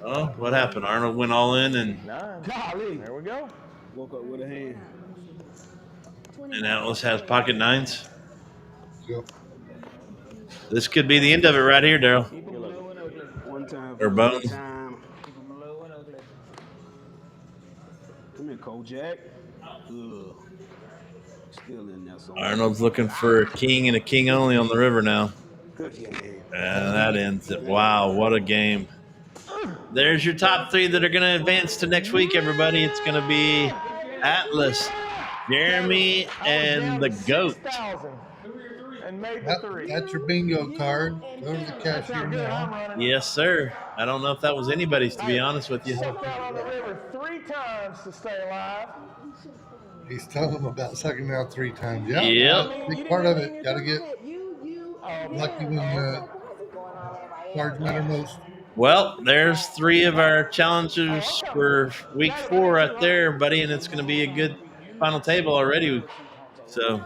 Oh, what happened? Arnold went all in, and 9. Golly. There we go. Woke up with a hand. Atlas has pocket 9s. Go. This could be the end of it right here, Daryl. One time. Or Bones. Time. Come here, Kojak. Ugh. Still in there somewhere. Arnold's looking for a king and a king only on the river now. Good game. And that ends it. Wow, what a game. There's your top 3 that are going to advance to next week, everybody. It's going to be Atlas, Jeremy, and the GOAT. 6,000 and made the 3. That's your bingo card. Go to the cashier now. Yes, sir. I don't know if that was anybody's, to be honest with you. Stepped out on the river 3 times to stay alive. He's telling them about sucking out 3 times. Yeah, Yep. big part of it. Got to get You. lucky when cards matter most. Well, there's 3 of our challengers for week 4 right there, buddy, and it's going to be a good final table already. So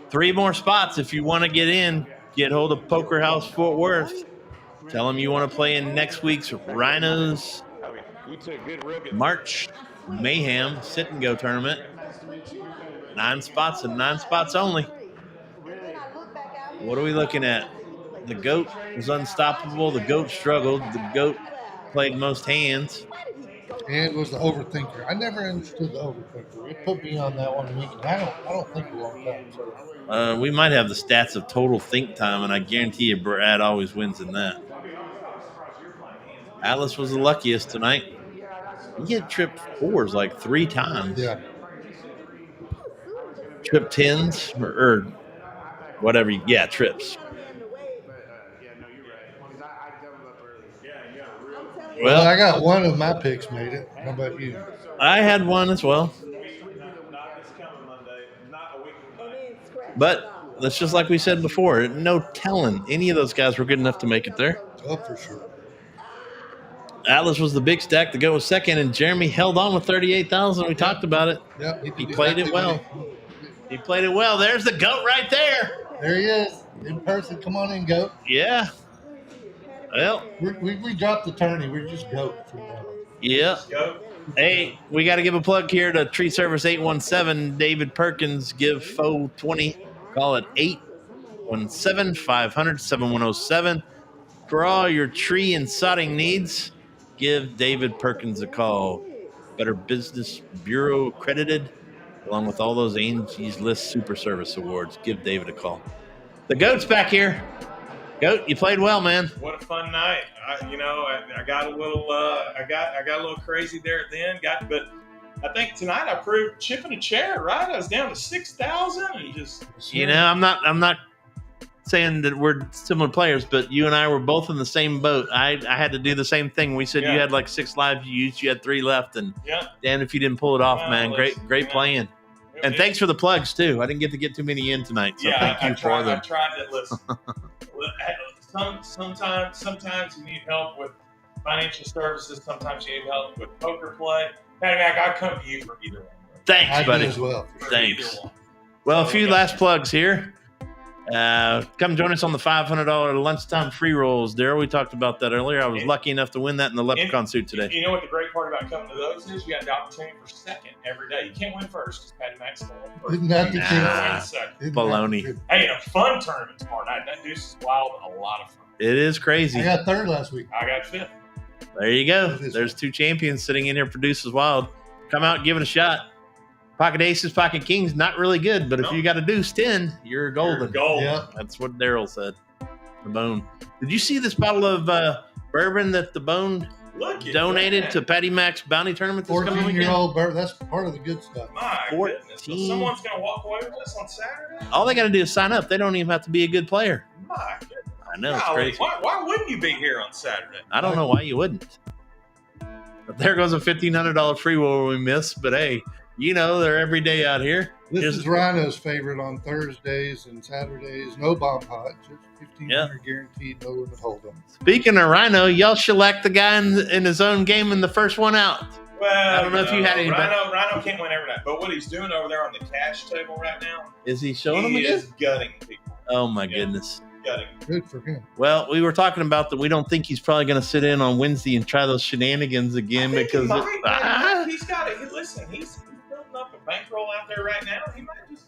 3 more spots if you want to get in. Get hold of Poker House Fort Worth. Tell them you want to play in next week's RYNO's You took good, real good. March Mayhem Sit and Go tournament. 9 spots and 9 spots only. What are we looking at? The GOAT was unstoppable. The GOAT struggled. The GOAT played most hands. And was the overthinker. I never understood the overthinker. It put me on that one week. And I don't think a long time. So. We might have the stats of total think time, and I guarantee you Brad always wins in that. Atlas was the luckiest tonight. He had tripped 4s like 3 times. Yeah. Trip 10s or whatever. Yeah, trips. Well, I got one of my picks made it. How about you? I had one as well. But that's just like we said before. No telling any of those guys were good enough to make it there. Oh, for sure. Atlas was the big stack to go with second, and Jeremy held on with 38,000. We talked about it. Yep, He played it well. He played it well. There's the GOAT right there. There he is, in person. Come on in, GOAT. Yeah. Well, we dropped the tourney. We're just GOAT from now on. Yeah. Hey, we got to give a plug here to Tree Service 817. David Perkins, give foe 20. Call it 817-500-7107. For all your tree and sodding needs, give David Perkins a call. Better Business Bureau accredited, along with all those Angie's List Super Service Awards. Give David a call. The GOAT's back here. GOAT, you played well, man. What a fun night! I got a little, I got a little crazy there at the end. But I think tonight I proved chipping a chair. Right, I was down to 6,000 and just. I'm not saying that we're similar players, but you and I were both in the same boat. I had to do the same thing. We said you had like 6 lives you used, you had 3 left, and damn if you didn't pull it off, man. Great playing. And thanks for the plugs too. I didn't get to get too many in tonight, so thank you for them. I tried to listen. Sometimes you need help with financial services. Sometimes you need help with poker play. Patty Mac, I'll come to you for either one. Thanks, buddy. As well. Thanks. Well, a few last plugs here. Come join us on the $500 lunchtime free rolls. Daryl, we talked about that earlier. I was lucky enough to win that in the leprechaun suit today. You know what the great part about coming to those is? You got the opportunity for second every day. You can't win first because Patty Mac's going first. Isn't that the truth? Baloney. Hey, a fun tournament tomorrow night. That Deuce is wild. A lot of fun. It is crazy. I got 3rd last week. I got 5th. There you go. There's 2 champions sitting in here. Produces wild. Come out, give it a shot. Pocket aces, pocket kings, not really good, but if you got a deuce 10, you're golden. You're golden. Yeah. That's what Daryl said. The Bone. Did you see this bottle of bourbon that the Bone donated to Patty Mac's bounty tournament this coming weekend? 14-year-old bourbon. That's part of the good stuff. My goodness. So someone's going to walk away with this on Saturday? All they got to do is sign up. They don't even have to be a good player. My goodness. I know, it's crazy. Why wouldn't you be here on Saturday? I don't know why you wouldn't. But there goes a $1,500 free roll we missed. But hey, they're every day out here. This is Rhino's favorite on Thursdays and Saturdays. No bomb pot, just 1,500 guaranteed, no limit hold'em. Speaking of Rhino, y'all shellacked the guy in his own game in the first one out. Well, I don't know if you had any. Rhino can't win every night. But what he's doing over there on the cash table right now, is he showing them again? He is gutting people. Oh my goodness. Good for him. Well, we were talking about that. We don't think he's probably going to sit in on Wednesday and try those shenanigans again because he's got it. Listen, he's building up a bankroll out there right now. He might just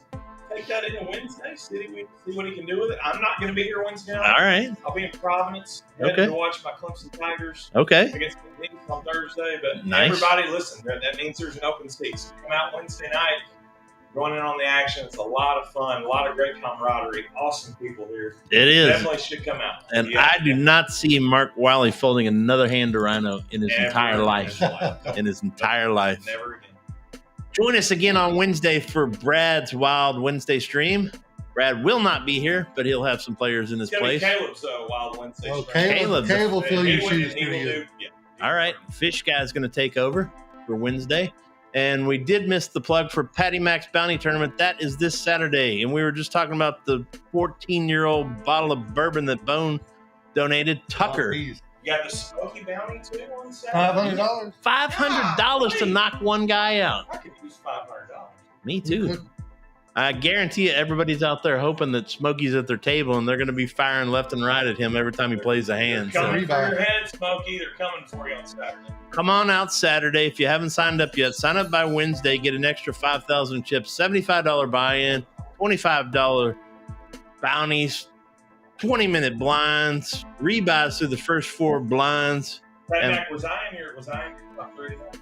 take that into Wednesday, see what he can do with it. I'm not going to be here Wednesday night. All right. I'll be in Providence. To watch my Clemson Tigers. Against the Kings on Thursday. But nice. Everybody, listen. That means there's an open seat. So come out Wednesday night. Going in on the action. It's a lot of fun, a lot of great camaraderie, awesome people here. It is. Definitely should come out. And I do not see Mark Wiley folding another hand to Rhino in his entire life. In his entire life. Never again. Join us again on Wednesday for Brad's Wild Wednesday stream. Brad will not be here, but he'll have some players in his place. Caleb's Wild Wednesday stream. Caleb will fill your shoes pretty good. All right. Fish Guy's going to take over for Wednesday. And we did miss the plug for Patty Mac's Bounty Tournament. That is this Saturday. And we were just talking about the 14-year-old bottle of bourbon that Bone donated. Tucker. You got the Smoky Bounty too on Saturday? $500. $500 to knock one guy out. I could use $500. Me too. I guarantee you everybody's out there hoping that Smokey's at their table and they're going to be firing left and right at him every time he plays a hand. They're coming for your head, Smokey. They're coming for you on Saturday. Come on out Saturday. If you haven't signed up yet, sign up by Wednesday. Get an extra 5,000 chips, $75 buy-in, $25 bounties, 20-minute blinds, rebuys through the first 4 blinds. Mac, was I in your top 3 tonight?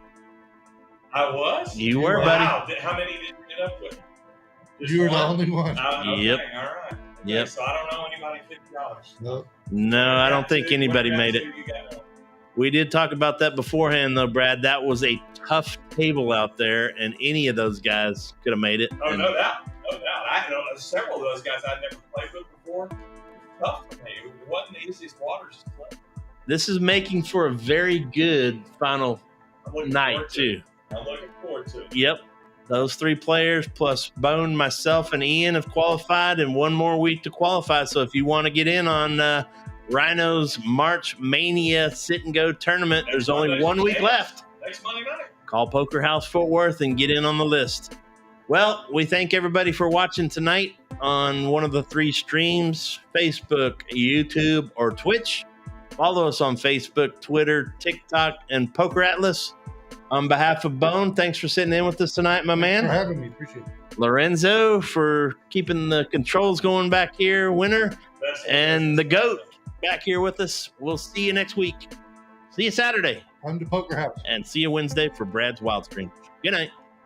I was? You were, buddy. Wow. How many did you get up with? You were the only one. Okay. Yep. All right. Yep. So I don't know anybody $50. No, I don't think anybody made it. We did talk about that beforehand, though, Brad. That was a tough table out there, and any of those guys could have made it. Oh, no doubt. No doubt. I know several of those guys I'd never played with before. Tough for me. It wasn't the easiest waters to play. This is making for a very good final night, too. I'm looking forward to it. Yep. Those 3 players plus Bone, myself, and Ian have qualified, and 1 more week to qualify. So if you want to get in on RYNO's March Mania Sit and Go tournament, there's only 1 week left. Next Monday night. Call Poker House Fort Worth and get in on the list. Well, we thank everybody for watching tonight on one of the 3 streams, Facebook, YouTube, or Twitch. Follow us on Facebook, Twitter, TikTok, and Poker Atlas. On behalf of Bone, thanks for sitting in with us tonight, my man. Thanks for having me. Appreciate it. Lorenzo for keeping the controls going back here, winner. And the GOAT back here with us. We'll see you next week. See you Saturday. On to Poker House. And see you Wednesday for Brad's Wild Stream. Good night.